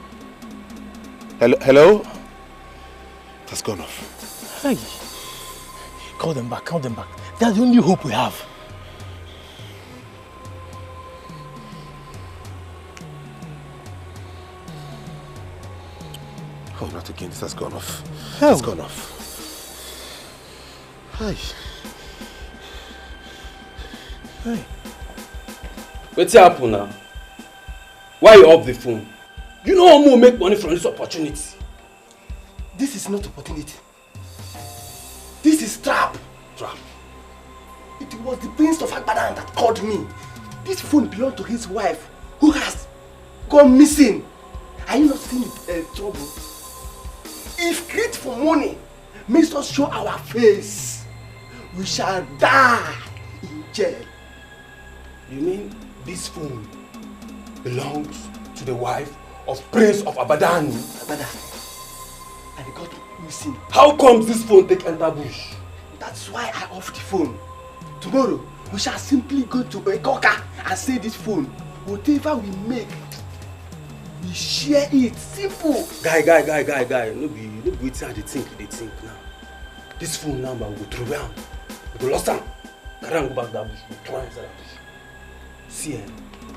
[SPEAKER 2] Hello? Hello? It has gone off.
[SPEAKER 7] Hey. Call them back, call them back. That's the only hope we have.
[SPEAKER 2] Oh, not again. This has gone off.
[SPEAKER 7] Hell.
[SPEAKER 2] It's gone off. Hi.
[SPEAKER 13] Hey. What's happening now? Why you off the phone? You know how to make money from this opportunity.
[SPEAKER 9] This is not opportunity. This is trap.
[SPEAKER 13] Trap.
[SPEAKER 9] It was the prince of Agbadan that called me. This phone belonged to his wife, who has gone missing. Are you not seeing the trouble? If greed for money makes us show our face, we shall die in jail.
[SPEAKER 6] You mean this phone belongs to the wife of Prince of Abadan?
[SPEAKER 9] Abadan. And got missing.
[SPEAKER 6] How comes this phone take enter bush?
[SPEAKER 9] That's why I off the phone. Tomorrow, we shall simply go to Ekoka and say this phone. Whatever we make, we share it. Simple.
[SPEAKER 6] Guy. No be wetin I dey think now. This phone number we go throw down. We go lost am. Carry am go back that bush. We throw am inside that bush. See,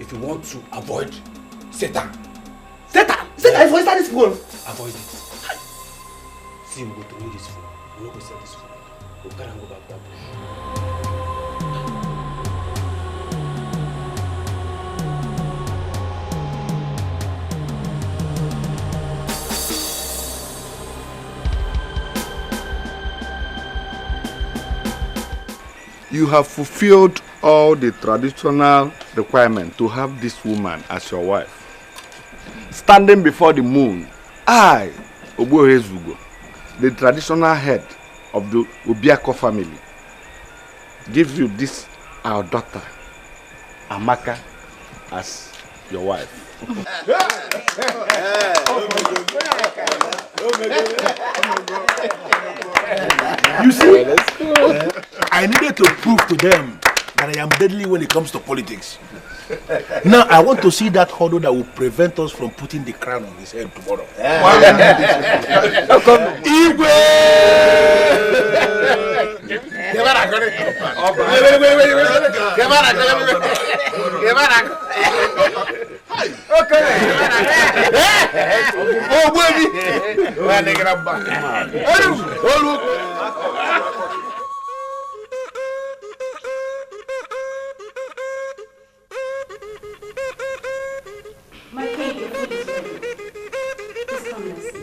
[SPEAKER 6] if you want to avoid Satan
[SPEAKER 9] is for inside this phone.
[SPEAKER 6] Avoid it. See, we go throw this phone. We no go sell this phone. We carry am go back that bush. You have fulfilled all the traditional requirements to have this woman as your wife. Standing before the moon, I, Obohezugo, the traditional head of the Obiako family, give you this, our daughter, Amaka, as your wife.
[SPEAKER 11] You see, I needed to prove to them that I am deadly when it comes to politics. Now I want to see that hurdle that will prevent us from putting the crown on his head tomorrow.
[SPEAKER 4] My king, your food is ready. Please come and sit.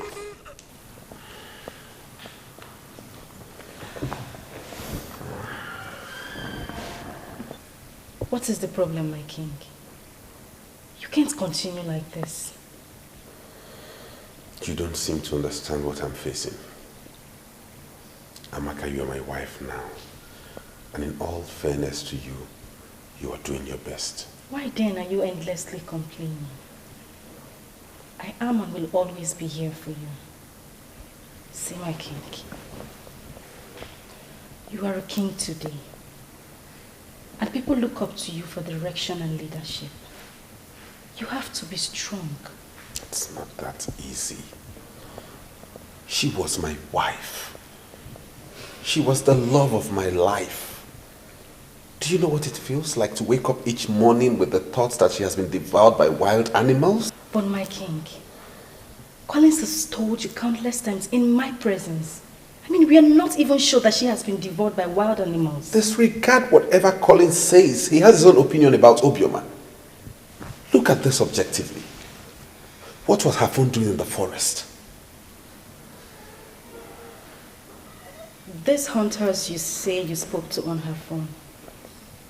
[SPEAKER 4] What is the problem, my king? You can't continue like this.
[SPEAKER 2] You don't seem to understand what I'm facing. Amaka, you are my wife now. And in all fairness to you, you are doing your best.
[SPEAKER 4] Why then are you endlessly complaining? I am and will always be here for you. See, my king, you are a king today. And people look up to you for direction and leadership. You have to be strong.
[SPEAKER 2] It's not that easy. She was my wife. She was the love of my life. Do you know what it feels like to wake up each morning with the thoughts that she has been devoured by wild animals?
[SPEAKER 4] But my king, Collins has told you countless times in my presence. I mean, we are not even sure that she has been devoured by wild animals.
[SPEAKER 2] Disregard whatever Collins says. He has his own opinion about Obioma. Look at this objectively. What was her phone doing in the forest?
[SPEAKER 4] These hunters you say you spoke to on her phone,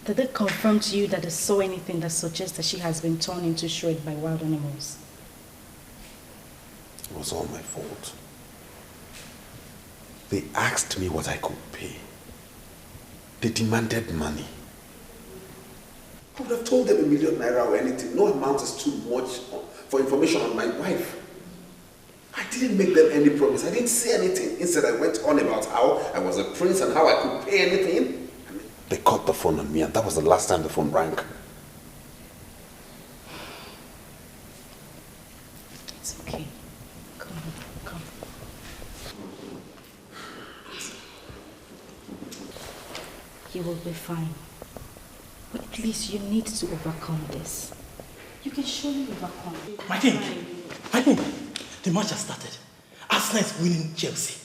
[SPEAKER 4] did they confirm to you that they saw anything that suggests that she has been torn into shreds by wild animals?
[SPEAKER 2] It was all my fault. They asked me what I could pay. They demanded money. I would have told them ₦1 million or anything. No amount is too much for information on my wife. I didn't make them any promise. I didn't say anything. Instead, I went on about how I was a prince and how I could pay anything. They caught the phone on me, and that was the last time the phone rang.
[SPEAKER 4] It's okay. Come. You will be fine. But at least you need to overcome this. You can surely overcome it.
[SPEAKER 11] My king, the match has started. Arsenal is winning Chelsea.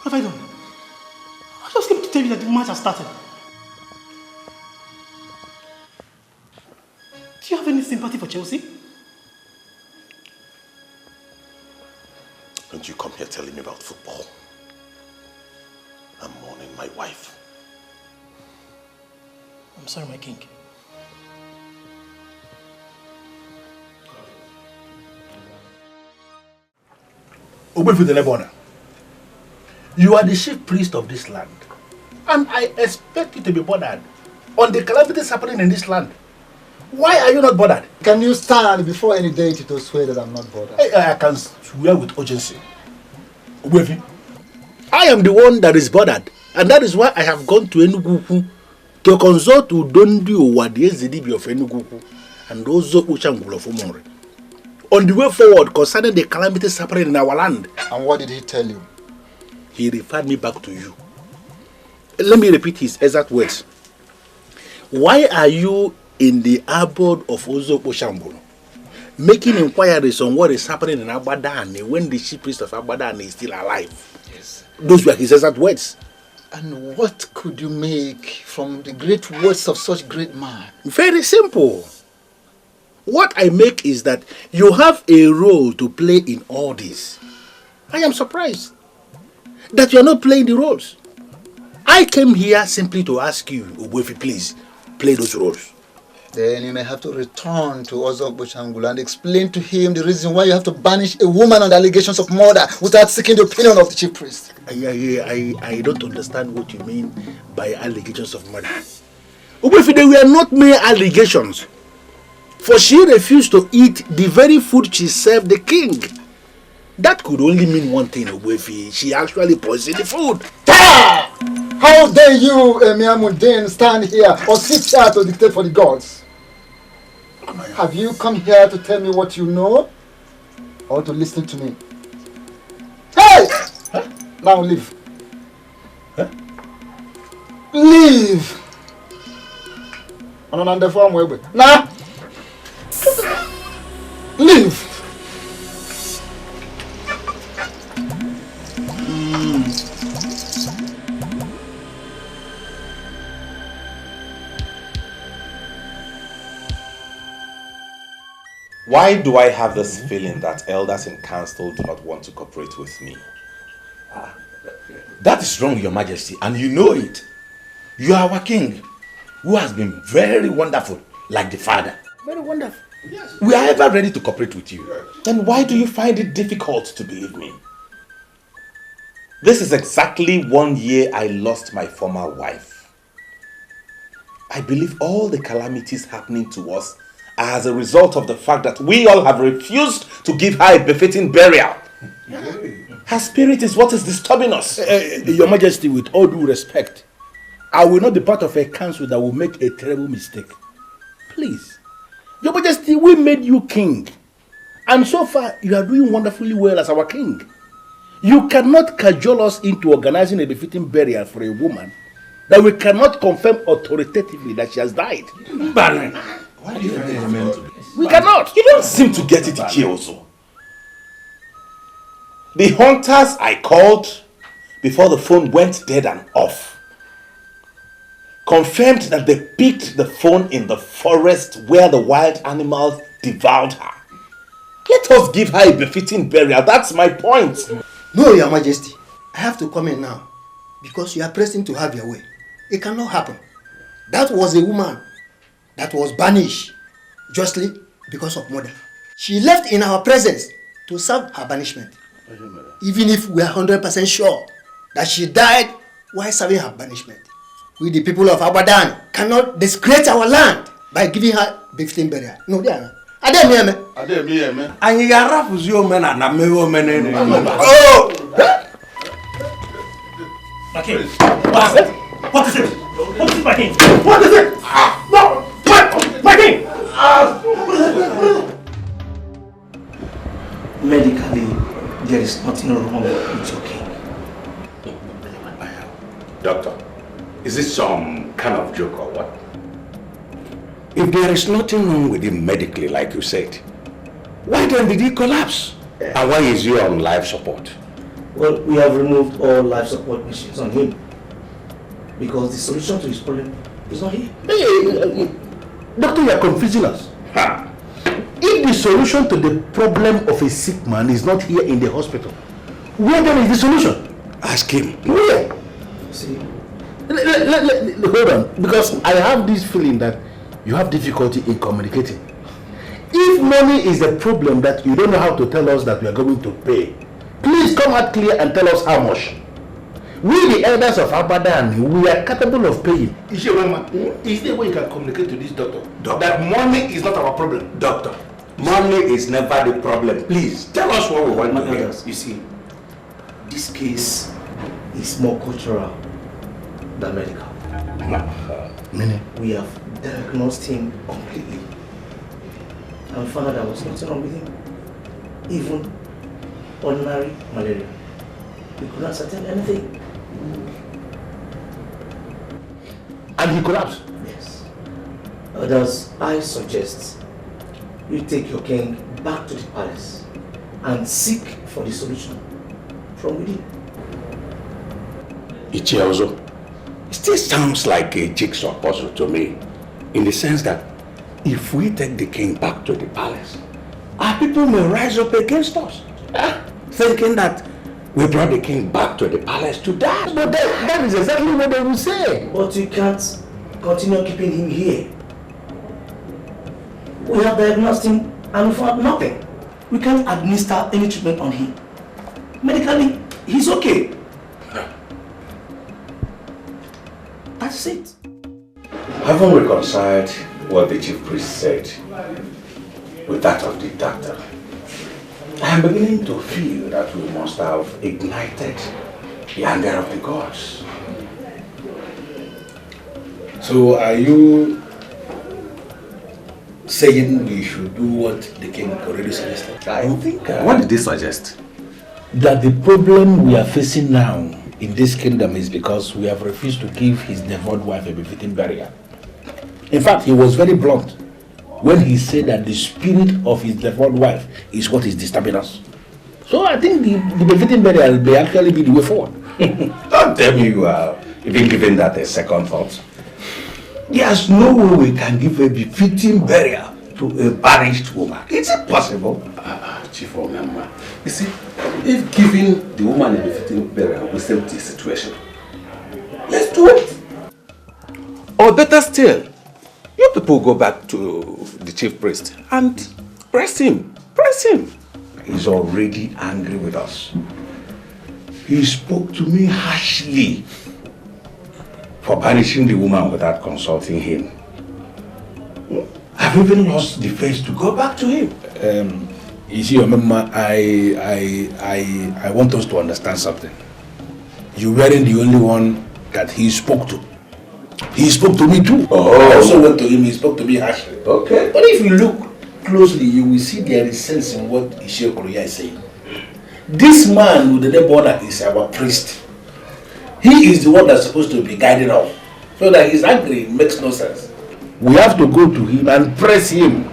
[SPEAKER 11] What have I done? I just came to tell you that the match has started. Do you have any sympathy for Chelsea?
[SPEAKER 2] Don't you come here telling me about football. I'm mourning my wife.
[SPEAKER 7] I'm sorry, my king.
[SPEAKER 11] You are the chief priest of this land, and I expect you to be bothered on the calamities happening in this land. Why are you not bothered?
[SPEAKER 17] Can you stand before any deity to swear that I'm not bothered?
[SPEAKER 11] I can swear with urgency. I am the one that is bothered, and that is why I have gone to Enugu to consult with Dondi Owadi Ezedibi of Enugu and also Uchangul of Umore on the way forward concerning the calamities happening in our land.
[SPEAKER 17] And what did he tell you?
[SPEAKER 11] He referred me back to you. Let me repeat his exact words. Why are you in the abode of Ozo Oshambolo making inquiries on what is happening in Abadani when the chief priest of Abadani is still alive? Yes. Those were his exact words.
[SPEAKER 17] And what could you make from the great words of such great man?
[SPEAKER 11] Very simple. What I make is that you have a role to play in all this. I am surprised that you are not playing the roles. I came here simply to ask you, Ogbuefi, please, play those roles.
[SPEAKER 17] Then you may have to return to Ozo Boshangula and explain to him the reason why you have to banish a woman on the allegations of murder without seeking the opinion of the chief priest.
[SPEAKER 11] I don't understand what you mean by allegations of murder. Ogbuefi, they were not mere allegations. For she refused to eat the very food she served the king. That could only mean one thing, Ogbuefi. She actually poisoned the food.
[SPEAKER 17] How dare you, Emir Mundane, stand here or sit here to dictate for the gods? Have you come here to tell me what you know or to listen to me? Hey! Huh? Now leave.
[SPEAKER 11] Huh?
[SPEAKER 17] Leave! Nah! Leave!
[SPEAKER 20] Why do I have this feeling that elders in council do not want to cooperate with me?
[SPEAKER 16] That is wrong, Your Majesty, and you know it. You are our king, who has been very wonderful, like the father.
[SPEAKER 11] Very wonderful.
[SPEAKER 16] Yes. We are ever ready to cooperate with you.
[SPEAKER 20] Then why do you find it difficult to believe me? This is exactly 1 year I lost my former wife. I believe all the calamities happening to us are as a result of the fact that we all have refused to give her a befitting burial. Her spirit is what is disturbing us.
[SPEAKER 11] Your Majesty, with all due respect, I will not be part of a council that will make a terrible mistake. Please. Your Majesty, we made you king. And so far, you are doing wonderfully well as our king. You cannot cajole us into organizing a befitting burial for a woman that we cannot confirm authoritatively that she has died.
[SPEAKER 16] Baron, why do you mean to this?
[SPEAKER 11] We cannot.
[SPEAKER 20] You don't seem to get it, Ikiozo. The hunters I called before the phone went dead and off confirmed that they picked the phone in the forest where the wild animals devoured her. Let us give her a befitting burial. That's my point.
[SPEAKER 21] No, Your Majesty. I have to come in now because you are pressing to have your way. It cannot happen. That was a woman that was banished justly because of murder. She left in our presence to serve her banishment. Even if we are 100% sure that she died while serving her banishment. We, the people of Abadan, cannot disgrace our land by giving her befitting burial. No, they are not.
[SPEAKER 16] And you are raffles your men and a mere woman.
[SPEAKER 11] Oh!
[SPEAKER 7] Okay. What is it? What is it? What is it, my king?
[SPEAKER 11] What is it? No! What? My king!
[SPEAKER 21] Medically, there is nothing wrong with your king.
[SPEAKER 18] Doctor, is this some kind of joke or what? If there is nothing wrong with him medically, like you said, why then did he collapse? And why is he on life support?
[SPEAKER 21] Well, we have removed all life support machines on him because the solution to his problem is not here.
[SPEAKER 11] Hey, doctor, you are confusing us. If the solution to the problem of a sick man is not here in the hospital, where then is the solution?
[SPEAKER 18] Ask him.
[SPEAKER 11] Where?
[SPEAKER 21] See,
[SPEAKER 11] Hold on, because I have this feeling that you have difficulty in communicating. If money is a problem that you don't know how to tell us that we are going to pay, please come out clear and tell us how much. We, the elders of Abadan, we are capable of paying. Is there a way you can communicate to this doctor that money is not our problem?
[SPEAKER 18] Doctor, money is never the problem. Please, tell us what we want to hear.
[SPEAKER 7] You see, this case is more cultural than medical.
[SPEAKER 11] Meaning?
[SPEAKER 7] We have diagnosed him completely and found out there was nothing wrong with him. Even ordinary malaria. We could not ascertain anything.
[SPEAKER 11] And he collapsed?
[SPEAKER 7] Yes. Others, I suggest you take your king back to the palace and seek for the solution from within.
[SPEAKER 18] Ichiozo, it still sounds like a jigsaw puzzle to me, in the sense that if we take the king back to the palace, our people may rise up against us, thinking that we brought the king back to the palace to die.
[SPEAKER 7] But that is exactly what they will say. But you can't continue keeping him here. We have diagnosed him and we found nothing. We can't administer any treatment on him. Medically, he's okay. That's it.
[SPEAKER 18] Having reconciled what the chief priest said with that of the doctor, I am beginning to feel that we must have ignited the anger of the gods.
[SPEAKER 11] So are you saying we should do what the king already suggested?
[SPEAKER 18] I think...
[SPEAKER 2] what did he suggest?
[SPEAKER 11] That the problem we are facing now in this kingdom is because we have refused to give his devoured wife a befitting burial. In fact, he was very blunt when he said that the spirit of his devoured wife is what is disturbing us. So I think the befitting burial may actually be the way forward.
[SPEAKER 18] Don't tell me you are even giving that a second thought. There's no way we can give a befitting burial to a banished woman. It's impossible.
[SPEAKER 2] Chief Omemma, you see, if giving the woman a befitting burial will save the situation, let's do it. Or better still, you people go back to the chief priest and press him. Press him.
[SPEAKER 18] He's already angry with us. He spoke to me harshly for banishing the woman without consulting him. I've even lost the face to go back to him.
[SPEAKER 11] You see, Mama, I want us to understand something. You weren't the only one that he spoke to. He spoke to me too. I also went to him, he spoke to me harshly.
[SPEAKER 18] Okay.
[SPEAKER 11] But if you look closely, you will see there is sense in what Ishio Korea is saying. This man with the dead border is our priest. He is the one that's supposed to be guiding us. So that his angry makes no sense. We have to go to him and press him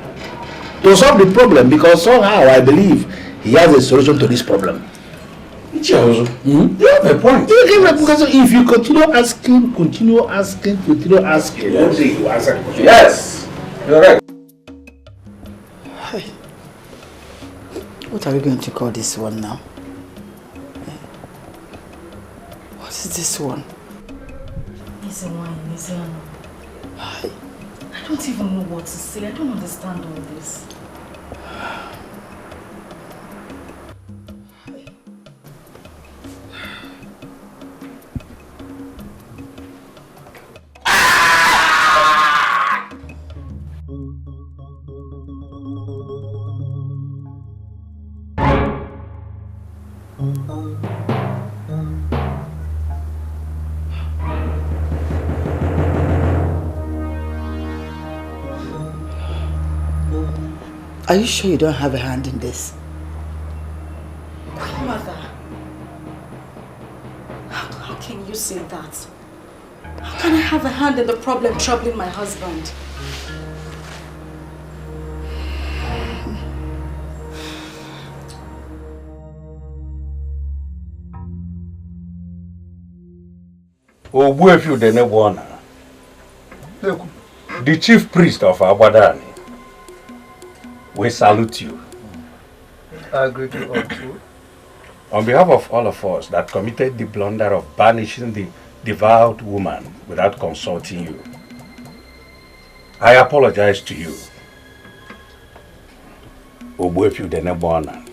[SPEAKER 11] to solve the problem, because somehow I believe he has a solution to this problem.
[SPEAKER 18] You have a point.
[SPEAKER 11] Because if you continue asking, one day you answer the question.
[SPEAKER 18] Yes, you're right.
[SPEAKER 3] Hey. What are we going to call this one now? What is this one?
[SPEAKER 10] It's a wine, it's a... I don't even know what to say. I don't understand all this.
[SPEAKER 3] Are you sure you don't have a hand in this?
[SPEAKER 10] Mother, how can you say that? How can I have a hand in the problem troubling my husband?
[SPEAKER 18] The chief priest of Abadan, we salute you.
[SPEAKER 8] I agree to all too.
[SPEAKER 18] On behalf of all of us that committed the blunder of banishing the devout woman without consulting you. I apologize to you. Ogbuefi Udenebona,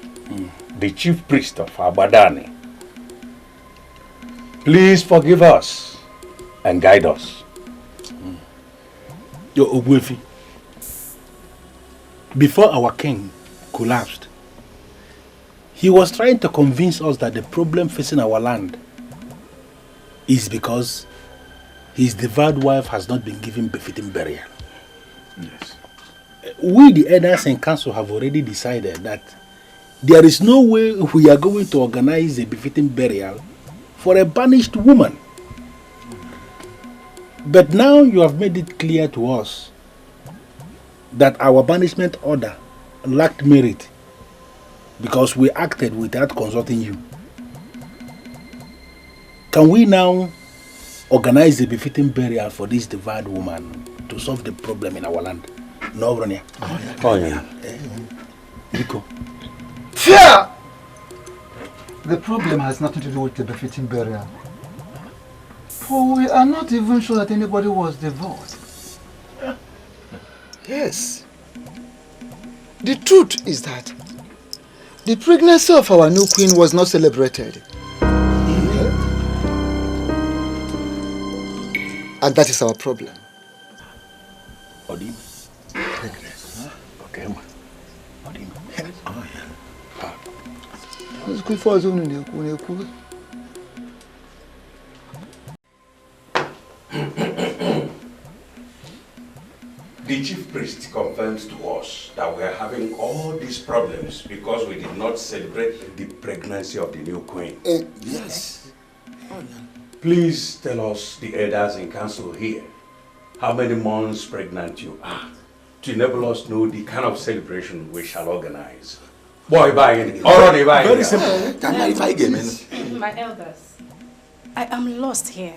[SPEAKER 18] the chief priest of Abadani. Please forgive us and guide us.
[SPEAKER 11] Yo, Ogbuefi, before our king collapsed, he was trying to convince us that the problem facing our land is because his devout wife has not been given befitting burial.
[SPEAKER 18] Yes.
[SPEAKER 11] We, the elders in council, have already decided that there is no way we are going to organize a befitting burial for a banished woman. But now you have made it clear to us that our banishment order lacked merit because we acted without consulting you. Can we now organize a befitting burial for this devout woman to solve the problem in our land? No, Bronya.
[SPEAKER 18] Oh, yeah.
[SPEAKER 11] Rico.
[SPEAKER 17] Fear! The problem has nothing to do with the befitting burial. For we are not even sure that anybody was devoured. Yes. The truth is that the pregnancy of our new queen was not celebrated. And that is our problem.
[SPEAKER 11] Odim.
[SPEAKER 18] Okay, ma.
[SPEAKER 11] Odim.
[SPEAKER 18] Oh, yeah.
[SPEAKER 17] Let's go for a zone.
[SPEAKER 18] The chief priest confirms to us that we are having all these problems because we did not celebrate the pregnancy of the new queen.
[SPEAKER 17] Yes.
[SPEAKER 18] Please tell us, the elders in council here, how many months pregnant you are to enable us know the kind of celebration we shall organize. Boy,
[SPEAKER 11] very simple.
[SPEAKER 10] My elders, I am lost here.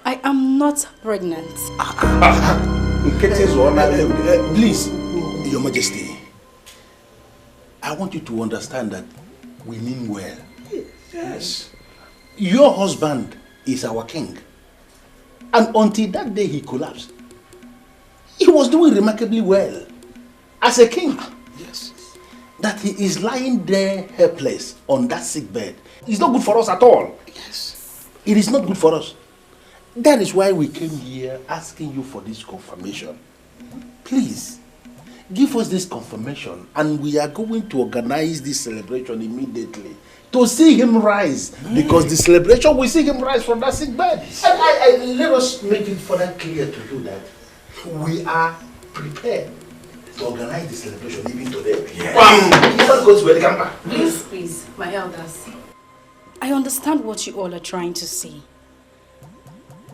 [SPEAKER 10] I am not pregnant.
[SPEAKER 11] Please, Your Majesty, I want you to understand that we mean well.
[SPEAKER 18] Yes.
[SPEAKER 11] Your husband is our king. And until that day he collapsed, he was doing remarkably well as a king.
[SPEAKER 18] Yes.
[SPEAKER 11] That he is lying there helpless on that sick bed is not good for us at all.
[SPEAKER 18] Yes.
[SPEAKER 11] It is not good for us. That is why we came here asking you for this confirmation. Please, give us this confirmation and we are going to organize this celebration immediately to see him rise. Because the celebration will see him rise from that sick bed. And let us make it further clear to you that we are prepared to organize the celebration even today.
[SPEAKER 10] Yes. Please, my elders. I understand what you all are trying to say.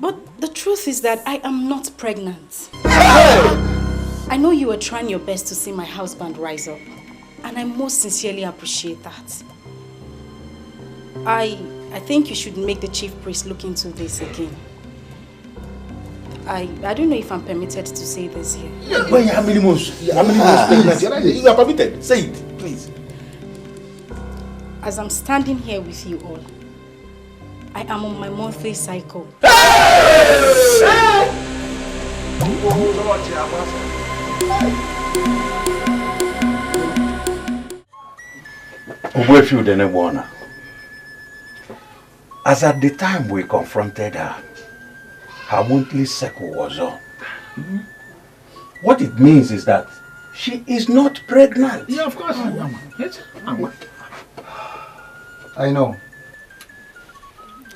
[SPEAKER 10] But the truth is that I am not pregnant. I know you are trying your best to see my husband rise up. And I most sincerely appreciate that. I think you should make the chief priest look into this again. I don't know if I'm permitted to say this here.
[SPEAKER 11] How many months? You are permitted. Say it, please.
[SPEAKER 10] As I'm standing here with you all, I am on my monthly cycle.
[SPEAKER 18] Ogbuefi Udenebona, as at the time we confronted her, her monthly cycle was on. What it means is that she is not pregnant.
[SPEAKER 11] Yeah, of course. Yes.
[SPEAKER 17] I know.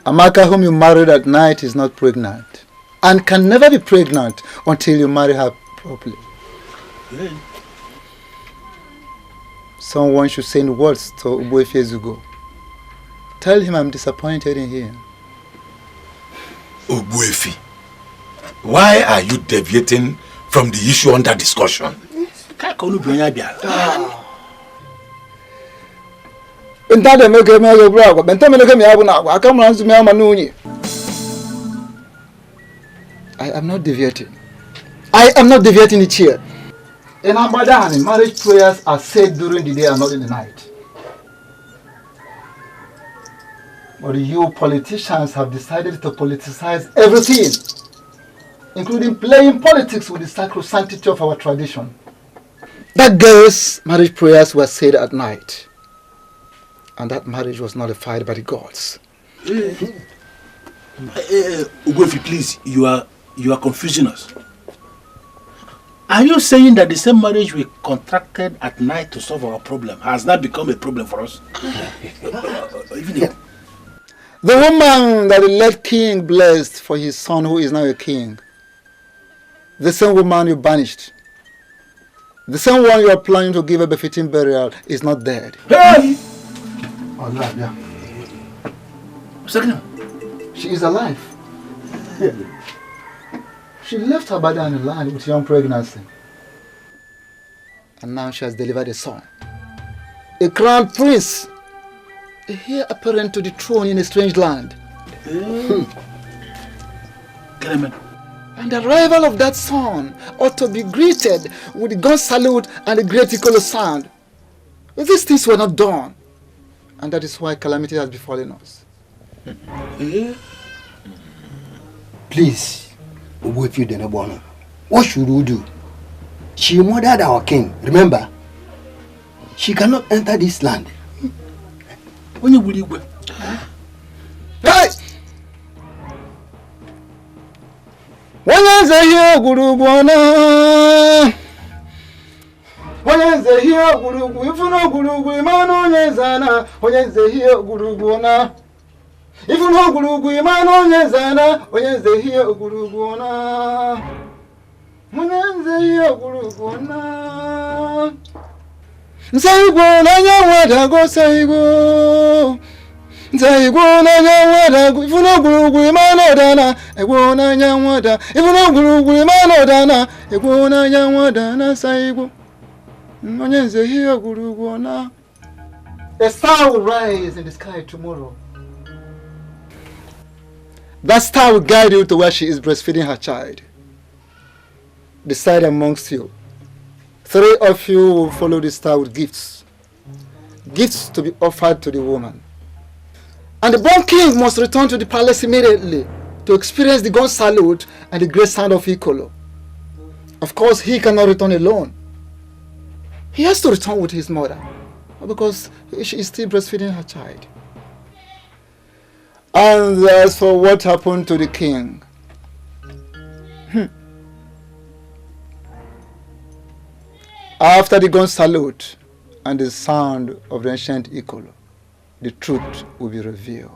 [SPEAKER 17] Amaka, whom you married at night, is not pregnant. And can never be pregnant until you marry her properly.
[SPEAKER 11] Yeah.
[SPEAKER 17] Someone should send words to Ogbuefi Ezugo. Tell him I'm disappointed in him.
[SPEAKER 6] Ogbuefi, why are you deviating from the issue under discussion?
[SPEAKER 17] I am not deviating. I am not deviating it here. In Abadani, marriage prayers are said during the day and not in the night. But you politicians have decided to politicize everything, including playing politics with the sacrosanctity of our tradition. That girl's marriage prayers were said at night, and that marriage was nullified by the gods.
[SPEAKER 11] Ugofi, please, you are confusing us. Are you saying that the same marriage we contracted at night to solve our problem has now become a problem for us?
[SPEAKER 17] The woman that the late king blessed for his son who is now a king, the same woman you banished, the same one you are planning to give a befitting burial is not dead.
[SPEAKER 11] Hey!
[SPEAKER 17] Alive, yeah.
[SPEAKER 11] Second.
[SPEAKER 17] She is alive. Yeah. She left her body on the land with young pregnancy. And now she has delivered a son. A crown prince. A heir apparent to the throne in a strange land. And the arrival of that son ought to be greeted with the gun salute and the great Ikolo sound. But these things were not done. And that is why calamity has befallen us.
[SPEAKER 21] Please, what should we do? She murdered our king, remember? She cannot enter this land.
[SPEAKER 17] Hey! Wanyanze hiyo gurugwana. Wanyanze hiyo gurugu ifuno gurugu imano nyezana. Wanyanze hiyo gurugwana. Ifuno gurugu imano nyezana. Wanyanze hiyo gurugwana. Wanyanze hiyo gurugwana. Nsaigo na nyawada go saigo. Nsaigo na nyawada go ifuno gurugu imano dana. Ego na nyawada ifuno gurugu imano dana. Ego na nyawada na saigo. Wanyanze hiyo gurugwana. A star will rise in the sky tomorrow. That star will guide you to where she is breastfeeding her child. Decide amongst you. 3 of you will follow the star with gifts. Gifts to be offered to the woman. And the born king must return to the palace immediately to experience the gun salute and the great sound of Ikolo. Of course, he cannot return alone. He has to return with his mother because she is still breastfeeding her child. And as for what happened to the king, after the gun salute and the sound of the ancient Ikolo, the truth will be revealed.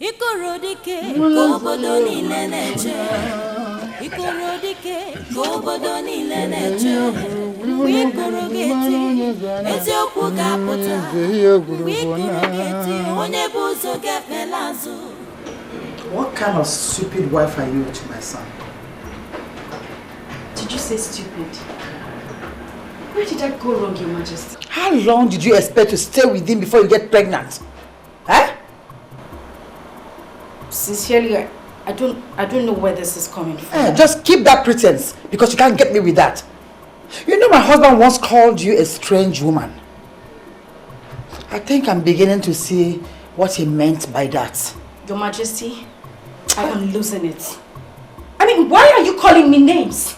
[SPEAKER 19] Ikorodike gobodo nile neche. Ikorodike gobodo nile neche. Wikorogeti eziokwu ga-apụta. Wikorogeti onye bụ ụzọ ga-efelazu.
[SPEAKER 3] What kind of stupid wife are you to my son?
[SPEAKER 10] Did you say stupid? Where did I go wrong, Your Majesty?
[SPEAKER 3] How long did you expect to stay with him before you get pregnant? Eh?
[SPEAKER 10] Sincerely, I don't know where this is coming from.
[SPEAKER 3] Just keep that pretense because you can't get me with that. You know my husband once called you a strange woman. I think I'm beginning to see what he meant by that.
[SPEAKER 10] Your Majesty, I am losing it. I mean, why are you calling me names?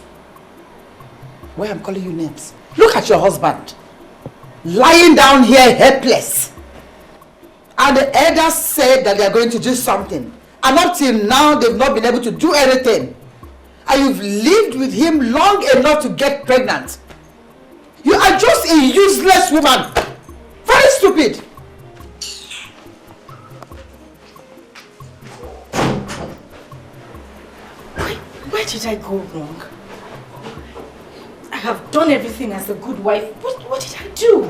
[SPEAKER 3] Why I'm calling you names? Look at your husband. Lying down here helpless. And the elders said that they are going to do something. And up till now, they've not been able to do anything. And you've lived with him long enough to get pregnant. You are just a useless woman. Very stupid.
[SPEAKER 10] Where did I go wrong? I have done everything as a good wife. What did I do?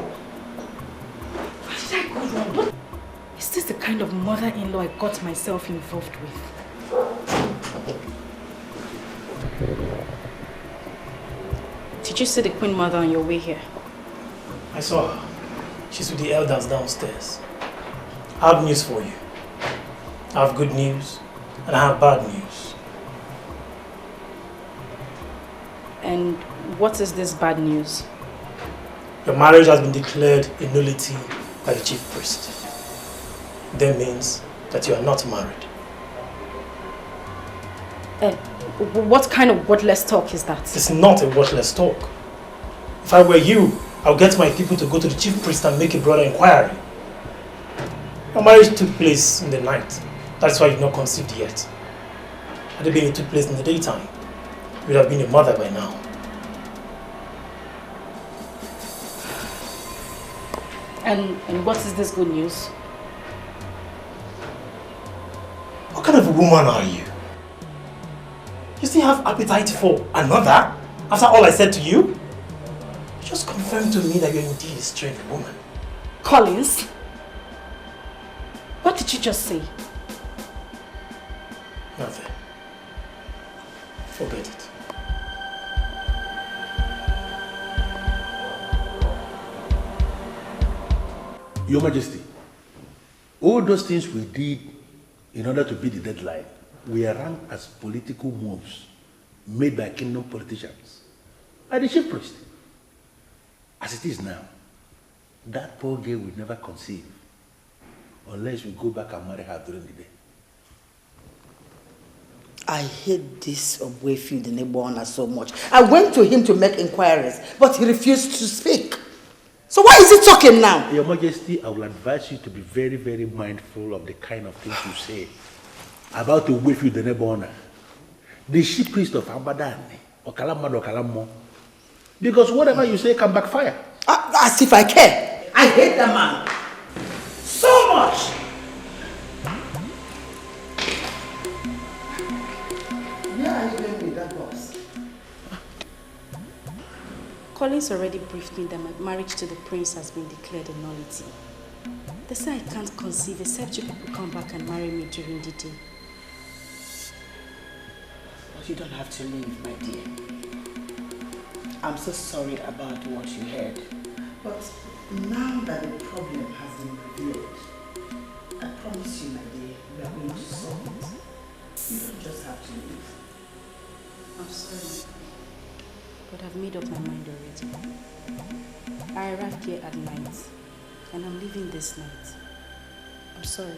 [SPEAKER 10] Where did I go wrong? Is this the kind of mother-in-law I got myself involved with? Did you see the Queen Mother on your way here?
[SPEAKER 7] I saw her. She's with the elders downstairs. I have news for you. I have good news and I have bad news.
[SPEAKER 10] And what is this bad news?
[SPEAKER 7] Your marriage has been declared a nullity by the chief priest. That means that you are not married.
[SPEAKER 5] What kind of wordless talk is that?
[SPEAKER 7] It's not a wordless talk. If I were you, I'll get my people to go to the chief priest and make a broader inquiry. Your marriage took place in the night. That's why you've not conceived yet. Had it been it took place in the daytime, you would have been a mother by now.
[SPEAKER 5] And what is this good news?
[SPEAKER 7] What kind of a woman are you? You still have appetite for another? After all I said to you? You just confirmed to me that you're indeed a strange woman.
[SPEAKER 5] Collins? What did you just say?
[SPEAKER 7] Nothing. Forget it.
[SPEAKER 11] Your Majesty, all those things we did in order to beat the deadline were ranked as political moves made by kingdom politicians, by the chief priest. As it is now, that poor girl will never conceive unless we go back and marry her during the day.
[SPEAKER 3] I hate this Obwefield in Ebona so much. I went to him to make inquiries, but he refused to speak. So why is he talking now?
[SPEAKER 11] Your Majesty, I will advise you to be very, very mindful of the kind of things you say about Obwefield in Ebona, the chief priest of Abadan, or Kalamad or Kalamo. Because whatever you say can backfire.
[SPEAKER 3] As if I care. I hate that man so much. Where are you going with that boss?
[SPEAKER 10] Collins already briefed me that my marriage to the prince has been declared a nullity. They say I can't conceive except you people come back and marry me during the day.
[SPEAKER 3] But you don't have to leave, my dear. I'm so sorry about what you heard. But now that the problem has been revealed, I promise you, my dear, we are going to solve it. You don't just have to leave.
[SPEAKER 10] I'm sorry, but I've made up my mind already. I arrived here at night, and I'm leaving this night. I'm sorry.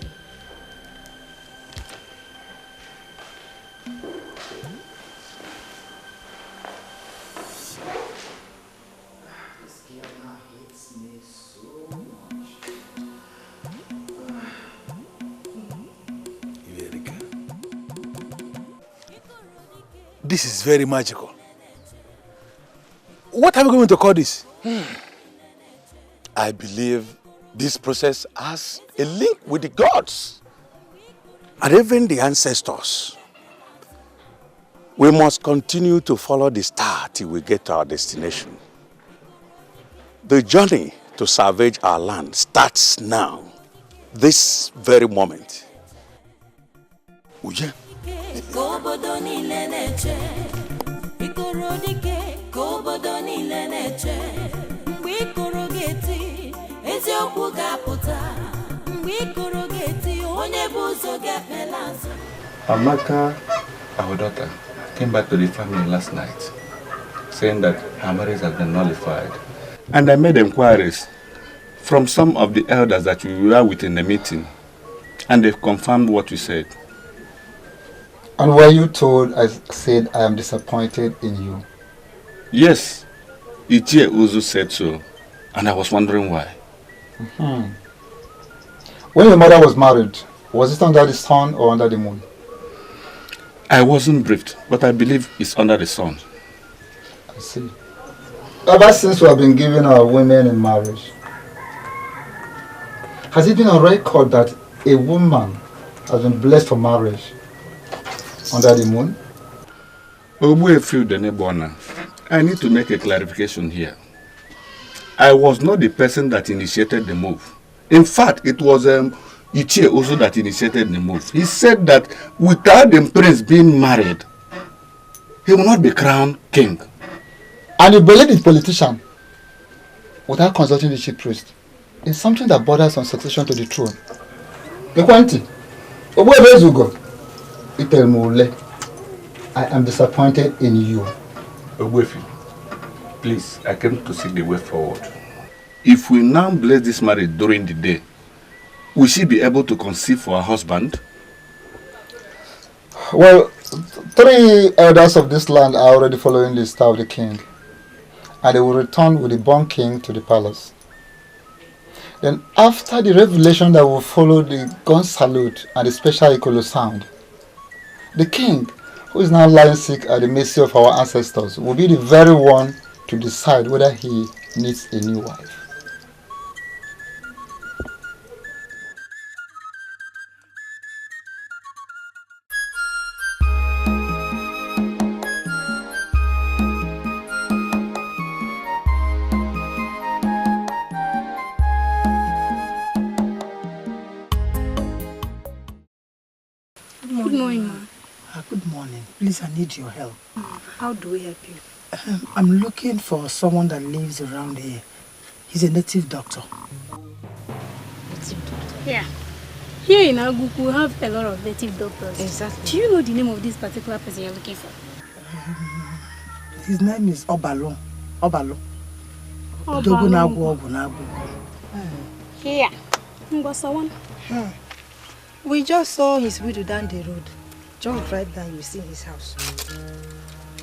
[SPEAKER 3] This girl now hates me so much.
[SPEAKER 11] This is very magical. What are we going to call this?
[SPEAKER 18] I believe this process has a link with the gods and even the ancestors. We must continue to follow the star till we get to our destination. The journey to salvage our land starts now, this very moment. Uje.
[SPEAKER 12] Amaka, our daughter, came back to the family last night, saying that her marriage has been nullified. And I made inquiries from some of the elders that we were with in the meeting, and they've confirmed what we said.
[SPEAKER 17] And were you told I said I am disappointed in you?
[SPEAKER 12] Yes, Ichie Uzu said so, and I was wondering why.
[SPEAKER 17] When your mother was married, was it under the sun or under the moon?
[SPEAKER 12] I wasn't briefed, but I believe it's under the sun.
[SPEAKER 17] I see. Ever since we have been giving our women in marriage, has it been on record that a woman has been blessed for marriage under the moon?
[SPEAKER 12] Obwefield and Ebona, I need to make a clarification here. I was not the person that initiated the move. In fact, it was Ichie also that initiated the move. He said that without the prince being married, he will not be crowned king.
[SPEAKER 17] And you believe the politician without consulting the chief priest is something that borders on succession to the throne. I am disappointed in you.
[SPEAKER 12] Ogwefi, please, I came to seek the way forward. If we now bless this marriage during the day, will she be able to conceive for her husband?
[SPEAKER 17] Well, 3 elders of this land are already following the star of the king, and they will return with the born king to the palace. Then after the revelation that will follow the gun salute and the special Ikolo sound, the king, who is now lying sick at the mercy of our ancestors, will be the very one to decide whether he needs a new wife.
[SPEAKER 1] Good morning, ma.
[SPEAKER 22] Good morning. Please, I need your help.
[SPEAKER 1] How do we help you?
[SPEAKER 22] I'm looking for someone that lives around here. He's a native doctor.
[SPEAKER 1] Native doctor? Yeah. Here in Aguku, we have a lot of native doctors. Exactly. Do you know the name of this particular person you're looking for?
[SPEAKER 22] His name is Obalo. Obalo.
[SPEAKER 1] Here. Ngwasawan.
[SPEAKER 23] We just saw his widow down the road. Just drive down, you see his house.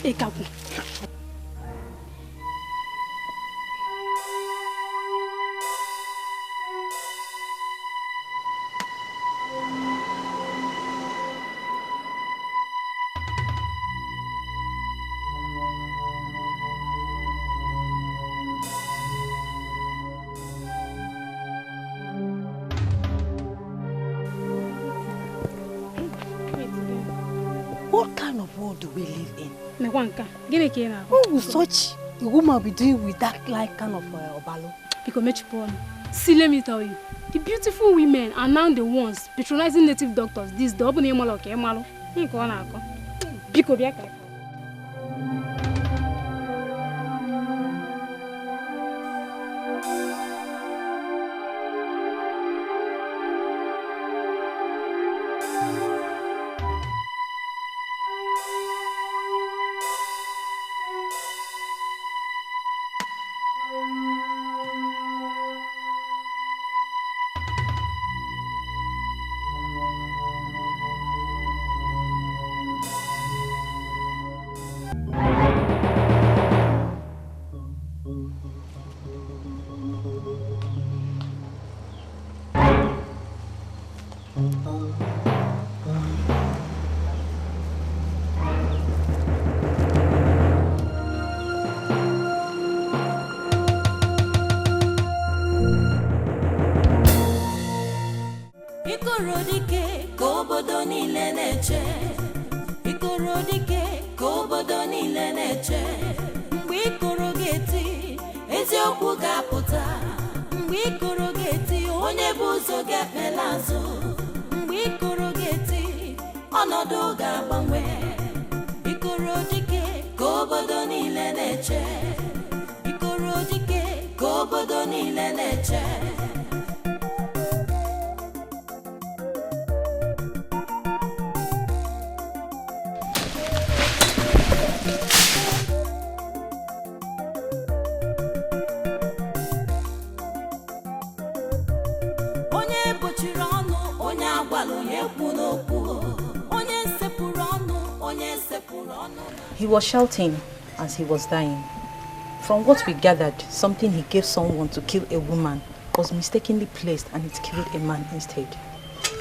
[SPEAKER 1] Ekapu.
[SPEAKER 23] What kind of world do we live in?
[SPEAKER 1] What will such a woman be doing with that like kind of obalo? See, let me tell you, the beautiful women are now the ones patronizing native doctors. This double name okay, malo. Biko biaka.
[SPEAKER 19] Ikorodike kobodo niile na-eche. Ikorodike kobodo niile na-eche. Mgbe ikoro ga-eti, eziokwu ga-apụta. Mgbe ikoro ga-eti, onye bụ ụzọ ga-ekpela azụ. Mgbe ikoro ga-eti, ọnọdụ ga-agbanwe. Ikorodike kobodo niile na-eche. Ikorodike kobodo niile na-eche.
[SPEAKER 24] He was shouting as he was dying. From what we gathered, something he gave someone to kill a woman was mistakenly placed and it killed a man instead.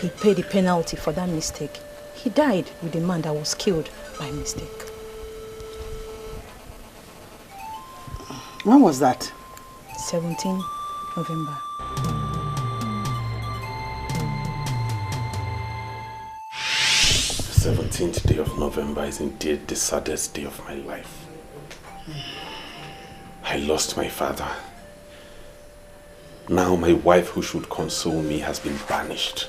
[SPEAKER 24] He paid the penalty for that mistake. He died with the man that was killed by mistake.
[SPEAKER 22] When was that?
[SPEAKER 24] 17 November.
[SPEAKER 2] The 17th day of November is indeed the saddest day of my life. I lost my father. Now my wife who should console me has been banished.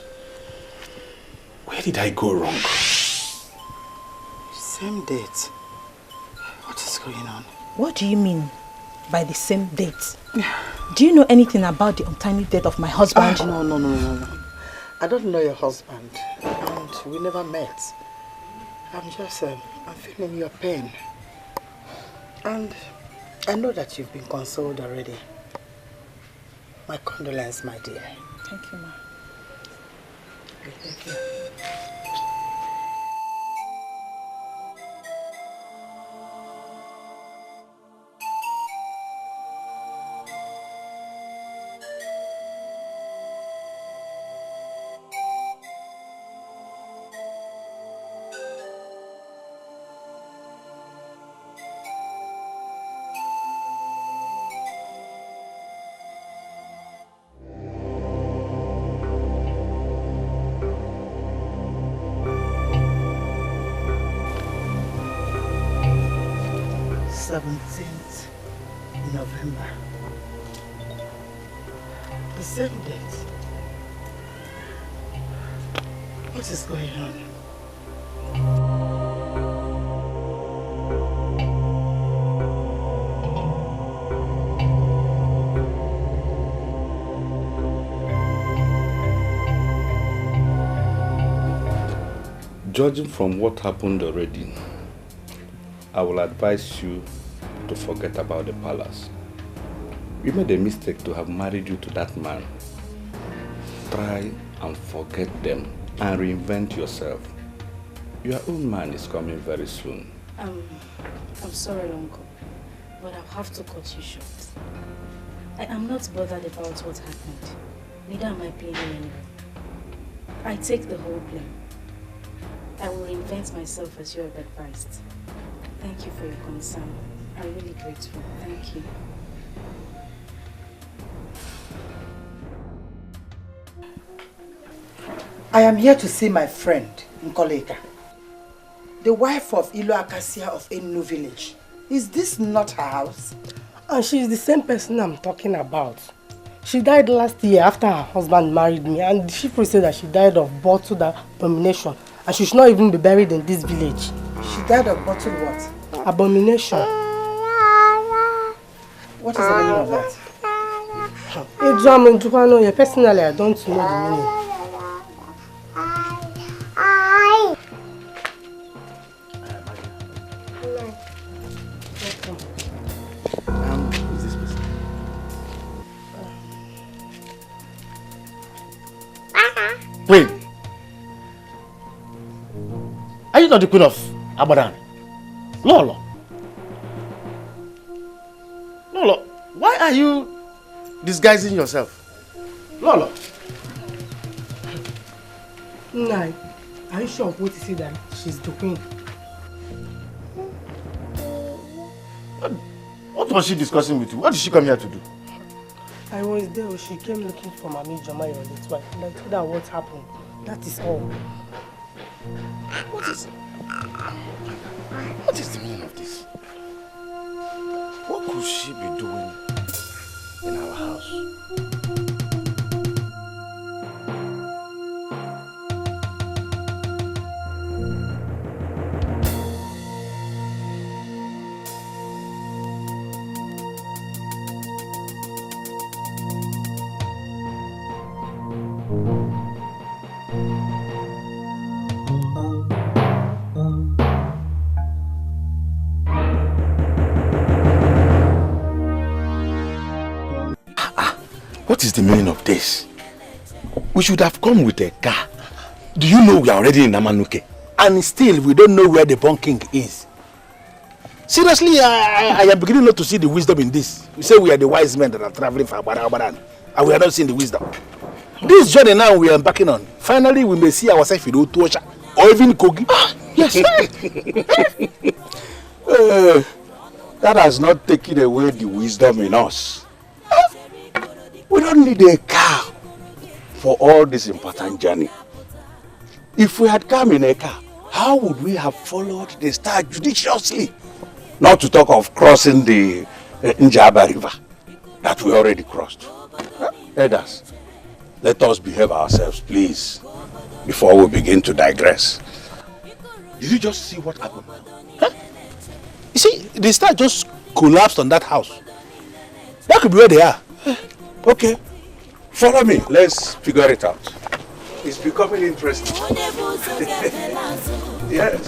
[SPEAKER 2] Where did I go wrong?
[SPEAKER 22] Same date. What is going on?
[SPEAKER 24] What do you mean by the same date? Do you know anything about the untimely death of my husband?
[SPEAKER 22] No. I don't know your husband. And we never met. I'm feeling your pain. And I know that you've been consoled already. My condolence, my dear.
[SPEAKER 24] Thank you, ma.
[SPEAKER 22] Okay, take care. November. The same date. What is going on?
[SPEAKER 18] Judging from what happened already, I will advise you to forget about the palace. You made a mistake to have married you to that man. Try and forget them and reinvent yourself. Your own man is coming very soon.
[SPEAKER 10] I'm sorry, Uncle, but I'll have to cut you short. I am not bothered about what happened. Neither am I blaming anyone. I take the whole blame. I will reinvent myself as you have advised. Thank you for your concern. I'm really grateful. Thank you.
[SPEAKER 22] I am here to see my friend, Nkoleka, the wife of Ilo Acacia of Enu village. Is this not her house?
[SPEAKER 23] And she is the same person I'm talking about. She died last year after her husband married me, and the chief priest said that she died of bottled abomination and she should not even be buried in this village.
[SPEAKER 22] She died of bottled what?
[SPEAKER 23] Abomination.
[SPEAKER 22] What is the meaning of that?
[SPEAKER 23] Personally, I don't know the meaning.
[SPEAKER 11] Who's this person? Wait. Are you not the queen of Abadan? Lolo. Lolo, why are you disguising yourself? Lolo.
[SPEAKER 23] Nai, are you sure of what you say that she's the queen?
[SPEAKER 11] What was she discussing with you? What did she come here to do?
[SPEAKER 23] I was there. She came looking for Mami Jomai on its wife. And I told her what happened. That is all.
[SPEAKER 11] What is the meaning of this? What could she be doing in our house? What is the meaning of this? We should have come with a car. Do you know we are already in Amanuke? And still we don't know where the Born King is. Seriously, I am beginning not to see the wisdom in this. We say we are the wise men that are traveling from Abadan, and we are not seeing the wisdom. This journey now we are embarking on, finally we may see ourselves in Otuocha or even Kogi. Yes,
[SPEAKER 18] That has not taken away the wisdom in us. We don't need a car for all this important journey. If we had come in a car, how would we have followed the star judiciously? Not to talk of crossing the Njaba River that we already crossed. Elders, let us behave ourselves, please, before we begin to digress.
[SPEAKER 11] Did you just see what happened? Huh? You see, the star just collapsed on that house. That could be where they are.
[SPEAKER 18] Okay, follow me. Let's figure it out. It's becoming interesting. Yes.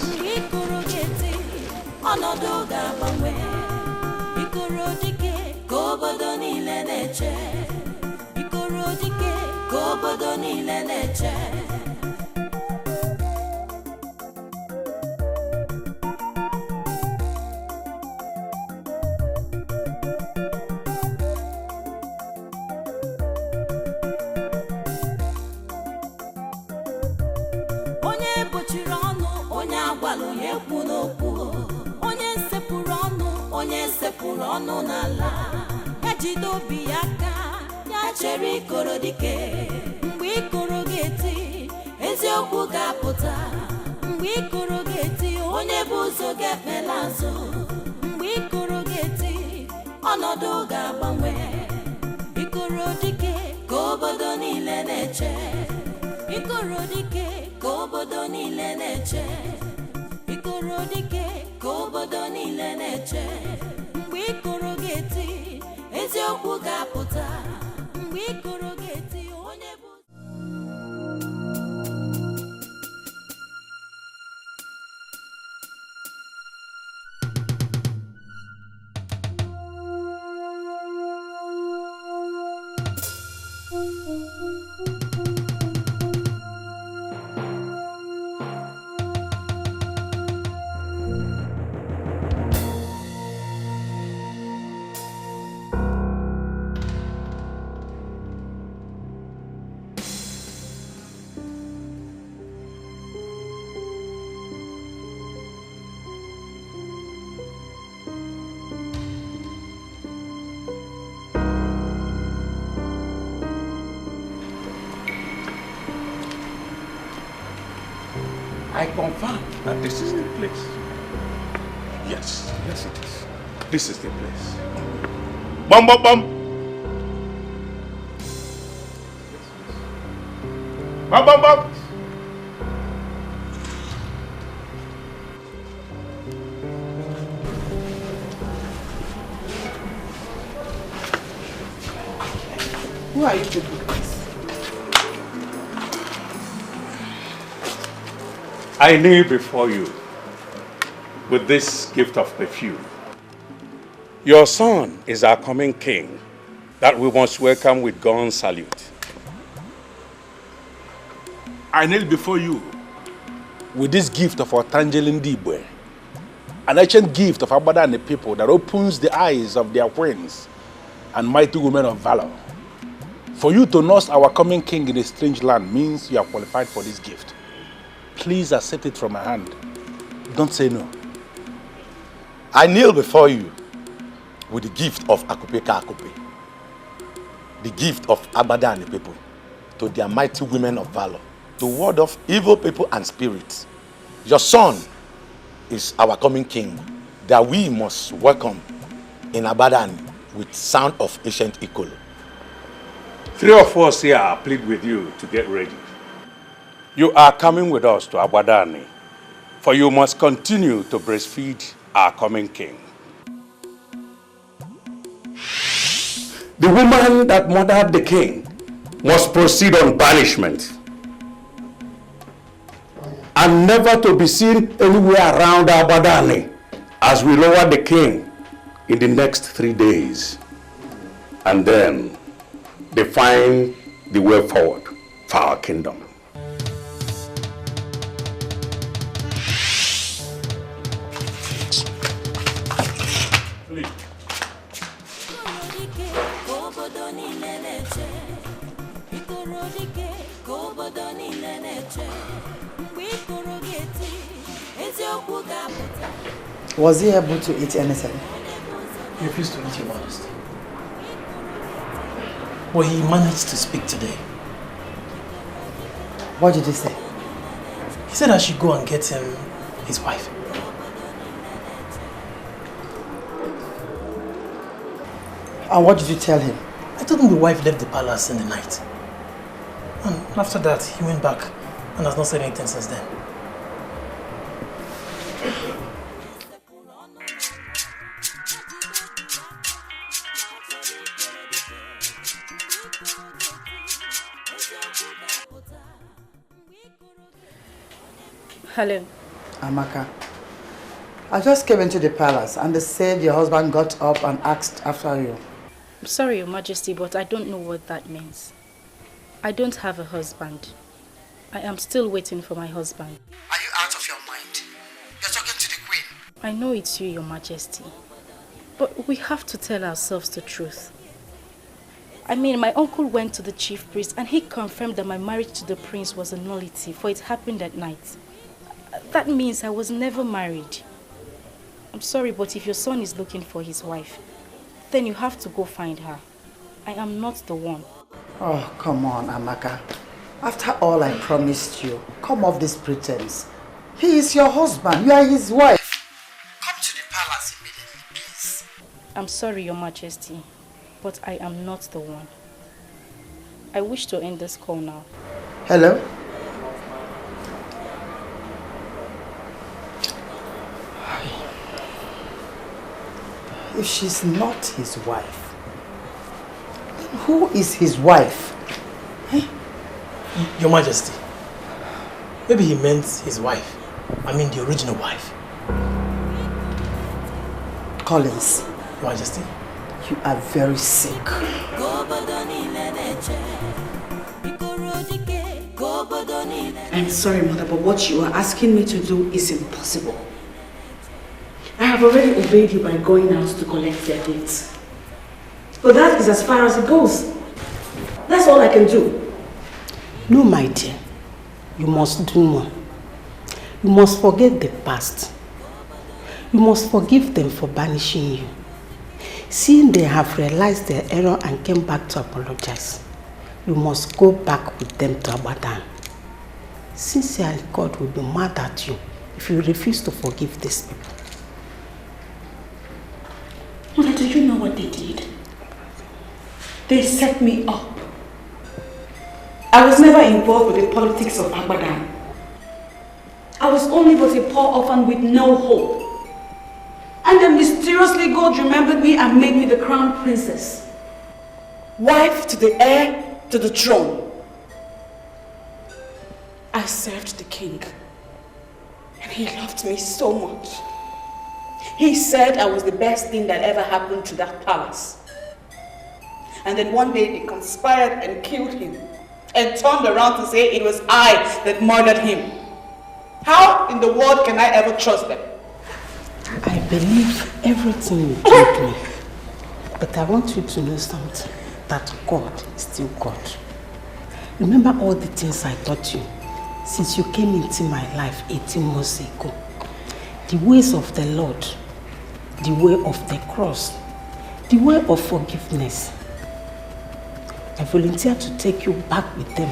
[SPEAKER 19] ekwu n'okwu onye sepụrụ ọnụ n'ala ya jide obi ya aka ya chere ikoro dike mgbe ikoro ga-eti eziokwu ga-apụta mgbe ikoro ga-eti onye bụ ụzọ ga-ekpela azụ mgbe ikoro ga-eti ọnọdụ ga-agbanwe ikoro dike ka obodo niile na-eche ikoro dike ka obodo niile na-eche ikoro dike ka obodo niile na-eche mgbe ikoro ga-eti eziokwu ga-apụta mgbe ikoro ga-eti onye bụ
[SPEAKER 18] I confirm that this is the place. Yes, yes it is. This is the place. Bum, bum, bum. Bum, bum, bum.
[SPEAKER 22] Who are you people?
[SPEAKER 18] I kneel before you with this gift of perfume. Your son is our coming king that we must welcome with gun salute.
[SPEAKER 11] I kneel before you with this gift of our Tangerine Dibwe, an ancient gift of Abada and the people that opens the eyes of their queens and mighty women of valor. For you to nurse our coming king in a strange land means you are qualified for this gift. Please accept it from my hand. Don't say no.
[SPEAKER 9] I kneel before you with the gift of Akupeka Akupe, the gift of Abada and the people, to their mighty women of valor, to ward off evil people and spirits. Your son is our coming king that we must welcome in Abadan with sound of ancient Ikolo.
[SPEAKER 18] 3 of us here plead with you to get ready. You are coming with us to Abadani, for you must continue to breastfeed our coming king. The woman that murdered the king must proceed on banishment and never to be seen anywhere around Abadani as we lower the king in the next 3 days. And then define the way forward for our kingdom.
[SPEAKER 3] Was he able to eat anything?
[SPEAKER 7] He refused to eat, Your Majesty. Well, he managed to speak today.
[SPEAKER 3] What did he say?
[SPEAKER 7] He said I should go and get him his wife.
[SPEAKER 3] And what did you tell him?
[SPEAKER 7] I told him the wife left the palace in the night. And after that, he went back and has not said anything since then.
[SPEAKER 10] Hello.
[SPEAKER 3] Amaka, I just came into the palace and they said your husband got up and asked after you.
[SPEAKER 10] I'm sorry, Your Majesty, but I don't know what that means. I don't have a husband. I am still waiting for my husband.
[SPEAKER 3] Are you out of your mind? You're talking to the queen.
[SPEAKER 10] I know it's you, Your Majesty. But we have to tell ourselves the truth. I mean, my uncle went to the chief priest and he confirmed that my marriage to the prince was a nullity, for it happened at night. That means I was never married. I'm sorry, but if your son is looking for his wife, then you have to go find her. I am not the one.
[SPEAKER 3] Oh, come on, Amaka. After all I promised you, come off this pretense. He is your husband. You are his wife. Come to the palace immediately, please.
[SPEAKER 10] I'm sorry, Your Majesty, but I am not the one. I wish to end this call now.
[SPEAKER 3] Hello? If she's not his wife, then who is his wife?
[SPEAKER 7] Your Majesty, maybe he meant his wife. I mean the original wife.
[SPEAKER 3] Collins.
[SPEAKER 7] Your Majesty.
[SPEAKER 3] You are very sick.
[SPEAKER 5] I'm sorry, Mother, but what you are asking me to do is impossible. I have already obeyed you by going out to collect their gifts. But that is as far as it goes. That's all I can do.
[SPEAKER 23] No, my dear. You must do more. You must forget the past. You must forgive them for banishing you. Seeing they have realized their error and came back to apologize, you must go back with them to Abadan. Sincerely, God will be mad at you if you refuse to forgive these people.
[SPEAKER 5] Mother, do you know what they did? They set me up. I was never involved with the politics of Abadan. I was only but a poor orphan with no hope. And then mysteriously God remembered me and made me the crown princess. Wife to the heir to the throne. I served the king. And he loved me so much. He said I was the best thing that ever happened to that palace. And then one day they conspired and killed him. And turned around to say it was I that murdered him. How in the world can I ever trust them?
[SPEAKER 23] I believe everything you told me. But I want you to know something. That God is still God. Remember all the things I taught you since you came into my life 18 months ago. The ways of the Lord, the way of the cross, the way of forgiveness. I volunteer to take you back with them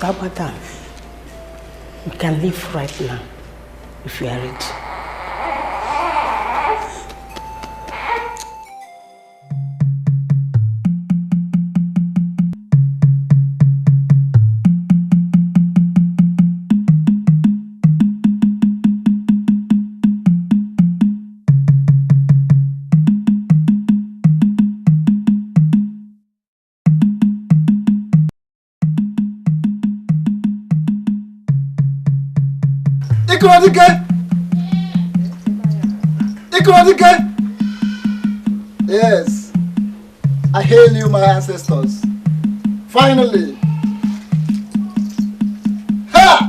[SPEAKER 23] to Abadan. You can leave right now if you are ready.
[SPEAKER 17] Yes, I hail you, my ancestors. Finally. Ha!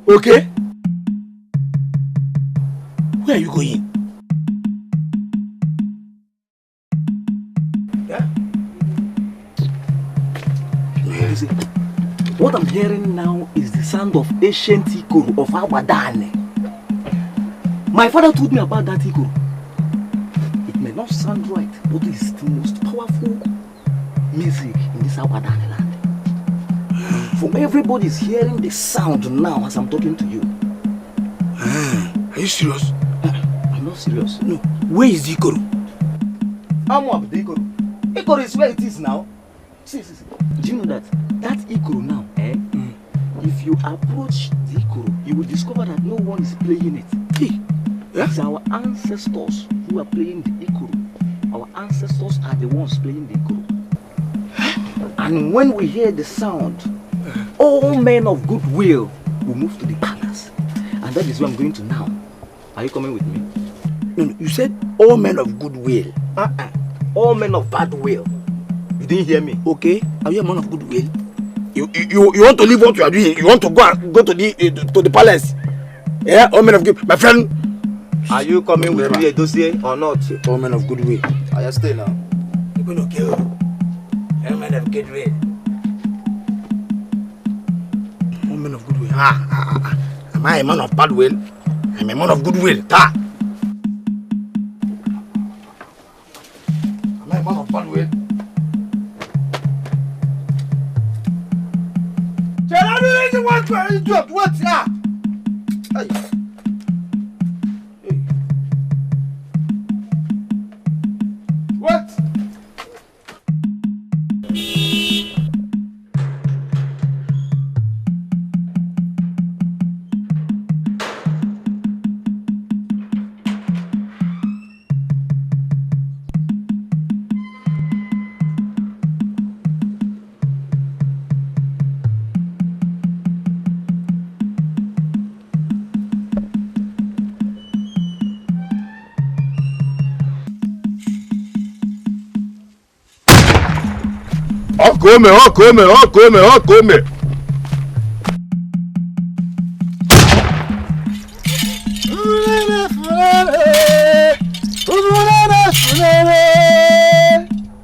[SPEAKER 16] Okay? Where are you going? Yeah? Listen, what I'm hearing now is the sound of ancient Ikoro of Abadan. My father told me about that Ikoro. It may not sound right, but it's the most powerful music in this Abadan land. For everybody's hearing the sound now as I'm talking to you. Are you serious? I'm not serious. No. Where is Ikoro? I'm up the Ikoro. Ikoro is where it is now. See. Do you know that Ikoro now, if you approach the Ikoro, you will discover that no one is playing it. Hey, it's our ancestors who are playing the Ikoro. Our ancestors are the ones playing the Ikoro. And when we hear the sound, all men of goodwill will move to the palace. And that is where I'm going to now. Are you coming with me? No, you said all men of goodwill. All men of bad will. You didn't hear me. Okay, are you a man of goodwill? You want to leave what you are doing? You want to go to the palace? Yeah, all men of good. My friend, are you coming with me a dossier or not? All men of goodwill. I just stay now. You're going to kill all men of goodwill. All men of goodwill. Am I a man of bad will? I'm a man of goodwill. Ta. Am I a man of bad will? What's that? Hey. What?
[SPEAKER 6] Come.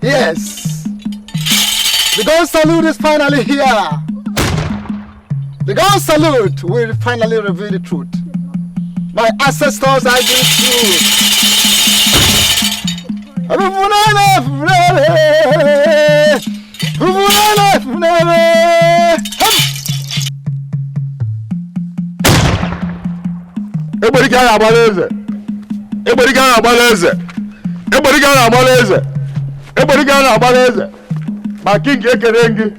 [SPEAKER 17] Yes. The gun salute is finally here. The gun salute will finally reveal the truth. My ancestors are the truth.
[SPEAKER 6] Everybody got a balance. Everybody got a balance. Everybody got a balance. Everybody got a balance. My king Ekerengi.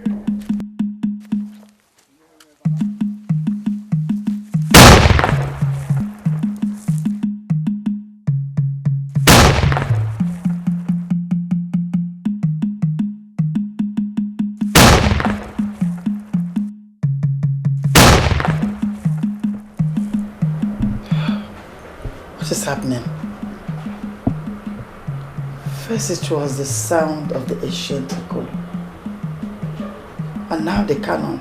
[SPEAKER 22] What is happening? First it was the sound of the ancient echo, and now the cannon.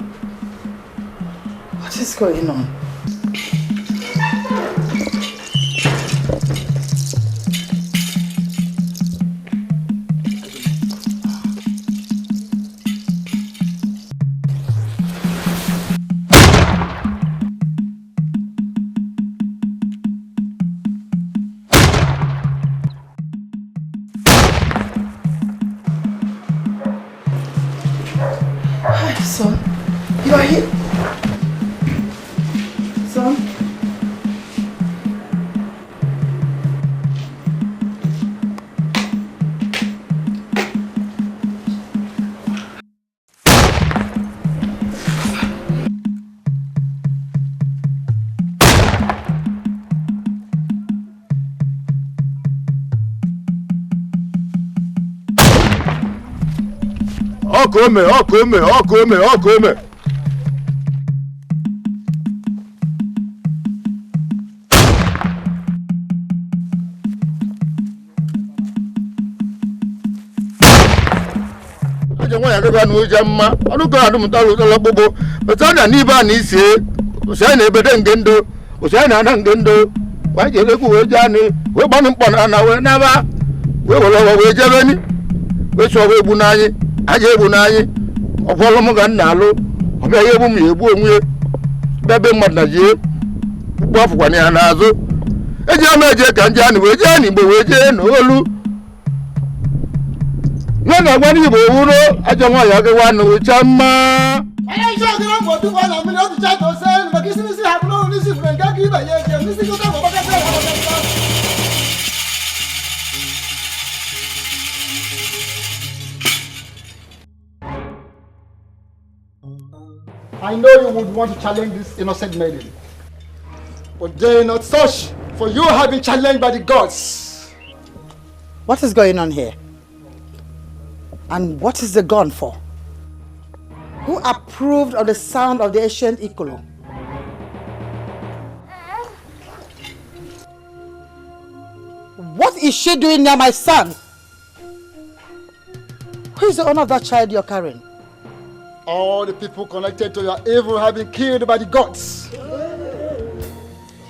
[SPEAKER 22] What is going on? Son, you are here. Son.
[SPEAKER 6] Come. I don't know Jamma. I don't know the Bobo, but I don't even need to say, Bedan Gendo, Osana Gendo. Why do you look away, Johnny? We're born upon an hour never. We will away, Germany. Which are we Bunai, Aje Bunai, of Holomogan Nalo, of Ayabumi, Baby Madaji, Buff Wanianazo. A Jamaja can Johnny with Johnny, but with Jen, Olu. No, when you go, I don't want to one with Chama.
[SPEAKER 17] I don't know to one. I'm not the chat or send, but this is have no listen when I give a this is what
[SPEAKER 4] I know you would want to challenge this innocent maiden. But dare not such, for you have been challenged by the gods.
[SPEAKER 22] What is going on here? And what is the gun for? Who approved of the sound of the ancient Ikolo? What is she doing near my son? Who is the owner of that child you're carrying?
[SPEAKER 4] All the people connected to your evil have been killed by the gods.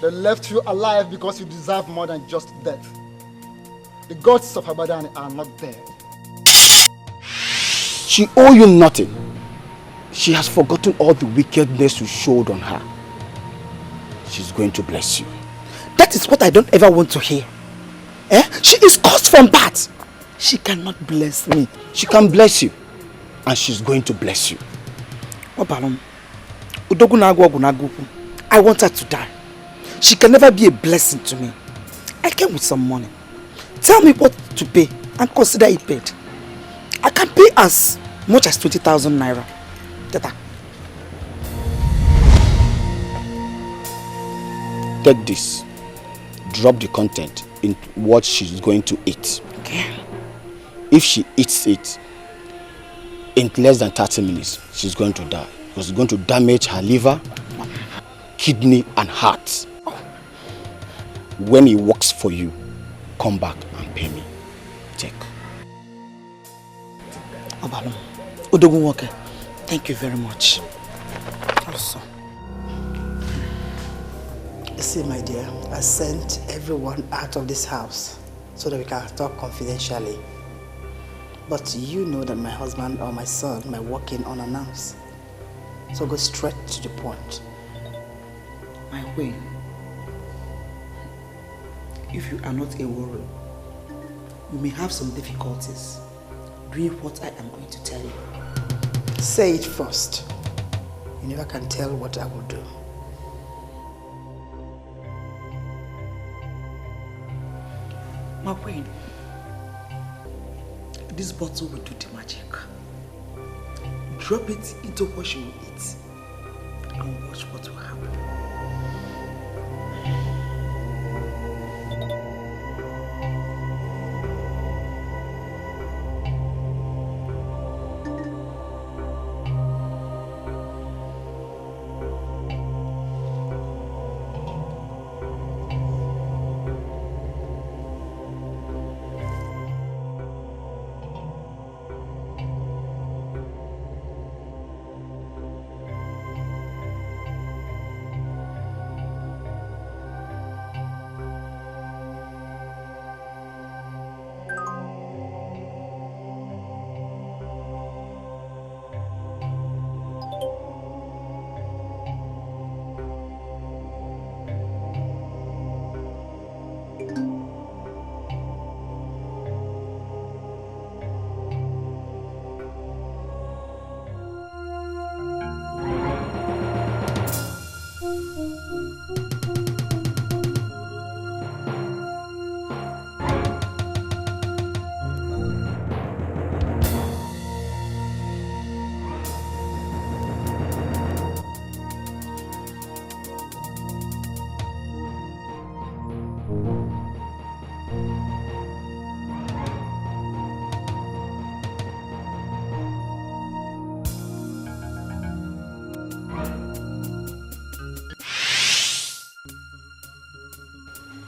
[SPEAKER 4] They left you alive because you deserve more than just death. The gods of Abadan are not dead.
[SPEAKER 16] She owes you nothing. She has forgotten all the wickedness you showed on her. She's going to bless you. That is what I don't ever want to hear. She is cursed from birth. She cannot bless me. She can bless you. And she's going to bless you. I want her to die. She can never be a blessing to me. I came with some money. Tell me what to pay and consider it paid. I can pay as much as 20,000 naira. Tata. Take this. Drop the content in what she's going to eat. Okay. If she eats it, in less than 30 minutes, she's going to die. Because it's going to damage her liver, kidney, and heart. When it works for you, come back and pay me. Check. Obalum, Odogunwoke, thank you very much. Also.
[SPEAKER 22] See, my dear, I sent everyone out of this house so that we can talk confidentially. But you know that my husband or my son might walk in unannounced. So go straight to the point.
[SPEAKER 23] My way. If you are not a warrior, you may have some difficulties doing what I am going to tell you.
[SPEAKER 22] Say it first. You never can tell what I will do.
[SPEAKER 23] My queen, this bottle will do the magic. Drop it into what she will eat and watch what will happen.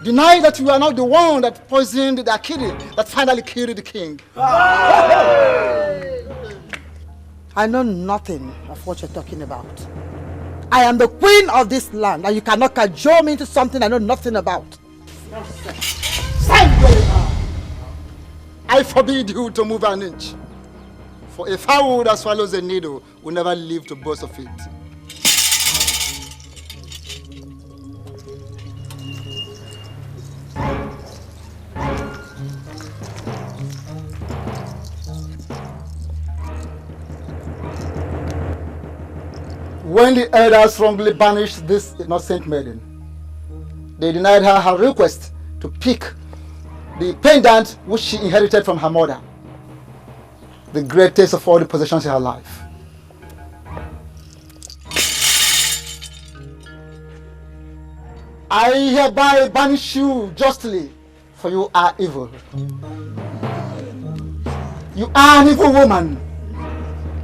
[SPEAKER 4] Deny that you are not the one that poisoned the Akiri that finally killed the king.
[SPEAKER 22] I know nothing of what you're talking about. I am the queen of this land and you cannot cajole me into something I know nothing about.
[SPEAKER 4] Stand where you are. I forbid you to move an inch. For a fowl that swallows a needle will never live to boast of it. When the elders wrongly banished this innocent maiden, they denied her her request to pick the pendant which she inherited from her mother, the greatest of all the possessions in her life. I hereby banish you justly, for you are evil. You are an evil woman.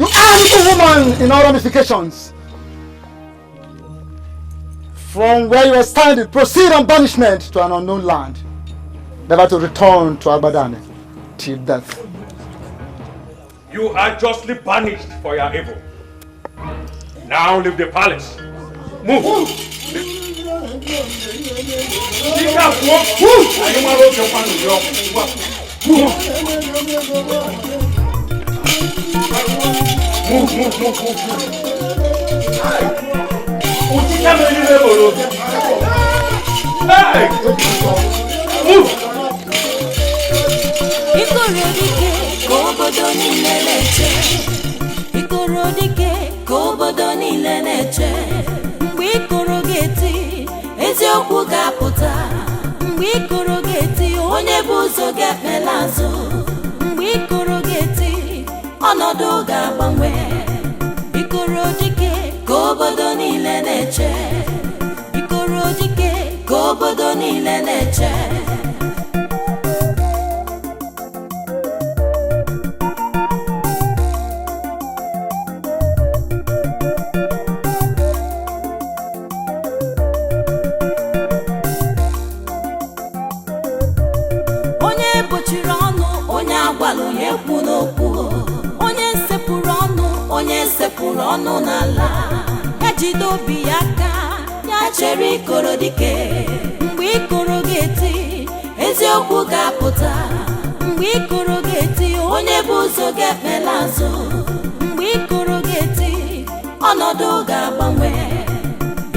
[SPEAKER 4] You are an evil woman in all ramifications. From where you are standing, proceed on banishment to an unknown land, never to return to Abadan till death.
[SPEAKER 13] You are justly banished for your evil. Now leave the palace. Move.
[SPEAKER 19] Eziokwu ga-apụta mgbe ikoro ga-eti onye bụ ụzọ ga-ekpela azụ mgbe ikoro ga-eti ọnọdụ ga-agbanwe ikoro dike ka obodo niile na-eche ikoro dike ka obodo niile na-eche sepụrụ ọnụ n'ala ya jide obi ya aka ya chere ikoro dike mgbe ikoro ga-eti eziokwu ga-apụta mgbe ikoro ga-eti onye bụ ụzọ ga-ekpela azụ mgbe ikoro ga-eti ọnọdụ ga-agbanwe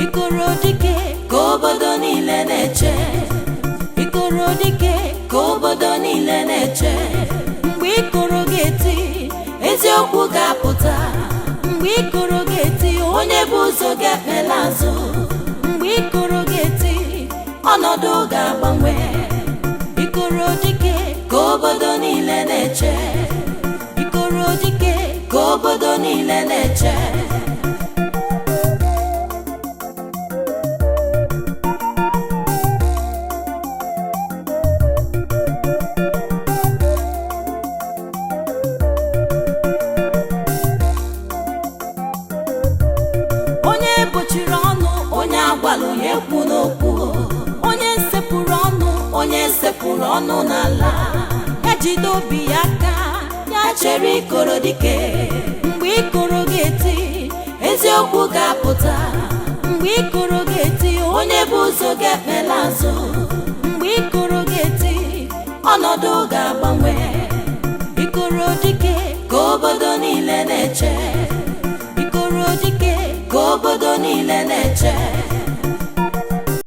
[SPEAKER 19] ikoro dike ka obodo niile na-eche ikoro dike ka obodo niile na-eche mgbe ikoro ga-eti eziokwu ga-apụta mgbe ikoro ga-eti onye bụ ụzọ ga-ekpela azụ mgbe ikoro ga-eti ọnọdụ ga-agbanwe ikoro dike ka obodo niile na-eche ikoro dike ka obodo niile na-eche sepụrụ ọnụ n'ala ya jide obi ya aka ya chere ikoro dike mgbe ikoro ga-eti eziokwu ga-apụta mgbe ikoro ga-eti onye bụ ụzọ ga-ekpela azụ mgbe ikoro ga-eti ọnọdụ ga-agbanwe ikoro dike ka obodo niile na-eche ikoro dike ka obodo niile na-eche